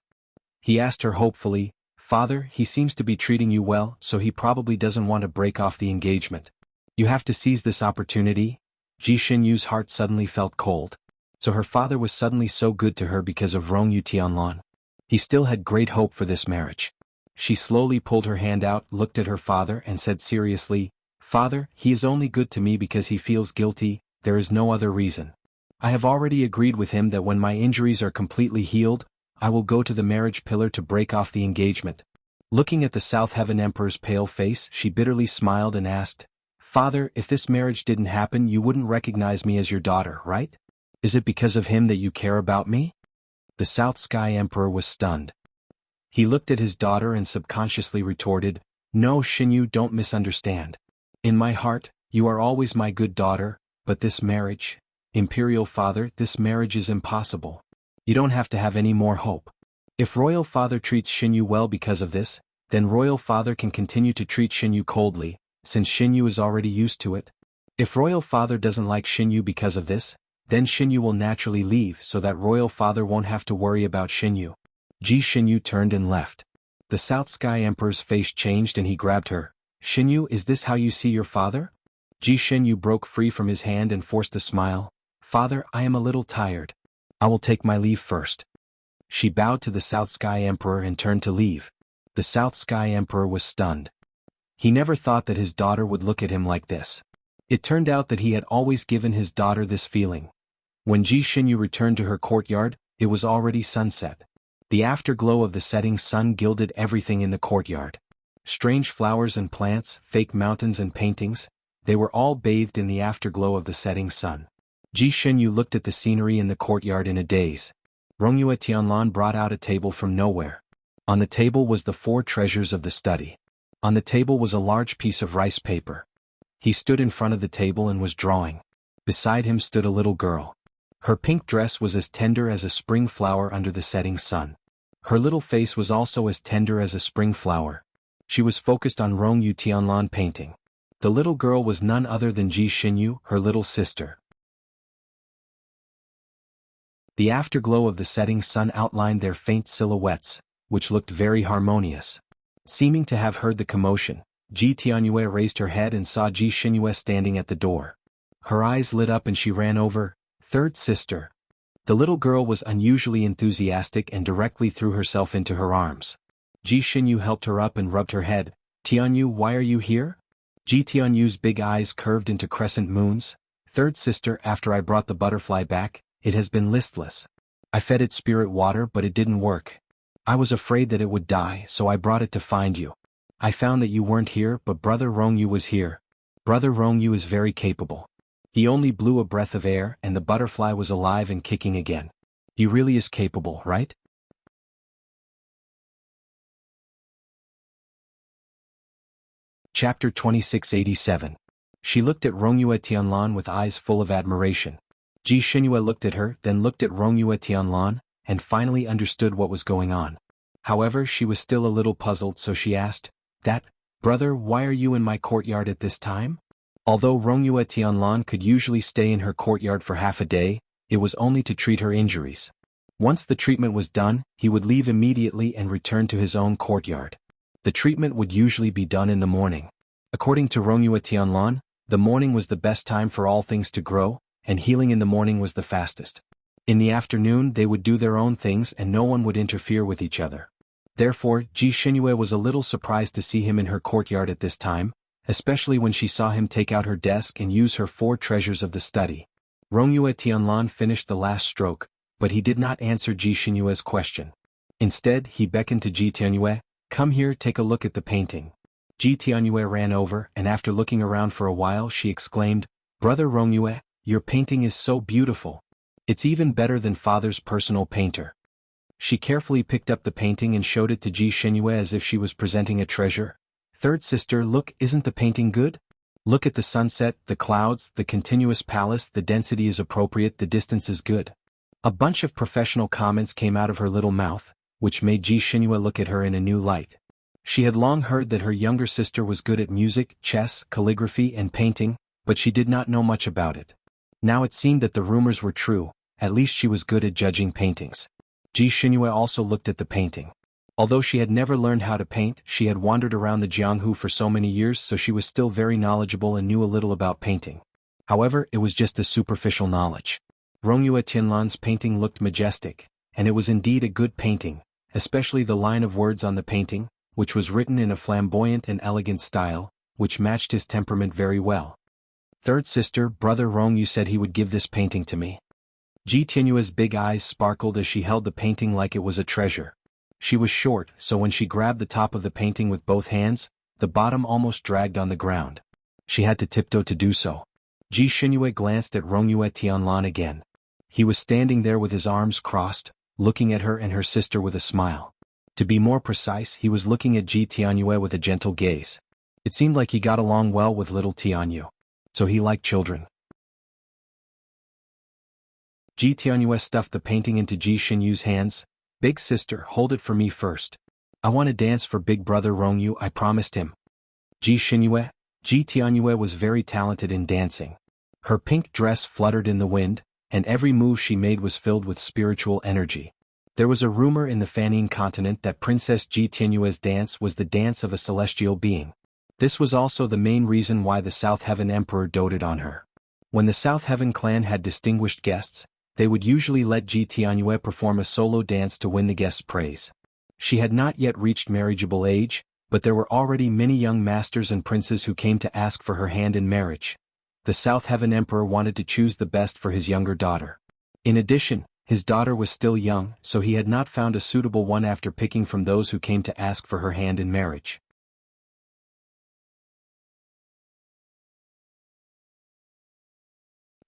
S1: He asked her hopefully, "Father, he seems to be treating you well, so he probably doesn't want to break off the engagement. You have to seize this opportunity." Ji Xinyu's heart suddenly felt cold. So her father was suddenly so good to her because of Rong Yu Tianlan. He still had great hope for this marriage. She slowly pulled her hand out, looked at her father and said seriously, "Father, he is only good to me because he feels guilty, there is no other reason. I have already agreed with him that when my injuries are completely healed, I will go to the marriage pillar to break off the engagement." Looking at the South Heaven Emperor's pale face, she bitterly smiled and asked, "Father, if this marriage didn't happen you wouldn't recognize me as your daughter, right? Is it because of him that you care about me?" The South Sky Emperor was stunned. He looked at his daughter and subconsciously retorted, "No, Xinyu, don't misunderstand. In my heart, you are always my good daughter, but this marriage, Imperial Father, this marriage is impossible. You don't have to have any more hope. If Royal Father treats Xinyu well because of this, then Royal Father can continue to treat Xinyu coldly, since Xinyu is already used to it. If Royal Father doesn't like Xinyu because of this, then Xinyu will naturally leave so that Royal Father won't have to worry about Xinyu." Ji Xinyu turned and left. The South Sky Emperor's face changed and he grabbed her. "Xinyu, is this how you see your father?" Ji Xinyu broke free from his hand and forced a smile. "Father, I am a little tired. I will take my leave first." She bowed to the South Sky Emperor and turned to leave. The South Sky Emperor was stunned. He never thought that his daughter would look at him like this. It turned out that he had always given his daughter this feeling. When Ji Xinyu returned to her courtyard, it was already sunset. The afterglow of the setting sun gilded everything in the courtyard. Strange flowers and plants, fake mountains and paintings, they were all bathed in the afterglow of the setting sun. Ji Xinyu looked at the scenery in the courtyard in a daze. Rongyue Tianlan brought out a table from nowhere. On the table was the 4 treasures of the study. On the table was a large piece of rice paper. He stood in front of the table and was drawing. Beside him stood a little girl. Her pink dress was as tender as a spring flower under the setting sun. Her little face was also as tender as a spring flower. She was focused on Rong Yu Tianlan painting. The little girl was none other than Ji Xinyu, her little sister. The afterglow of the setting sun outlined their faint silhouettes, which looked very harmonious. Seeming to have heard the commotion, Ji Tianyue raised her head and saw Ji Xinyu standing at the door. Her eyes lit up and she ran over. "Third sister." The little girl was unusually enthusiastic and directly threw herself into her arms. Ji Xinyu helped her up and rubbed her head. "Tianyu, why are you here?" Ji Tianyu's big eyes curved into crescent moons. "Third sister, after I brought the butterfly back, it has been listless. I fed it spirit water but it didn't work. I was afraid that it would die, so I brought it to find you. I found that you weren't here, but Brother Rongyu was here. Brother Rongyu is very capable. He only blew a breath of air and the butterfly was alive and kicking again. He really is capable, right? Chapter 2687. She looked at Rongyue Tianlan with eyes full of admiration. Ji Xinyue looked at her, then looked at Rongyue Tianlan, and finally understood what was going on. However, she was still a little puzzled, so she asked, "Brother, why are you in my courtyard at this time?" Although Rongyue Tianlan could usually stay in her courtyard for half a day, it was only to treat her injuries. Once the treatment was done, he would leave immediately and return to his own courtyard. The treatment would usually be done in the morning. According to Rongyue Tianlan, the morning was the best time for all things to grow, and healing in the morning was the fastest. In the afternoon they would do their own things and no one would interfere with each other. Therefore, Ji Xinyue was a little surprised to see him in her courtyard at this time, especially when she saw him take out her desk and use her 4 treasures of the study. Rongyue Tianlan finished the last stroke, but he did not answer Ji Xinyue's question. Instead, he beckoned to Ji Tianyue, "Come here, take a look at the painting." Ji Tianyue ran over, and after looking around for a while she exclaimed, "Brother Rongyue, your painting is so beautiful. It's even better than father's personal painter." She carefully picked up the painting and showed it to Ji Xinyue as if she was presenting a treasure. "Third sister, look, isn't the painting good? Look at the sunset, the clouds, the continuous palace, the density is appropriate, the distance is good." A bunch of professional comments came out of her little mouth, which made Ji Xinyue look at her in a new light. She had long heard that her younger sister was good at music, chess, calligraphy and painting, but she did not know much about it. Now it seemed that the rumors were true, at least she was good at judging paintings. Ji Xinyue also looked at the painting. Although she had never learned how to paint, she had wandered around the Jianghu for so many years, so she was still very knowledgeable and knew a little about painting. However, it was just a superficial knowledge. Rongyue Tianlan's painting looked majestic, and it was indeed a good painting, especially the line of words on the painting, which was written in a flamboyant and elegant style, which matched his temperament very well. "Third sister, Brother Rongyu said he would give this painting to me." Ji Tianyue's big eyes sparkled as she held the painting like it was a treasure. She was short, so when she grabbed the top of the painting with both hands, the bottom almost dragged on the ground. She had to tiptoe to do so. Ji Xinyue glanced at Rongyue Tianlan again. He was standing there with his arms crossed, looking at her and her sister with a smile. To be more precise, he was looking at Ji Tianyue with a gentle gaze. It seemed like he got along well with little Tianyu. So he liked children. Ji Tianyue stuffed the painting into Ji Xinyue's hands. "Big sister, hold it for me first. I want to dance for big brother Rongyu, I promised him." Ji Tianyue was very talented in dancing. Her pink dress fluttered in the wind, and every move she made was filled with spiritual energy. There was a rumor in the Fanine continent that Princess Ji Tianyue's dance was the dance of a celestial being. This was also the main reason why the South Heaven Emperor doted on her. When the South Heaven clan had distinguished guests, they would usually let Ji Tianyue perform a solo dance to win the guests' praise. She had not yet reached marriageable age, but there were already many young masters and princes who came to ask for her hand in marriage. The South Heaven Emperor wanted to choose the best for his younger daughter. In addition, his daughter was still young, so he had not found a suitable one after picking from those who came to ask for her hand in marriage.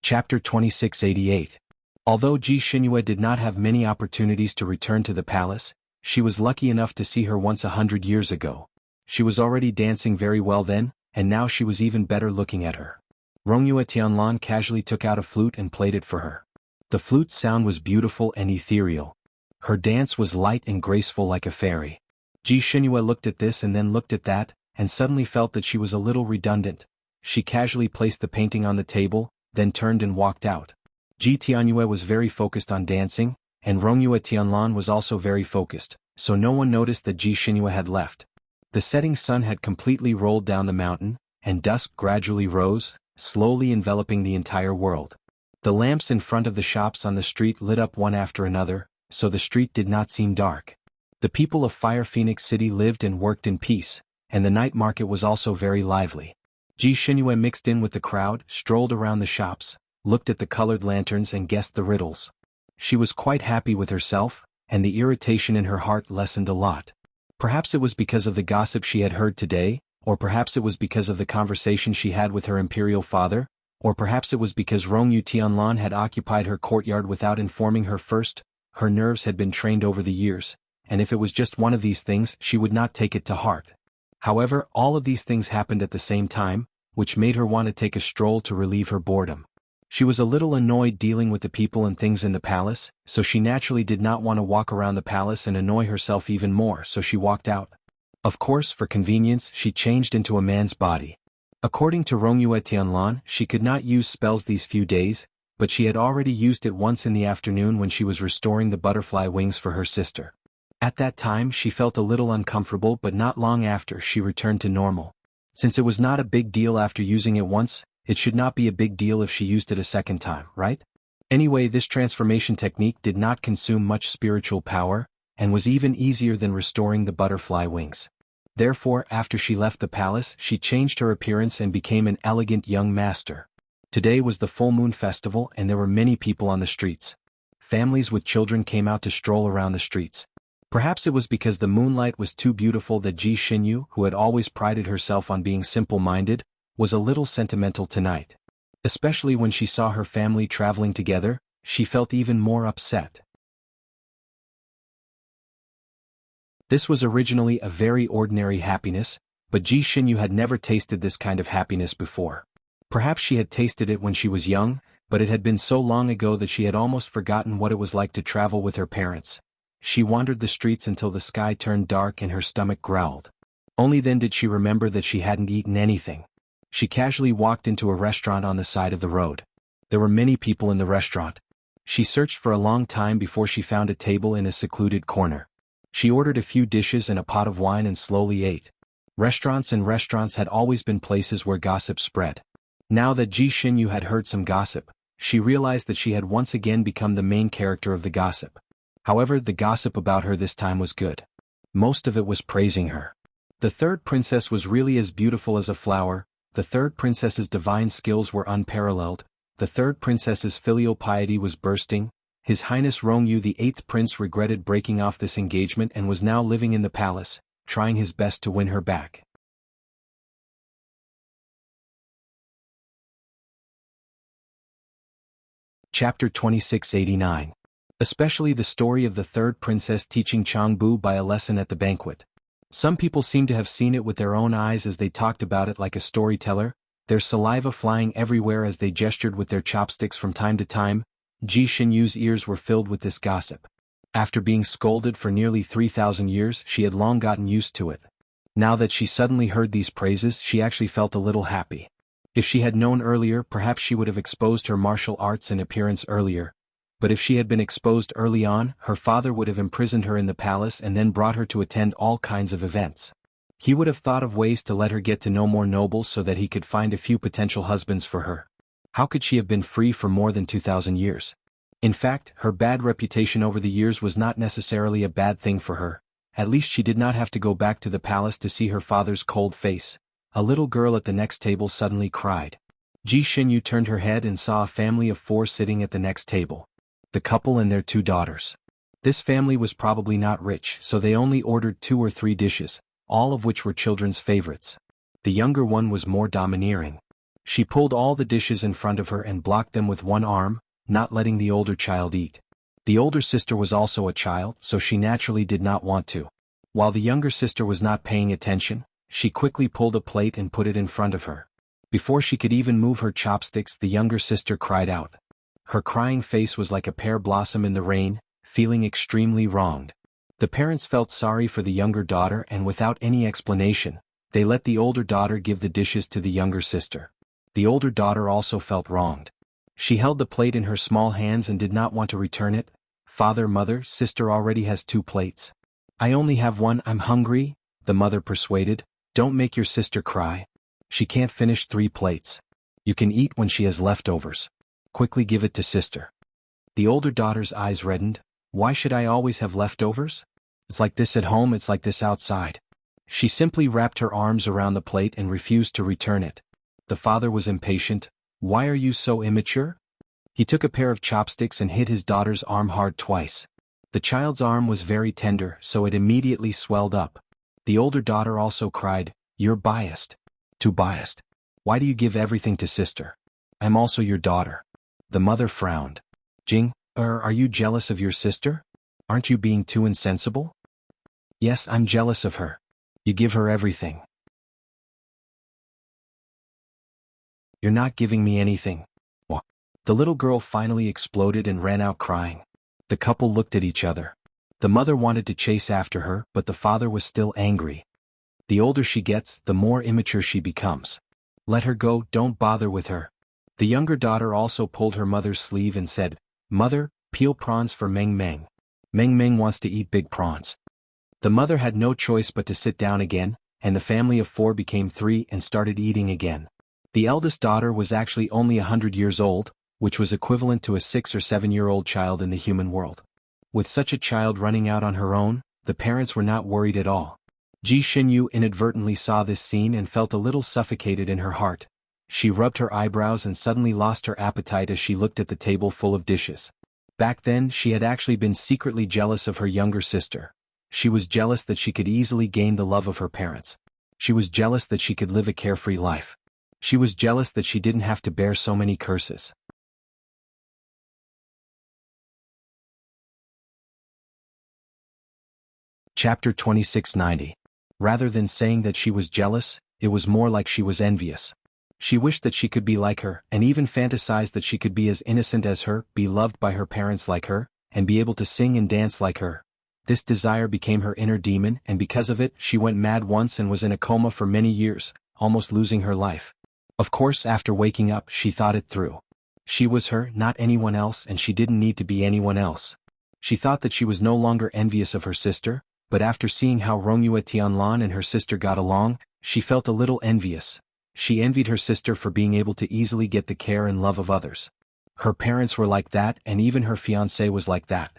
S1: Chapter 2688. Although Ji Xinyue did not have many opportunities to return to the palace, she was lucky enough to see her once 100 years ago. She was already dancing very well then, and now she was even better looking at her. Rongyue Tianlan casually took out a flute and played it for her. The flute's sound was beautiful and ethereal. Her dance was light and graceful like a fairy. Ji Xinyue looked at this and then looked at that, and suddenly felt that she was a little redundant. She casually placed the painting on the table, then turned and walked out. Ji Tianyue was very focused on dancing, and Rongyue Tianlan was also very focused, so no one noticed that Ji Xinyue had left. The setting sun had completely rolled down the mountain, and dusk gradually rose, slowly enveloping the entire world. The lamps in front of the shops on the street lit up one after another, so the street did not seem dark. The people of Fire Phoenix City lived and worked in peace, and the night market was also very lively. Ji Xinyue mixed in with the crowd, strolled around the shops, looked at the colored lanterns and guessed the riddles. She was quite happy with herself, and the irritation in her heart lessened a lot. Perhaps it was because of the gossip she had heard today, or perhaps it was because of the conversation she had with her imperial father, or perhaps it was because Rongyu Tianlan had occupied her courtyard without informing her first, her nerves had been trained over the years, and if it was just one of these things she would not take it to heart. However, all of these things happened at the same time, which made her want to take a stroll to relieve her boredom. She was a little annoyed dealing with the people and things in the palace, so she naturally did not want to walk around the palace and annoy herself even more, so she walked out. Of course, for convenience, she changed into a man's body. According to Rongyue Tianlan, she could not use spells these few days, but she had already used it once in the afternoon when she was restoring the butterfly wings for her sister. At that time she felt a little uncomfortable, but not long after she returned to normal. Since it was not a big deal after using it once, it should not be a big deal if she used it a second time, right? Anyway, this transformation technique did not consume much spiritual power, and was even easier than restoring the butterfly wings. Therefore, after she left the palace, she changed her appearance and became an elegant young master. Today was the full moon festival and there were many people on the streets. Families with children came out to stroll around the streets. Perhaps it was because the moonlight was too beautiful that Ji Xinyu, who had always prided herself on being simple-minded, was a little sentimental tonight. Especially when she saw her family traveling together, she felt even more upset. This was originally a very ordinary happiness, but Ji Xinyu had never tasted this kind of happiness before. Perhaps she had tasted it when she was young, but it had been so long ago that she had almost forgotten what it was like to travel with her parents. She wandered the streets until the sky turned dark and her stomach growled. Only then did she remember that she hadn't eaten anything. She casually walked into a restaurant on the side of the road. There were many people in the restaurant. She searched for a long time before she found a table in a secluded corner. She ordered a few dishes and a pot of wine and slowly ate. Restaurants had always been places where gossip spread. Now that Ji Xinyu had heard some gossip, she realized that she had once again become the main character of the gossip. However, the gossip about her this time was good. Most of it was praising her. The third princess was really as beautiful as a flower. The third princess's divine skills were unparalleled. The third princess's filial piety was bursting. His Highness Rongyu, the 8th prince, regretted breaking off this engagement and was now living in the palace, trying his best to win her back. Chapter 2689. Especially the story of the third princess teaching Jianghu by a lesson at the banquet. Some people seem to have seen it with their own eyes as they talked about it like a storyteller, their saliva flying everywhere as they gestured with their chopsticks from time to time. Ji Xinyu's ears were filled with this gossip. After being scolded for nearly 3,000 years, she had long gotten used to it. Now that she suddenly heard these praises, she actually felt a little happy. If she had known earlier, perhaps she would have exposed her martial arts and appearance earlier. But if she had been exposed early on, her father would have imprisoned her in the palace and then brought her to attend all kinds of events. He would have thought of ways to let her get to know more nobles so that he could find a few potential husbands for her. How could she have been free for more than 2,000 years? In fact, her bad reputation over the years was not necessarily a bad thing for her. At least she did not have to go back to the palace to see her father's cold face. A little girl at the next table suddenly cried. Ji Xinyu turned her head and saw a family of 4 sitting at the next table. The couple and their 2 daughters. This family was probably not rich, so they only ordered 2 or 3 dishes, all of which were children's favorites. The younger one was more domineering. She pulled all the dishes in front of her and blocked them with one arm, not letting the older child eat. The older sister was also a child, so she naturally did not want to. While the younger sister was not paying attention, she quickly pulled a plate and put it in front of her. Before she could even move her chopsticks, the younger sister cried out. Her crying face was like a pear blossom in the rain, feeling extremely wronged. The parents felt sorry for the younger daughter and without any explanation, they let the older daughter give the dishes to the younger sister. The older daughter also felt wronged. She held the plate in her small hands and did not want to return it. Father, mother, sister already has 2 plates. I only have 1, I'm hungry, the mother persuaded. Don't make your sister cry. She can't finish 3 plates. You can eat when she has leftovers. Quickly give it to sister. The older daughter's eyes reddened. Why should I always have leftovers? It's like this at home, it's like this outside. She simply wrapped her arms around the plate and refused to return it. The father was impatient. Why are you so immature? He took a pair of chopsticks and hit his daughter's arm hard twice. The child's arm was very tender, so it immediately swelled up. The older daughter also cried, You're biased. Too biased. Why do you give everything to sister? I'm also your daughter. The mother frowned. Jing, Are you jealous of your sister? Aren't you being too insensible? Yes, I'm jealous of her. You give her everything. You're not giving me anything. What? The little girl finally exploded and ran out crying. The couple looked at each other. The mother wanted to chase after her, but the father was still angry. The older she gets, the more immature she becomes. Let her go, don't bother with her. The younger daughter also pulled her mother's sleeve and said, Mother, peel prawns for Meng Meng. Meng Meng wants to eat big prawns. The mother had no choice but to sit down again, and the family of 4 became 3 and started eating again. The eldest daughter was actually only 100 years old, which was equivalent to a 6 or 7-year-old child in the human world. With such a child running out on her own, the parents were not worried at all. Ji Xinyu inadvertently saw this scene and felt a little suffocated in her heart. She rubbed her eyebrows and suddenly lost her appetite as she looked at the table full of dishes. Back then, she had actually been secretly jealous of her younger sister. She was jealous that she could easily gain the love of her parents. She was jealous that she could live a carefree life. She was jealous that she didn't have to bear so many curses. Chapter 2690. Rather than saying that she was jealous, it was more like she was envious. She wished that she could be like her, and even fantasized that she could be as innocent as her, be loved by her parents like her, and be able to sing and dance like her. This desire became her inner demon, and because of it, she went mad once and was in a coma for many years, almost losing her life. Of course, after waking up, she thought it through. She was her, not anyone else, and she didn't need to be anyone else. She thought that she was no longer envious of her sister, but after seeing how Rongyue Tianlan and her sister got along, she felt a little envious. She envied her sister for being able to easily get the care and love of others. Her parents were like that, and even her fiancé was like that.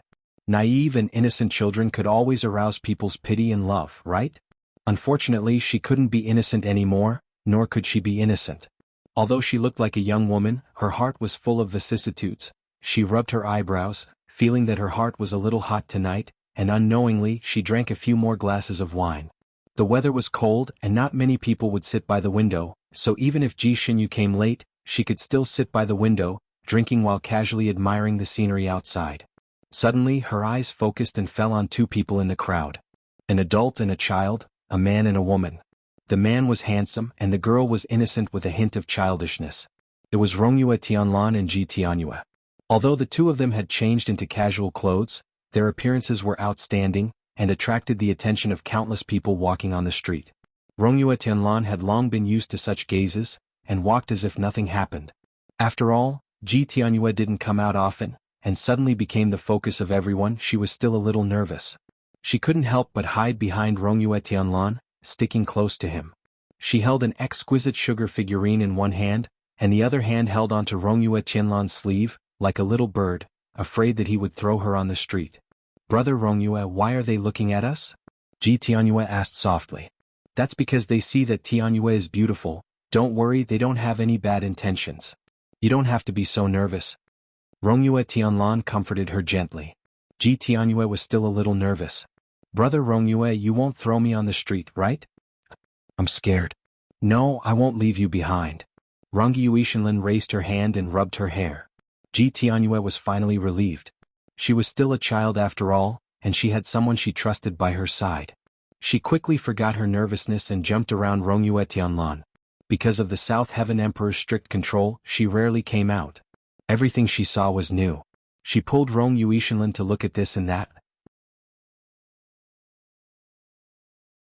S1: Naive and innocent children could always arouse people's pity and love, right? Unfortunately, she couldn't be innocent anymore, nor could she be innocent. Although she looked like a young woman, her heart was full of vicissitudes. She rubbed her eyebrows, feeling that her heart was a little hot tonight, and unknowingly she drank a few more glasses of wine. The weather was cold and not many people would sit by the window, so even if Ji Xinyu came late, she could still sit by the window, drinking while casually admiring the scenery outside. Suddenly her eyes focused and fell on 2 people in the crowd. An adult and a child, a man and a woman. The man was handsome and the girl was innocent with a hint of childishness. It was Rongyue Tianlan and Ji Tianyue. Although the 2 of them had changed into casual clothes, their appearances were outstanding, and attracted the attention of countless people walking on the street. Rongyue Tianlan had long been used to such gazes, and walked as if nothing happened. After all, Ji Tianyue didn't come out often, and suddenly became the focus of everyone. She was still a little nervous. She couldn't help but hide behind Rongyue Tianlan, sticking close to him. She held an exquisite sugar figurine in one hand, and the other hand held onto Rongyue Tianlan's sleeve, like a little bird, afraid that he would throw her on the street. Brother Rongyue, why are they looking at us? Ji Tianyue asked softly. That's because they see that Tianyue is beautiful. Don't worry, they don't have any bad intentions. You don't have to be so nervous. Rongyue Tianlan comforted her gently. Ji Tianyue was still a little nervous. Brother Rongyue, you won't throw me on the street, right? I'm scared. No, I won't leave you behind. Rongyue Shenlin raised her hand and rubbed her hair. Ji Tianyue was finally relieved. She was still a child after all, and she had someone she trusted by her side. She quickly forgot her nervousness and jumped around Rongyue Tianlan. Because of the South Heaven Emperor's strict control, she rarely came out. Everything she saw was new. She pulled Rongyue Shenlin to look at this and that.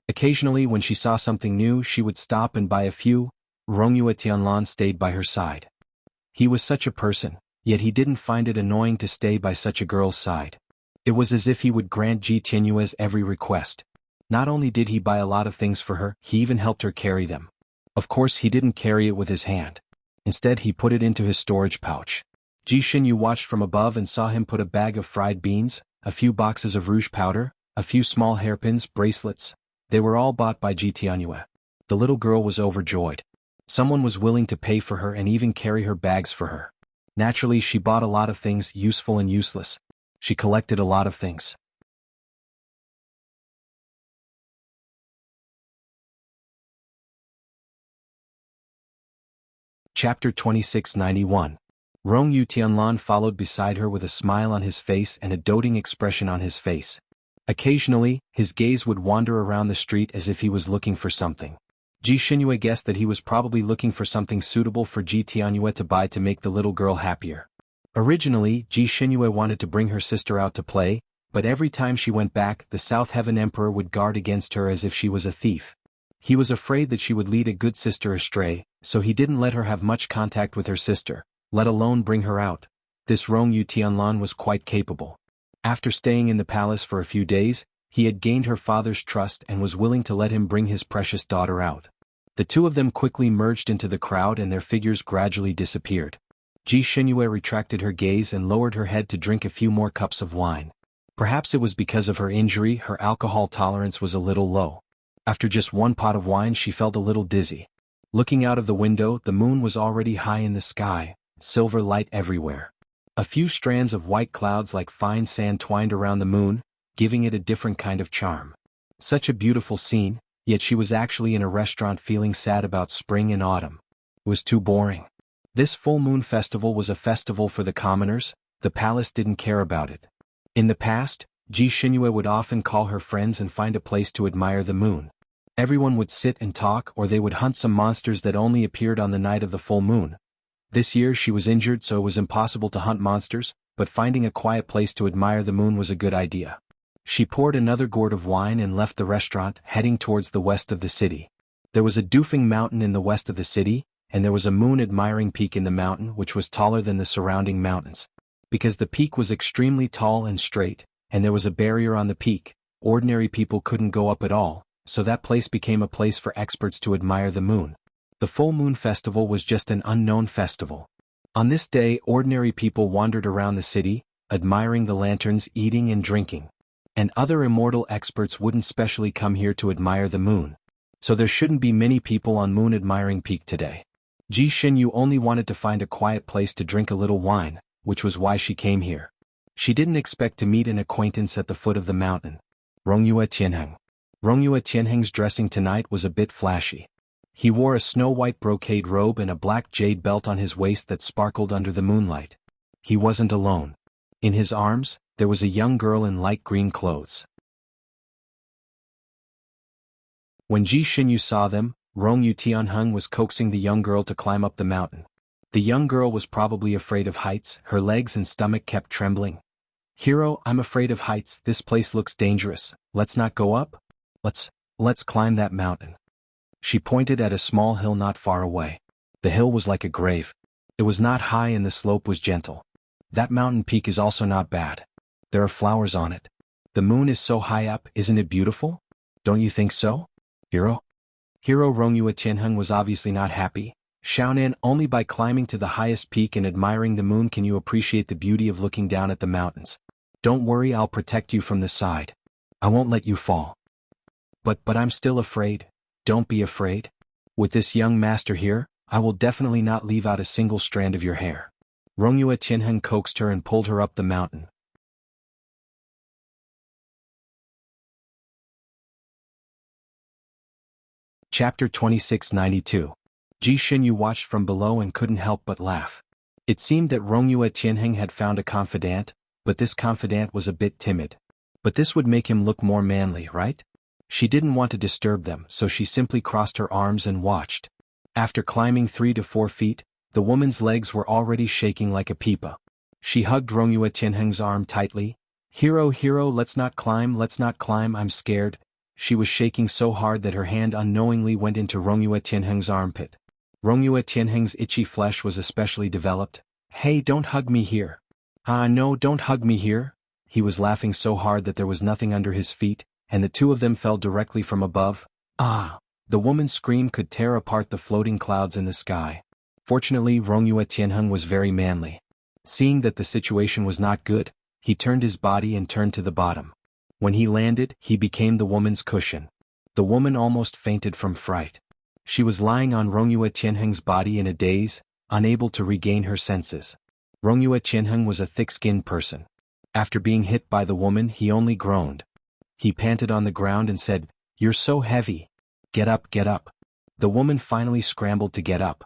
S1: Occasionally when she saw something new she would stop and buy a few. Rongyue Tianlan stayed by her side. He was such a person, yet he didn't find it annoying to stay by such a girl's side. It was as if he would grant Ji Tianyue's every request. Not only did he buy a lot of things for her, he even helped her carry them. Of course he didn't carry it with his hand. Instead he put it into his storage pouch. Ji Xinyu watched from above and saw him put a bag of fried beans, a few boxes of rouge powder, a few small hairpins, bracelets. They were all bought by Ji Tianyue. The little girl was overjoyed. Someone was willing to pay for her and even carry her bags for her. Naturally she bought a lot of things, useful and useless. She collected a lot of things. Chapter 2691. Rong Yu Tianlan followed beside her with a smile on his face and a doting expression on his face. Occasionally, his gaze would wander around the street as if he was looking for something. Ji Xinyue guessed that he was probably looking for something suitable for Ji Tianyue to buy to make the little girl happier. Originally, Ji Xinyue wanted to bring her sister out to play, but every time she went back, the South Heaven Emperor would guard against her as if she was a thief. He was afraid that she would lead a good sister astray, so he didn't let her have much contact with her sister, let alone bring her out. This Rong Yu Tianlan was quite capable. After staying in the palace for a few days, he had gained her father's trust and was willing to let him bring his precious daughter out. The two of them quickly merged into the crowd and their figures gradually disappeared. Ji Xinyue retracted her gaze and lowered her head to drink a few more cups of wine. Perhaps it was because of her injury, her alcohol tolerance was a little low. After just one pot of wine she felt a little dizzy. Looking out of the window, the moon was already high in the sky, silver light everywhere. A few strands of white clouds like fine sand twined around the moon, giving it a different kind of charm. Such a beautiful scene, yet she was actually in a restaurant feeling sad about spring and autumn. It was too boring. This full moon festival was a festival for the commoners, the palace didn't care about it. In the past, Ji Xinyue would often call her friends and find a place to admire the moon. Everyone would sit and talk or they would hunt some monsters that only appeared on the night of the full moon. This year she was injured so it was impossible to hunt monsters, but finding a quiet place to admire the moon was a good idea. She poured another gourd of wine and left the restaurant, heading towards the west of the city. There was a doofing mountain in the west of the city, and there was a moon-admiring peak in the mountain which was taller than the surrounding mountains. Because the peak was extremely tall and straight, and there was a barrier on the peak, ordinary people couldn't go up at all, so that place became a place for experts to admire the moon. The full moon festival was just an unknown festival. On this day ordinary people wandered around the city, admiring the lanterns, eating and drinking. And other immortal experts wouldn't specially come here to admire the moon. So there shouldn't be many people on moon-admiring peak today. Ji Xinyue only wanted to find a quiet place to drink a little wine, which was why she came here. She didn't expect to meet an acquaintance at the foot of the mountain. Rongyue Tianheng. Rongyue Tianheng's dressing tonight was a bit flashy. He wore a snow-white brocade robe and a black jade belt on his waist that sparkled under the moonlight. He wasn't alone. In his arms, there was a young girl in light green clothes. When Ji Xinyue saw them, Rongyu Tianheng was coaxing the young girl to climb up the mountain. The young girl was probably afraid of heights, her legs and stomach kept trembling. "Hero, I'm afraid of heights, this place looks dangerous, let's not go up? Let's climb that mountain." She pointed at a small hill not far away. The hill was like a grave. It was not high and the slope was gentle. That mountain peak is also not bad. There are flowers on it. The moon is so high up, isn't it beautiful? Don't you think so? Hero? Rongyue Tianheng was obviously not happy. "Xiaonan, only by climbing to the highest peak and admiring the moon can you appreciate the beauty of looking down at the mountains. Don't worry, I'll protect you from the side. I won't let you fall." But I'm still afraid." "Don't be afraid. With this young master here, I will definitely not leave out a single strand of your hair." Rongyue Tianheng coaxed her and pulled her up the mountain. Chapter 2692. Ji Xinyue watched from below and couldn't help but laugh. It seemed that Rongyue Tianheng had found a confidant, but this confidant was a bit timid. But this would make him look more manly, right? She didn't want to disturb them, so she simply crossed her arms and watched. After climbing 3 to 4 feet, the woman's legs were already shaking like a pipa. She hugged Rongyue Tianheng's arm tightly. Hero, let's not climb, I'm scared." She was shaking so hard that her hand unknowingly went into Rongyue Tianheng's armpit. Rongyue Tianheng's itchy flesh was especially developed. "Hey, don't hug me here." "Ah no, don't hug me here." He was laughing so hard that there was nothing under his feet, and the two of them fell directly from above. "Ah!" The woman's scream could tear apart the floating clouds in the sky. Fortunately, Rongyue Tianheng was very manly. Seeing that the situation was not good, he turned his body and turned to the bottom. When he landed, he became the woman's cushion. The woman almost fainted from fright. She was lying on Rongyue Tianheng's body in a daze, unable to regain her senses. Rongyue Tianheng was a thick-skinned person. After being hit by the woman, he only groaned. He panted on the ground and said, "You're so heavy. Get up, get up." The woman finally scrambled to get up.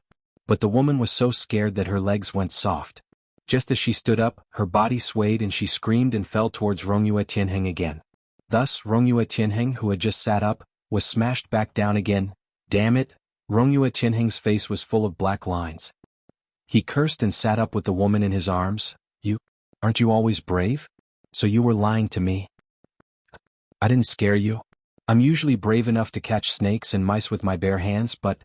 S1: But the woman was so scared that her legs went soft. Just as she stood up, her body swayed and she screamed and fell towards Rongyue Tianheng again. Thus, Rongyue Tianheng, who had just sat up, was smashed back down again. Damn it! Rongyue Tianheng's face was full of black lines. He cursed and sat up with the woman in his arms. Aren't you always brave? So you were lying to me? I didn't scare you. I'm usually brave enough to catch snakes and mice with my bare hands, but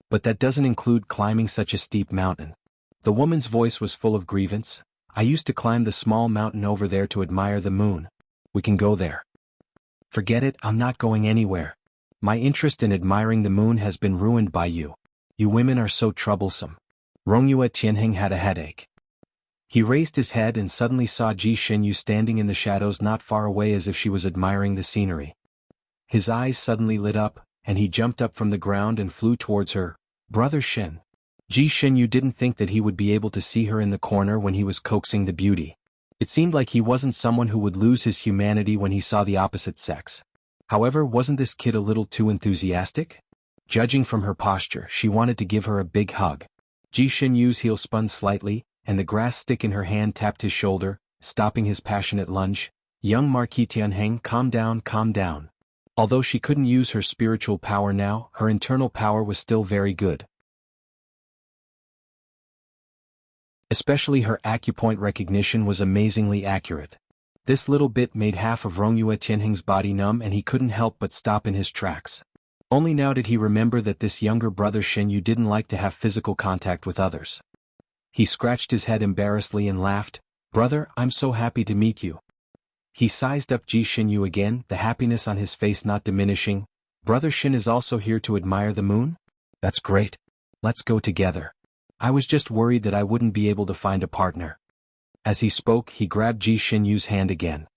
S1: that doesn't include climbing such a steep mountain. The woman's voice was full of grievance. I used to climb the small mountain over there to admire the moon. We can go there. Forget it, I'm not going anywhere. My interest in admiring the moon has been ruined by you. You women are so troublesome. Rongyue Tianheng had a headache. He raised his head and suddenly saw Ji Xinyu standing in the shadows not far away as if she was admiring the scenery. His eyes suddenly lit up, and he jumped up from the ground and flew towards her. Brother Shen. Ji Xinyu didn't think that he would be able to see her in the corner when he was coaxing the beauty. It seemed like he wasn't someone who would lose his humanity when he saw the opposite sex. However, wasn't this kid a little too enthusiastic? Judging from her posture, she wanted to give her a big hug. Ji Xinyu's heel spun slightly, and the grass stick in her hand tapped his shoulder, stopping his passionate lunge. Young Marquis Tianheng, calm down, calm down. Although she couldn't use her spiritual power now, her internal power was still very good. Especially her acupoint recognition was amazingly accurate. This little bit made half of Rongyue Tianheng's body numb and he couldn't help but stop in his tracks. Only now did he remember that this younger brother Xinyu didn't like to have physical contact with others. He scratched his head embarrassedly and laughed. Brother, I'm so happy to meet you. He sized up Ji Xinyu again, the happiness on his face not diminishing. Brother Xin is also here to admire the moon? That's great. Let's go together. I was just worried that I wouldn't be able to find a partner. As he spoke, he grabbed Ji Xinyu's hand again.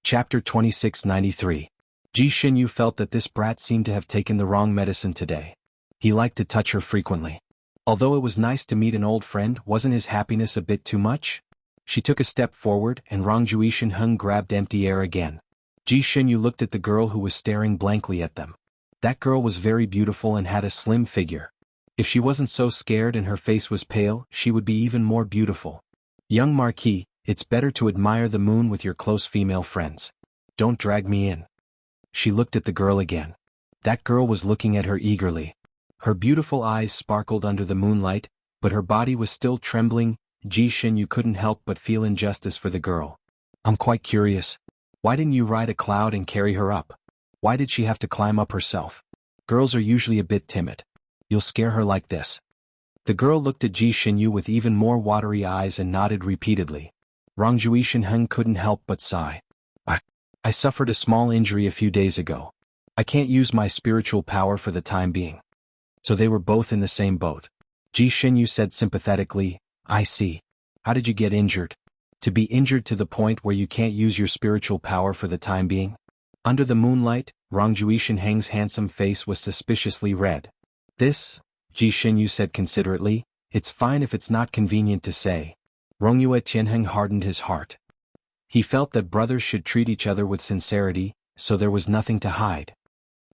S1: Chapter 2693. Ji Xinyu felt that this brat seemed to have taken the wrong medicine today. He liked to touch her frequently. Although it was nice to meet an old friend, wasn't his happiness a bit too much? She took a step forward and Rongyue Tianheng grabbed empty air again. Ji Xinyu looked at the girl who was staring blankly at them. That girl was very beautiful and had a slim figure. If she wasn't so scared and her face was pale, she would be even more beautiful. Young Marquis, it's better to admire the moon with your close female friends. Don't drag me in. She looked at the girl again. That girl was looking at her eagerly. Her beautiful eyes sparkled under the moonlight, but her body was still trembling. Ji Xinyu couldn't help but feel injustice for the girl. I'm quite curious. Why didn't you ride a cloud and carry her up? Why did she have to climb up herself? Girls are usually a bit timid. You'll scare her like this. The girl looked at Ji Xinyu with even more watery eyes and nodded repeatedly. Rongyue Tianheng couldn't help but sigh. I suffered a small injury a few days ago. I can't use my spiritual power for the time being. So they were both in the same boat. Ji Xinyu said sympathetically, I see. How did you get injured? To be injured to the point where you can't use your spiritual power for the time being? Under the moonlight, Rongyue Tianheng's handsome face was suspiciously red. This, Ji Xinyu said considerately, it's fine if it's not convenient to say. Rongyue Tianheng hardened his heart. He felt that brothers should treat each other with sincerity, so there was nothing to hide.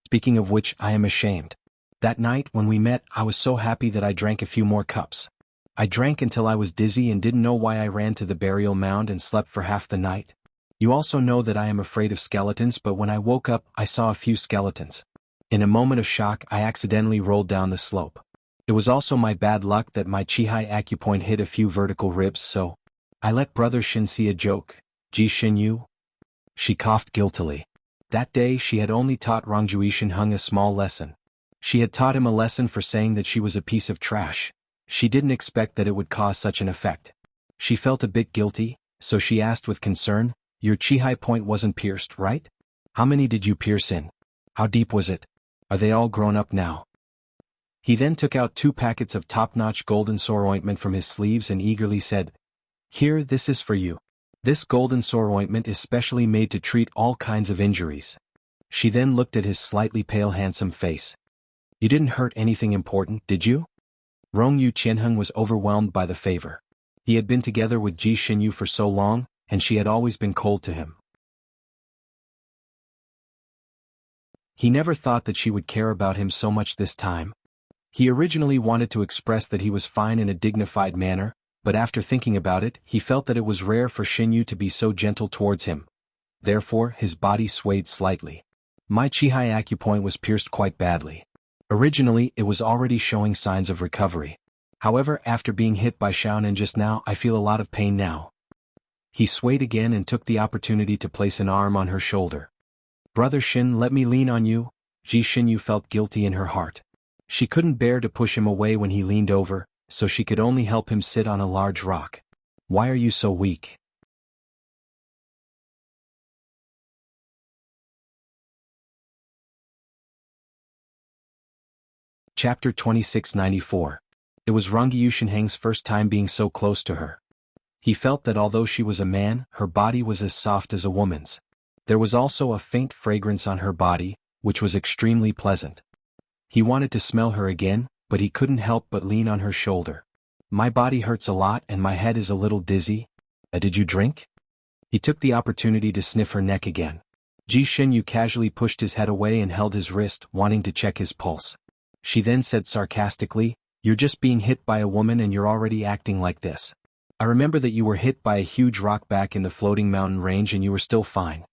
S1: Speaking of which, I am ashamed. That night when we met, I was so happy that I drank a few more cups. I drank until I was dizzy and didn't know why I ran to the burial mound and slept for half the night. You also know that I am afraid of skeletons, but when I woke up, I saw a few skeletons. In a moment of shock, I accidentally rolled down the slope. It was also my bad luck that my Qihai acupoint hit a few vertical ribs, so I let Brother Xin see a joke. Ji Xinyu? She coughed guiltily. That day she had only taught Rongyue Tianheng a small lesson. She had taught him a lesson for saying that she was a piece of trash. She didn't expect that it would cause such an effect. She felt a bit guilty, so she asked with concern, Your Qihai point wasn't pierced, right? How many did you pierce in? How deep was it? Are they all grown up now? He then took out 2 packets of top-notch golden sore ointment from his sleeves and eagerly said, Here, this is for you. This golden sore ointment is specially made to treat all kinds of injuries. She then looked at his slightly pale handsome face. You didn't hurt anything important, did you? Rongyue Tianheng was overwhelmed by the favor. He had been together with Ji Xinyu for so long, and she had always been cold to him. He never thought that she would care about him so much this time. He originally wanted to express that he was fine in a dignified manner, but after thinking about it, he felt that it was rare for Xinyu to be so gentle towards him. Therefore, his body swayed slightly. My Chihai acupoint was pierced quite badly. Originally, it was already showing signs of recovery. However, after being hit by Xiaonan just now, I feel a lot of pain now. He swayed again and took the opportunity to place an arm on her shoulder. Brother Xin, let me lean on you. Ji Xinyu felt guilty in her heart. She couldn't bear to push him away when he leaned over, so she could only help him sit on a large rock. Why are you so weak? Chapter 2694. It was Rongyu Shenheng's first time being so close to her. He felt that although she was a man, her body was as soft as a woman's. There was also a faint fragrance on her body, which was extremely pleasant. He wanted to smell her again, but he couldn't help but lean on her shoulder. My body hurts a lot and my head is a little dizzy. Did you drink? He took the opportunity to sniff her neck again. Ji Xinyu casually pushed his head away and held his wrist, wanting to check his pulse. She then said sarcastically, "You're just being hit by a woman and you're already acting like this. I remember that you were hit by a huge rock back in the floating mountain range and you were still fine."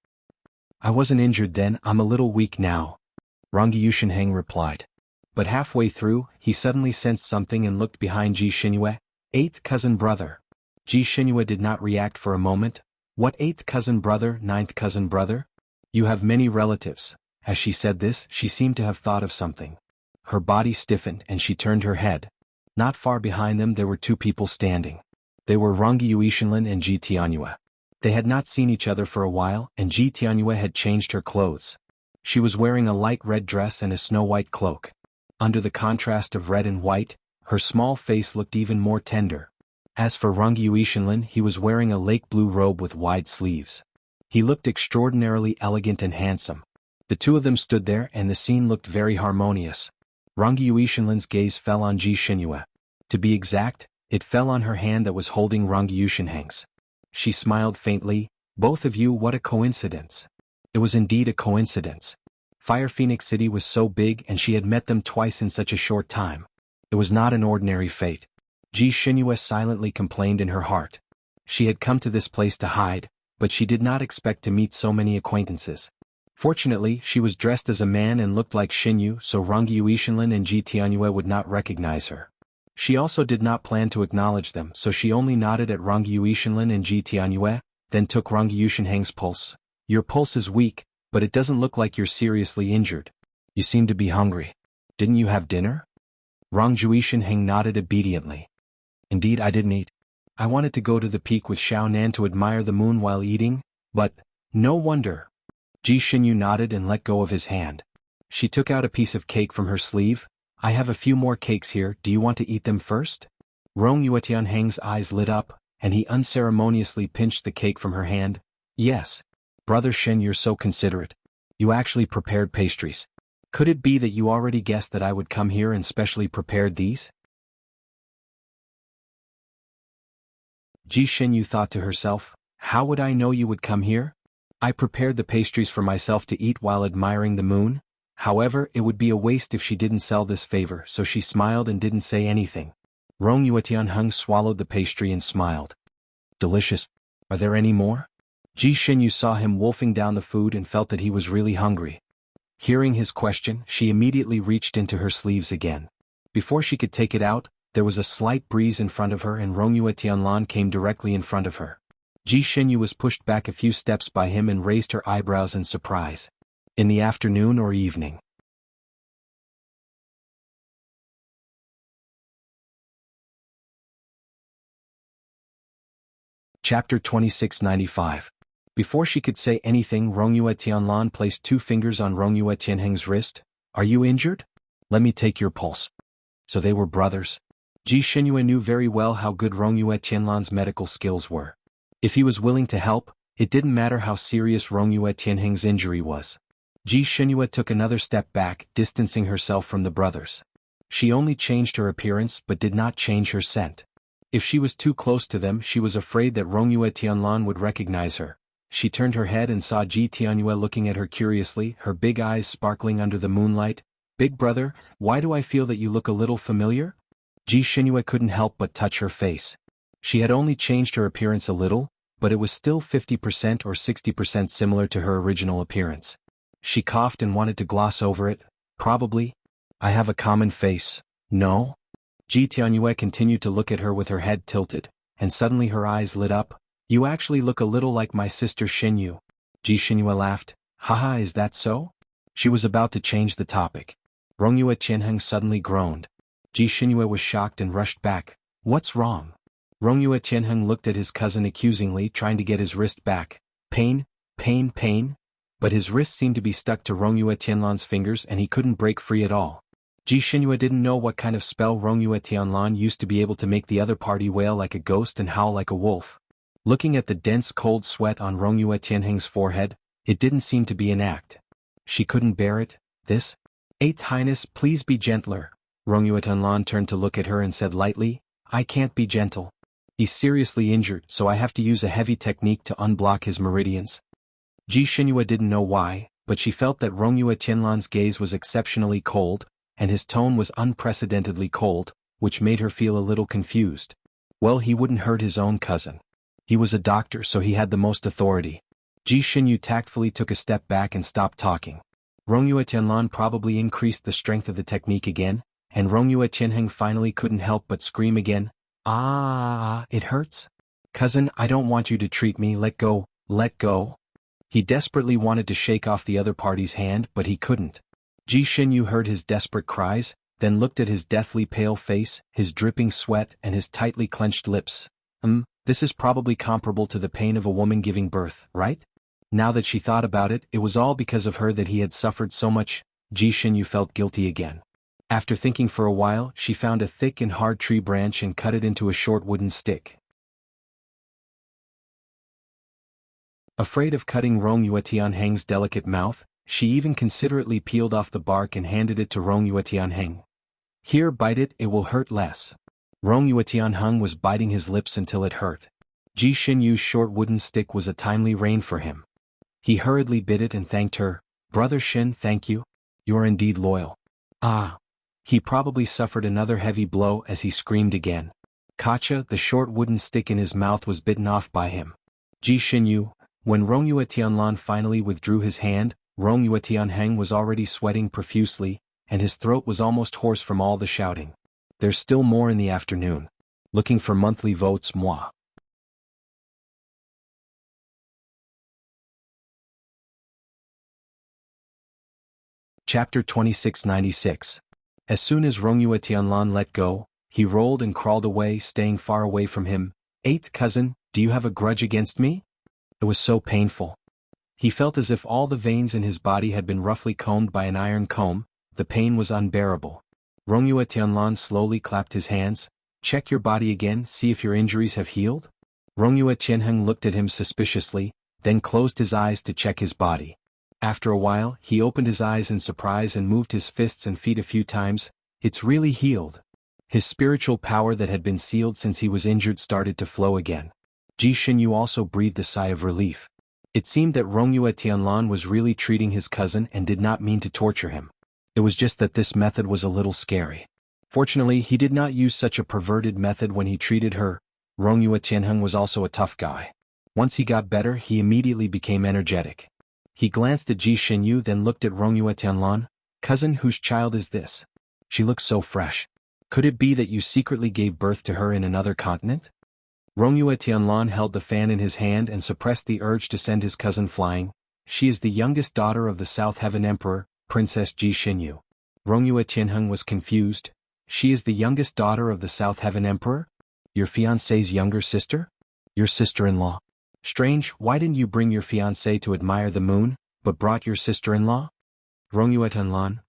S1: "I wasn't injured then, I'm a little weak now," Rongyu Shenheng replied. But halfway through, he suddenly sensed something and looked behind Ji Xinyue. "Eighth cousin brother." Ji Xinyue did not react for a moment. "What eighth cousin brother, ninth cousin brother? You have many relatives." As she said this, she seemed to have thought of something. Her body stiffened and she turned her head. Not far behind them there were two people standing. They were Rongyu Ishinlin and Ji Tianyue. They had not seen each other for a while, and Ji Tianyue had changed her clothes. She was wearing a light red dress and a snow-white cloak. Under the contrast of red and white, her small face looked even more tender. As for Rongyu Ishinlin, he was wearing a lake blue robe with wide sleeves. He looked extraordinarily elegant and handsome. The two of them stood there and the scene looked very harmonious. Rongyu Ishinlin's gaze fell on Ji Xinyue. To be exact, it fell on her hand that was holding Rongyu Shenheng's. She smiled faintly. "Both of you, what a coincidence." It was indeed a coincidence. Fire Phoenix City was so big and she had met them twice in such a short time. It was not an ordinary fate. Ji Xinyue silently complained in her heart. She had come to this place to hide, but she did not expect to meet so many acquaintances. Fortunately, she was dressed as a man and looked like Xinyu, so Rongyu Ishinlin and Ji Tianyue would not recognize her. She also did not plan to acknowledge them, so she only nodded at Rongyu Ishinlin and Ji Tianyue, then took Rongyu Shenheng's pulse. "Your pulse is weak, but it doesn't look like you're seriously injured. You seem to be hungry. Didn't you have dinner?" Rongyu Shenheng nodded obediently. "Indeed, I didn't eat. I wanted to go to the peak with Xiaonan to admire the moon while eating, but no wonder." Ji Xinyu nodded and let go of his hand. She took out a piece of cake from her sleeve. "I have a few more cakes here, do you want to eat them first?" Rongyu Tianheng's eyes lit up, and he unceremoniously pinched the cake from her hand. "Yes. Brother Shen, you're so considerate. You actually prepared pastries. Could it be that you already guessed that I would come here and specially prepared these?" Ji Xinyu thought to herself, "How would I know you would come here? I prepared the pastries for myself to eat while admiring the moon." However, it would be a waste if she didn't sell this favor, so she smiled and didn't say anything. Rongyu Tianheng swallowed the pastry and smiled. "Delicious. Are there any more?" Ji Xinyu saw him wolfing down the food and felt that he was really hungry. Hearing his question, she immediately reached into her sleeves again. Before she could take it out, there was a slight breeze in front of her and Rongyu Tianlan came directly in front of her. Ji Xinyu was pushed back a few steps by him and raised her eyebrows in surprise. "In the afternoon or evening?" Chapter 2695. Before she could say anything, Rongyu Tianlan placed 2 fingers on Rongyu Tianheng's wrist. "Are you injured? Let me take your pulse." So they were brothers. Ji Xinyu knew very well how good Rongyu Tianlan's medical skills were. If he was willing to help, it didn't matter how serious Rongyu Tianheng's injury was. Ji Xinyu took another step back, distancing herself from the brothers. She only changed her appearance but did not change her scent. If she was too close to them, she was afraid that Rongyu Tianlan would recognize her. She turned her head and saw Ji Tianyue looking at her curiously, her big eyes sparkling under the moonlight. "Big brother, why do I feel that you look a little familiar?" Ji Xinyue couldn't help but touch her face. She had only changed her appearance a little, but it was still 50% or 60% similar to her original appearance. She coughed and wanted to gloss over it. "Probably. I have a common face, no?" Ji Tianyue continued to look at her with her head tilted, and suddenly her eyes lit up. "You actually look a little like my sister Xinyu." Ji Xinyue laughed. "Haha, is that so?" She was about to change the topic. Rongyue Qianheng suddenly groaned. Ji Xinyue was shocked and rushed back. "What's wrong?" Rongyue Qianheng looked at his cousin accusingly, trying to get his wrist back. "Pain, pain, pain?" But his wrist seemed to be stuck to Rongyue Tianlan's fingers and he couldn't break free at all. Ji Xinyue didn't know what kind of spell Rongyue Tianlan used to be able to make the other party wail like a ghost and howl like a wolf. Looking at the dense cold sweat on Rongyue Tianheng's forehead, it didn't seem to be an act. She couldn't bear it. "This? Eighth Highness, please be gentler." Rongyue Tianlan turned to look at her and said lightly, "I can't be gentle. He's seriously injured, so I have to use a heavy technique to unblock his meridians." Ji Xinyue didn't know why, but she felt that Rongyue Tianlan's gaze was exceptionally cold, and his tone was unprecedentedly cold, which made her feel a little confused. Well, he wouldn't hurt his own cousin. He was a doctor, so he had the most authority. Ji Xinyu tactfully took a step back and stopped talking. Rongyue Tianlan probably increased the strength of the technique again, and Rongyue Tianheng finally couldn't help but scream again. "Ah, it hurts? Cousin, I don't want you to treat me, let go, let go." He desperately wanted to shake off the other party's hand, but he couldn't. Ji Xinyu heard his desperate cries, then looked at his deathly pale face, his dripping sweat and his tightly clenched lips. This is probably comparable to the pain of a woman giving birth, right? Now that she thought about it, it was all because of her that he had suffered so much. Ji Xinyu felt guilty again. After thinking for a while, she found a thick and hard tree branch and cut it into a short wooden stick. Afraid of cutting Rongyue Tianheng's delicate mouth, she even considerately peeled off the bark and handed it to Rongyue Tianheng. "Here, bite it, it will hurt less." Rongyue Tianheng was biting his lips until it hurt. Ji Xinyu's short wooden stick was a timely rein for him. He hurriedly bit it and thanked her. "Brother Xin, thank you. You're indeed loyal." "Ah." He probably suffered another heavy blow as he screamed again. Kacha, the short wooden stick in his mouth, was bitten off by him. Ji Xinyu, when Rongyue Tianlan finally withdrew his hand, Rongyue Tianheng was already sweating profusely, and his throat was almost hoarse from all the shouting. There's still more in the afternoon. Looking for monthly votes, moi. Chapter 2696. As soon as Rongyue Tianlan let go, he rolled and crawled away, staying far away from him. "Eighth cousin, do you have a grudge against me?" It was so painful. He felt as if all the veins in his body had been roughly combed by an iron comb. The pain was unbearable. Rongyue Tianlan slowly clapped his hands. "Check your body again, see if your injuries have healed." Rongyue Tianheng looked at him suspiciously, then closed his eyes to check his body. After a while, he opened his eyes in surprise and moved his fists and feet a few times. "It's really healed." His spiritual power that had been sealed since he was injured started to flow again. Ji Xinyu also breathed a sigh of relief. It seemed that Rongyue Tianlan was really treating his cousin and did not mean to torture him. It was just that this method was a little scary. Fortunately, he did not use such a perverted method when he treated her. Rongyue Tianheng was also a tough guy. Once he got better, he immediately became energetic. He glanced at Ji Xinyu, then looked at Rongyue Tianlan. "Cousin, whose child is this? She looks so fresh. Could it be that you secretly gave birth to her in another continent?" Rongyue Tianlan held the fan in his hand and suppressed the urge to send his cousin flying. "She is the youngest daughter of the South Heaven Emperor, Princess Ji Xinyu." Rongyue Tianheng was confused. "She is the youngest daughter of the South Heaven Emperor? Your fiancé's younger sister? Your sister-in-law? Strange, why didn't you bring your fiancé to admire the moon, but brought your sister-in-law?" Rongyue Tianlan.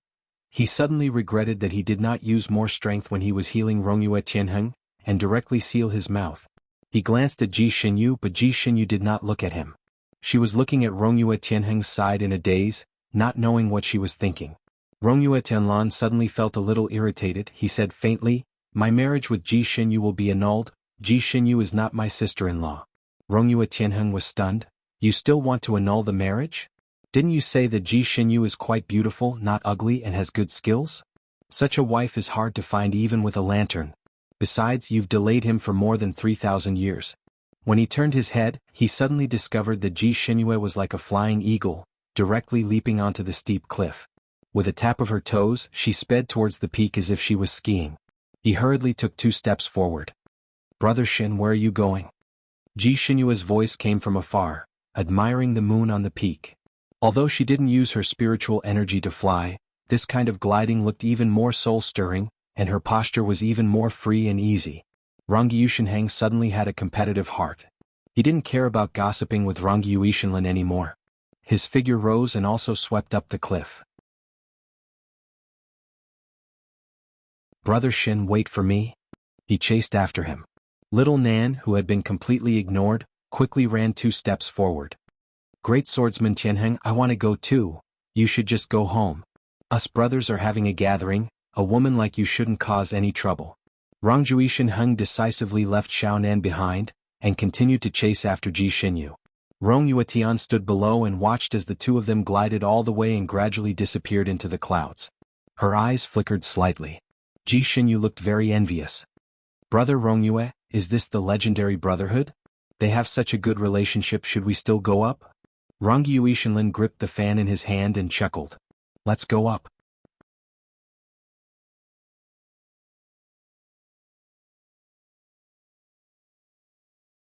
S1: He suddenly regretted that he did not use more strength when he was healing Rongyue Tianheng, and directly seal his mouth. He glanced at Ji Xinyu, but Ji Xinyu did not look at him. She was looking at Rongyue Tianheng's side in a daze, not knowing what she was thinking. Rongyue Tianlan suddenly felt a little irritated. He said faintly, "My marriage with Ji Xinyu will be annulled. Ji Xinyu is not my sister-in-law." Rongyue Tianheng was stunned. You still want to annul the marriage? Didn't you say that Ji Xinyu is quite beautiful, not ugly, and has good skills? Such a wife is hard to find even with a lantern. Besides, you've delayed him for more than 3,000 years. When he turned his head, he suddenly discovered that Ji Xinyu was like a flying eagle, directly leaping onto the steep cliff. With a tap of her toes, she sped towards the peak as if she was skiing. He hurriedly took 2 steps forward. Brother Shin, where are you going? Ji Xinyue's voice came from afar, admiring the moon on the peak. Although she didn't use her spiritual energy to fly, this kind of gliding looked even more soul-stirring, and her posture was even more free and easy. Rongyu Shenheng suddenly had a competitive heart. He didn't care about gossiping with Rongyu Ishinlin anymore. His figure rose and also swept up the cliff. Brother Shin, wait for me. He chased after him. Little Nan, who had been completely ignored, quickly ran 2 steps forward. Great swordsman Tianheng, I want to go too. You should just go home. Us brothers are having a gathering, a woman like you shouldn't cause any trouble. Rongju Ishinheng decisively left Xiaonan behind, and continued to chase after Ji Xinyu. Rong Yuetian stood below and watched as the 2 of them glided all the way and gradually disappeared into the clouds. Her eyes flickered slightly. Ji Xinyu looked very envious. Brother Rongyue, is this the legendary brotherhood? They have such a good relationship, should we still go up? Rongyu Ishinlin gripped the fan in his hand and chuckled. Let's go up.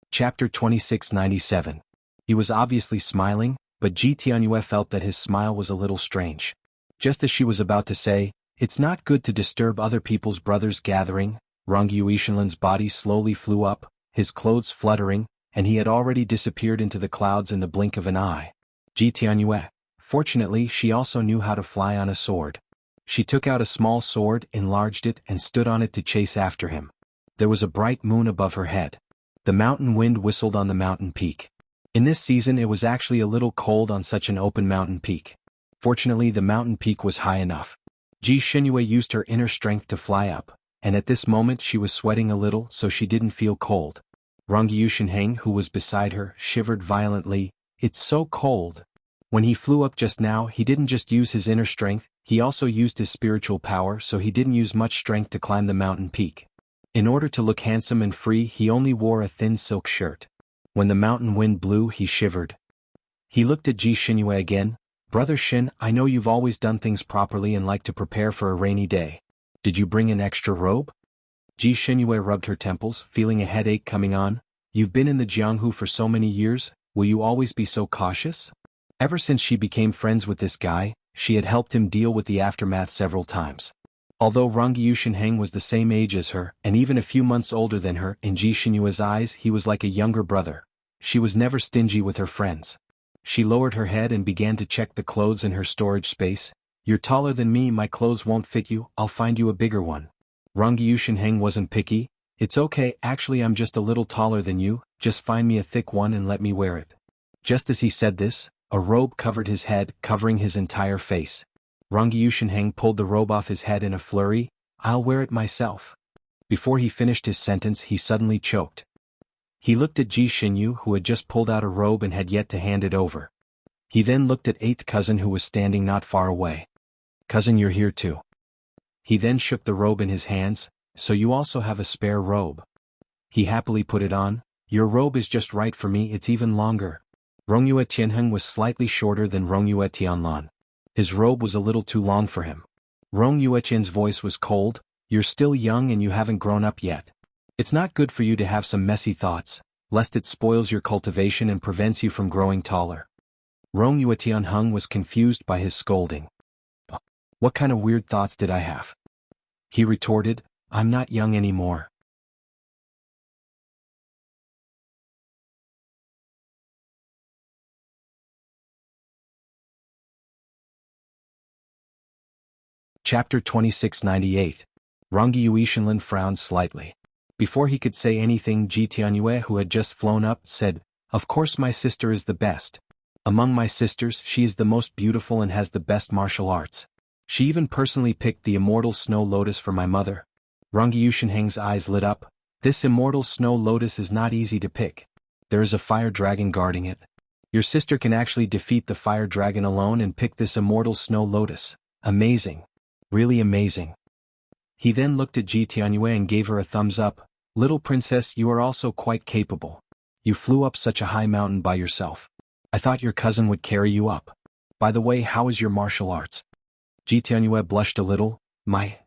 S1: Chapter 2697. He was obviously smiling, but Ji Tianyue felt that his smile was a little strange. Just as she was about to say, "It's not good to disturb other people's brothers' gathering," Rongyu Ishinlin's body slowly flew up, his clothes fluttering, and he had already disappeared into the clouds in the blink of an eye. Ji Tianyue. Fortunately, she also knew how to fly on a sword. She took out a small sword, enlarged it, and stood on it to chase after him. There was a bright moon above her head. The mountain wind whistled on the mountain peak. In this season it was actually a little cold on such an open mountain peak. Fortunately, the mountain peak was high enough. Ji Xinyue used her inner strength to fly up, and at this moment she was sweating a little so she didn't feel cold. Rongyu Shenheng, who was beside her, shivered violently. It's so cold. When he flew up just now, he didn't just use his inner strength, he also used his spiritual power, so he didn't use much strength to climb the mountain peak. In order to look handsome and free, he only wore a thin silk shirt. When the mountain wind blew, he shivered. He looked at Ji Xinyue again. Brother Shin, I know you've always done things properly and like to prepare for a rainy day. Did you bring an extra robe? Ji Xinyue rubbed her temples, feeling a headache coming on. You've been in the Jianghu for so many years, will you always be so cautious? Ever since she became friends with this guy, she had helped him deal with the aftermath several times. Although Rongyu Shenheng was the same age as her, and even a few months older than her, in Ji Xinyue's eyes he was like a younger brother. She was never stingy with her friends. She lowered her head and began to check the clothes in her storage space. You're taller than me, my clothes won't fit you, I'll find you a bigger one. Rongyu Shenheng wasn't picky. It's okay, actually I'm just a little taller than you, just find me a thick one and let me wear it. Just as he said this, a robe covered his head, covering his entire face. Rongyu Shenheng pulled the robe off his head in a flurry. I'll wear it myself. Before he finished his sentence, he suddenly choked. He looked at Ji Xinyu, who had just pulled out a robe and had yet to hand it over. He then looked at 8th cousin, who was standing not far away. Cousin, you're here too. He then shook the robe in his hands. So you also have a spare robe. He happily put it on. Your robe is just right for me, it's even longer. Rongyue Tianheng was slightly shorter than Rongyue Tianlan. His robe was a little too long for him. Rongyue Tian's voice was cold. You're still young and you haven't grown up yet. It's not good for you to have some messy thoughts, lest it spoils your cultivation and prevents you from growing taller. Rongyue Tianheng was confused by his scolding. What kind of weird thoughts did I have? He retorted, I'm not young anymore. Chapter 2698. Rongyu Ishinlin frowned slightly. Before he could say anything, Ji Tianyue, who had just flown up, said, Of course my sister is the best. Among my sisters, she is the most beautiful and has the best martial arts. She even personally picked the immortal snow lotus for my mother. Rongyu Shenheng's eyes lit up. This immortal snow lotus is not easy to pick. There is a fire dragon guarding it. Your sister can actually defeat the fire dragon alone and pick this immortal snow lotus. Amazing. Really amazing. He then looked at Ji Tianyue and gave her a thumbs up. Little princess, you are also quite capable. You flew up such a high mountain by yourself. I thought your cousin would carry you up. By the way, how is your martial arts? Ji Tianyue blushed a little. My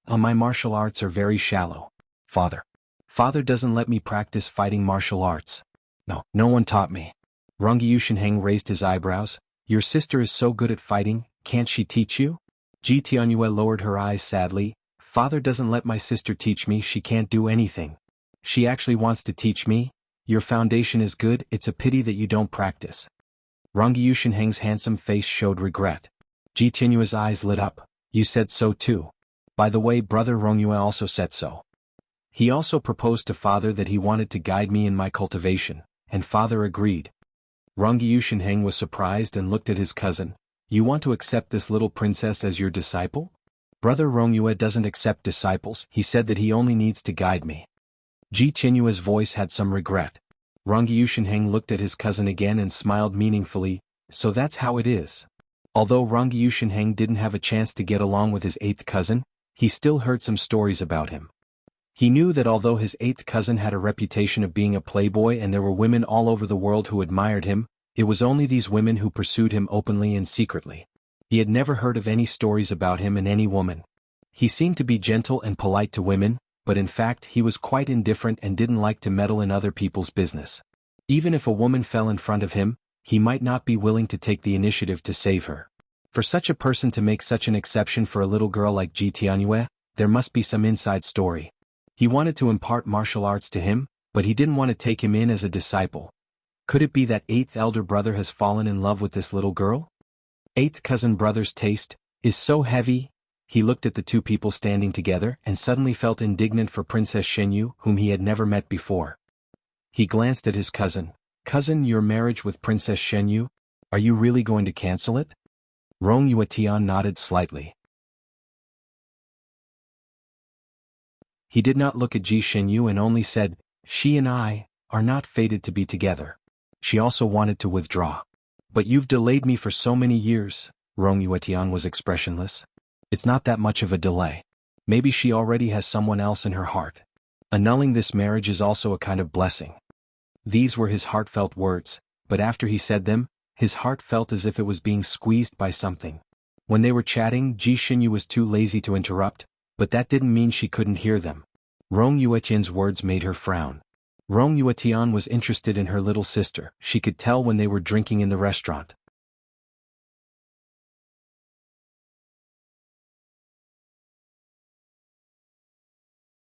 S1: martial arts are very shallow. Father doesn't let me practice fighting martial arts. No one taught me. Rungi Yushinheng raised his eyebrows. Your sister is so good at fighting, can't she teach you? Ji Tianyue lowered her eyes sadly. Father doesn't let my sister teach me, she can't do anything. She actually wants to teach me. Your foundation is good, it's a pity that you don't practice. Rungi Yushinheng's handsome face showed regret. Ji Tianyue's eyes lit up. You said so too. By the way, brother Rongyue also said so. He also proposed to father that he wanted to guide me in my cultivation, and father agreed. Rungi Yushinheng was surprised and looked at his cousin. You want to accept this little princess as your disciple? Brother Rongyue doesn't accept disciples, he said that he only needs to guide me. Ji Tianyue's voice had some regret. Rungi Yushinheng looked at his cousin again and smiled meaningfully. So that's how it is. Although Rungi Yushinheng didn't have a chance to get along with his eighth cousin, he still heard some stories about him. He knew that although his eighth cousin had a reputation of being a playboy and there were women all over the world who admired him, it was only these women who pursued him openly and secretly. He had never heard of any stories about him and any woman. He seemed to be gentle and polite to women, but in fact he was quite indifferent and didn't like to meddle in other people's business. Even if a woman fell in front of him, he might not be willing to take the initiative to save her. For such a person to make such an exception for a little girl like Ji Tianyue, there must be some inside story. He wanted to impart martial arts to him, but he didn't want to take him in as a disciple. Could it be that eighth elder brother has fallen in love with this little girl? Eighth cousin brother's taste is so heavy. He looked at the two people standing together and suddenly felt indignant for Princess Shenyu, whom he had never met before. He glanced at his cousin. Cousin, your marriage with Princess Shenyu? Are you really going to cancel it? Rong Yuetian nodded slightly. He did not look at Ji Shenyu and only said, she and I are not fated to be together. She also wanted to withdraw. But you've delayed me for so many years. Rong Yuetian was expressionless. It's not that much of a delay. Maybe she already has someone else in her heart. Annulling this marriage is also a kind of blessing. These were his heartfelt words, but after he said them, his heart felt as if it was being squeezed by something. When they were chatting, Ji Shenyu was too lazy to interrupt, but that didn't mean she couldn't hear them. Rong Yuetian's words made her frown. Rong Yuetian was interested in her little sister, she could tell when they were drinking in the restaurant.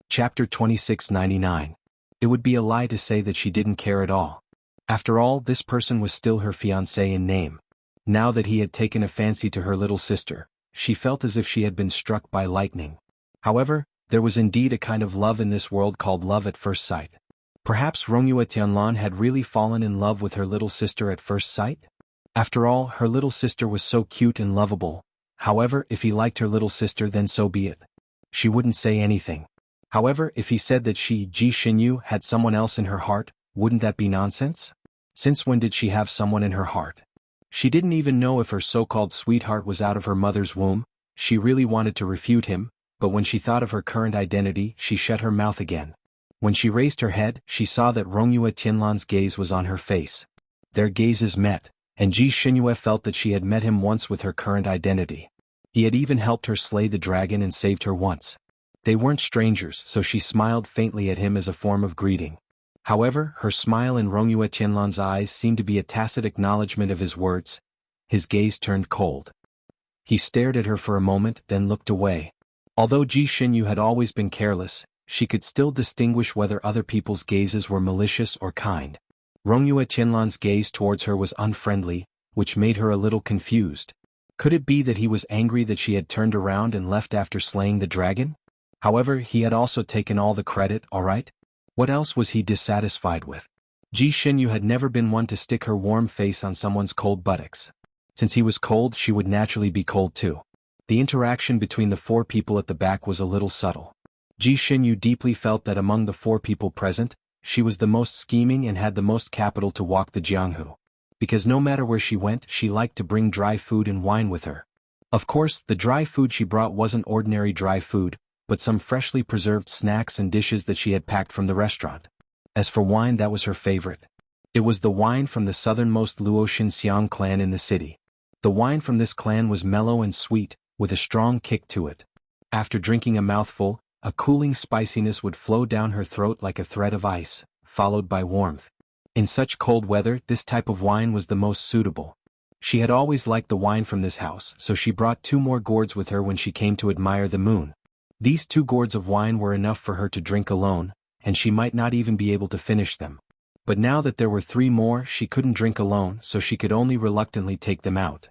S1: Chapter 2699. It would be a lie to say that she didn't care at all. After all, this person was still her fiancé in name. Now that he had taken a fancy to her little sister, she felt as if she had been struck by lightning. However, there was indeed a kind of love in this world called love at first sight. Perhaps Rongyue Tianlan had really fallen in love with her little sister at first sight? After all, her little sister was so cute and lovable. However, if he liked her little sister, then so be it. She wouldn't say anything. However, if he said that she, Ji Shenyu, had someone else in her heart, wouldn't that be nonsense? Since when did she have someone in her heart? She didn't even know if her so-called sweetheart was out of her mother's womb. She really wanted to refute him, but when she thought of her current identity, she shut her mouth again. When she raised her head, she saw that Rongyue Tianlan's gaze was on her face. Their gazes met, and Ji Shenyu felt that she had met him once with her current identity. He had even helped her slay the dragon and saved her once. They weren't strangers, so she smiled faintly at him as a form of greeting. However, her smile in Rongyue Tianlan's eyes seemed to be a tacit acknowledgement of his words. His gaze turned cold. He stared at her for a moment, then looked away. Although Ji Shenyu had always been careless, she could still distinguish whether other people's gazes were malicious or kind. Rongyue Tianlan's gaze towards her was unfriendly, which made her a little confused. Could it be that he was angry that she had turned around and left after slaying the dragon? However, he had also taken all the credit, alright? What else was he dissatisfied with? Ji Shenyu had never been one to stick her warm face on someone's cold buttocks. Since he was cold, she would naturally be cold too. The interaction between the four people at the back was a little subtle. Ji Shenyu deeply felt that among the four people present, she was the most scheming and had the most capital to walk the Jianghu. because no matter where she went, she liked to bring dry food and wine with her. Of course, the dry food she brought wasn't ordinary dry food, but some freshly preserved snacks and dishes that she had packed from the restaurant. As for wine, that was her favorite. It was the wine from the southernmost Luo Xinxiang clan in the city. The wine from this clan was mellow and sweet, with a strong kick to it. After drinking a mouthful, a cooling spiciness would flow down her throat like a thread of ice, followed by warmth. In such cold weather, this type of wine was the most suitable. She had always liked the wine from this house, so she brought 2 more gourds with her when she came to admire the moon. These 2 gourds of wine were enough for her to drink alone, and she might not even be able to finish them. But now that there were 3 more, she couldn't drink alone, so she could only reluctantly take them out.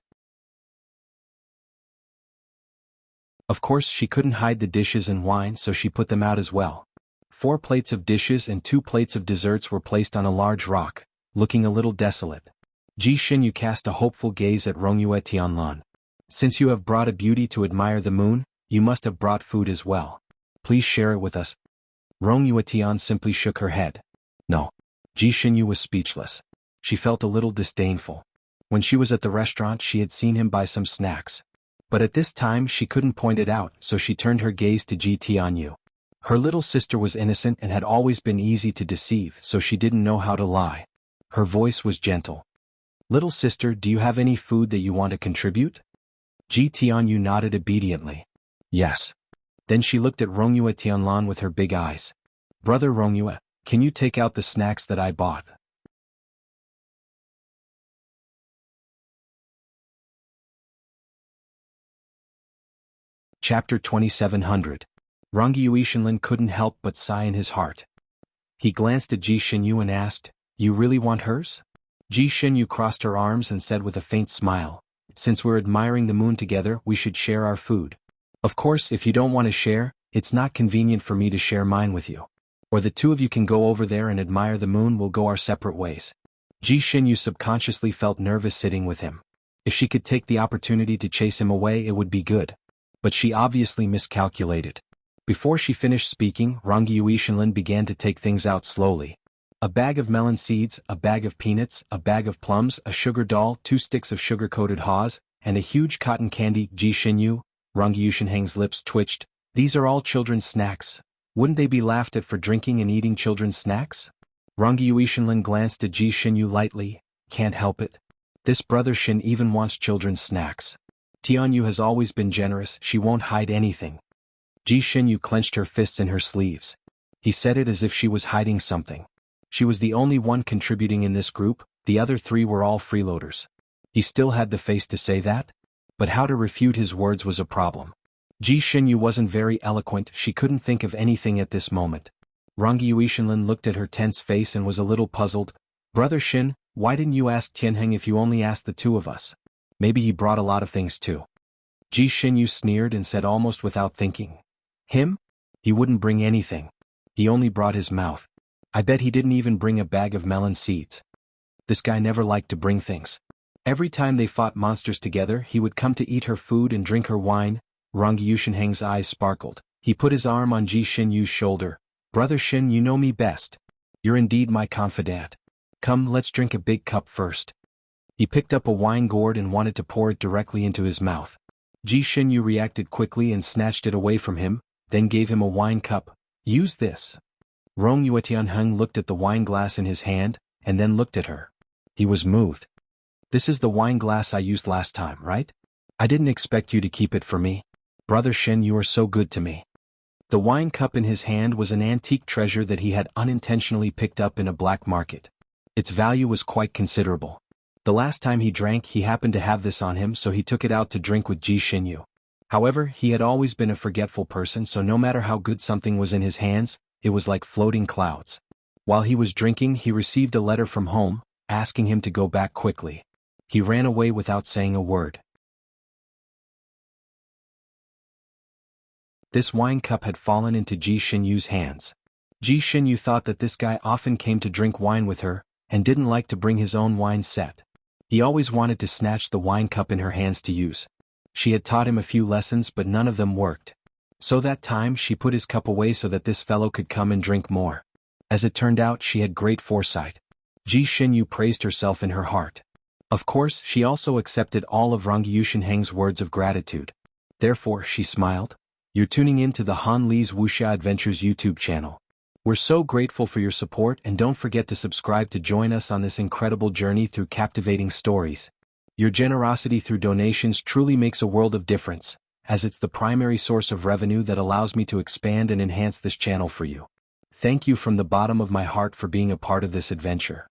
S1: Of course, she couldn't hide the dishes and wine, so she put them out as well. 4 plates of dishes and 2 plates of desserts were placed on a large rock, looking a little desolate. Ji Xinyu cast a hopeful gaze at Rongyue Tianlan. Since you have brought a beauty to admire the moon, you must have brought food as well. Please share it with us. Rongyue Tian simply shook her head. No. Ji Xinyu was speechless. She felt a little disdainful. When she was at the restaurant, she had seen him buy some snacks. But at this time she couldn't point it out, so she turned her gaze to Ji Tianyu. Her little sister was innocent and had always been easy to deceive, so she didn't know how to lie. Her voice was gentle. Little sister, do you have any food that you want to contribute? Ji Tianyu nodded obediently. Yes. Then she looked at Rongyue Tianlan with her big eyes. Brother Rongyue, can you take out the snacks that I bought? Chapter 2700. Rongyue Shenlin couldn't help but sigh in his heart. He glanced at Ji Xinyu and asked, You really want hers? Ji Xinyu crossed her arms and said with a faint smile, Since we're admiring the moon together, we should share our food. Of course, if you don't want to share, it's not convenient for me to share mine with you. Or the 2 of you can go over there and admire the moon, we'll go our separate ways. Ji Xinyu subconsciously felt nervous sitting with him. If she could take the opportunity to chase him away, it would be good. But she obviously miscalculated. Before she finished speaking, Rongyue Shenlin began to take things out slowly. A bag of melon seeds, a bag of peanuts, a bag of plums, a sugar doll, 2 sticks of sugar-coated haws, and a huge cotton candy. Ji Xinyu, Rongyue Shenheng's lips twitched. These are all children's snacks. Wouldn't they be laughed at for drinking and eating children's snacks? Rongyue Shenlin glanced at Ji Xinyu lightly. Can't help it. This brother Shen even wants children's snacks. Tianyu has always been generous, she won't hide anything. Ji Xinyu clenched her fists in her sleeves. He said it as if she was hiding something. She was the only one contributing in this group, the other 3 were all freeloaders. He still had the face to say that? But how to refute his words was a problem. Ji Xinyu wasn't very eloquent, she couldn't think of anything at this moment. Rongyue Shenlin looked at her tense face and was a little puzzled. Brother Shen, why didn't you ask Tianheng if you only asked the 2 of us? Maybe he brought a lot of things too. Ji Xinyu sneered and said almost without thinking. Him? He wouldn't bring anything. He only brought his mouth. I bet he didn't even bring a bag of melon seeds. This guy never liked to bring things. Every time they fought monsters together, he would come to eat her food and drink her wine. Rongyue Shenheng's eyes sparkled. He put his arm on Ji Xinyu's shoulder. Brother Shen, you know me best. You're indeed my confidant. Come, let's drink a big cup first. He picked up a wine gourd and wanted to pour it directly into his mouth. Ji Xinyu reacted quickly and snatched it away from him, then gave him a wine cup. Use this. Rongyue Tianheng looked at the wine glass in his hand, and then looked at her. He was moved. This is the wine glass I used last time, right? I didn't expect you to keep it for me. Brother Shen, you are so good to me. The wine cup in his hand was an antique treasure that he had unintentionally picked up in a black market. Its value was quite considerable. The last time he drank, he happened to have this on him, so he took it out to drink with Ji Xinyu. However, he had always been a forgetful person, so no matter how good something was in his hands, it was like floating clouds. While he was drinking, he received a letter from home, asking him to go back quickly. He ran away without saying a word. This wine cup had fallen into Ji Xinyu's hands. Ji Xinyu thought that this guy often came to drink wine with her, and didn't like to bring his own wine set. He always wanted to snatch the wine cup in her hands to use. She had taught him a few lessons, but none of them worked. So that time she put his cup away so that this fellow could come and drink more. As it turned out, she had great foresight. Ji Xinyu praised herself in her heart. Of course, she also accepted all of Rong Yusheng's words of gratitude. Therefore, she smiled. You're tuning in to the Han Li's Wuxia Adventures YouTube channel. We're so grateful for your support, and don't forget to subscribe to join us on this incredible journey through captivating stories. Your generosity through donations truly makes a world of difference, as it's the primary source of revenue that allows me to expand and enhance this channel for you. Thank you from the bottom of my heart for being a part of this adventure.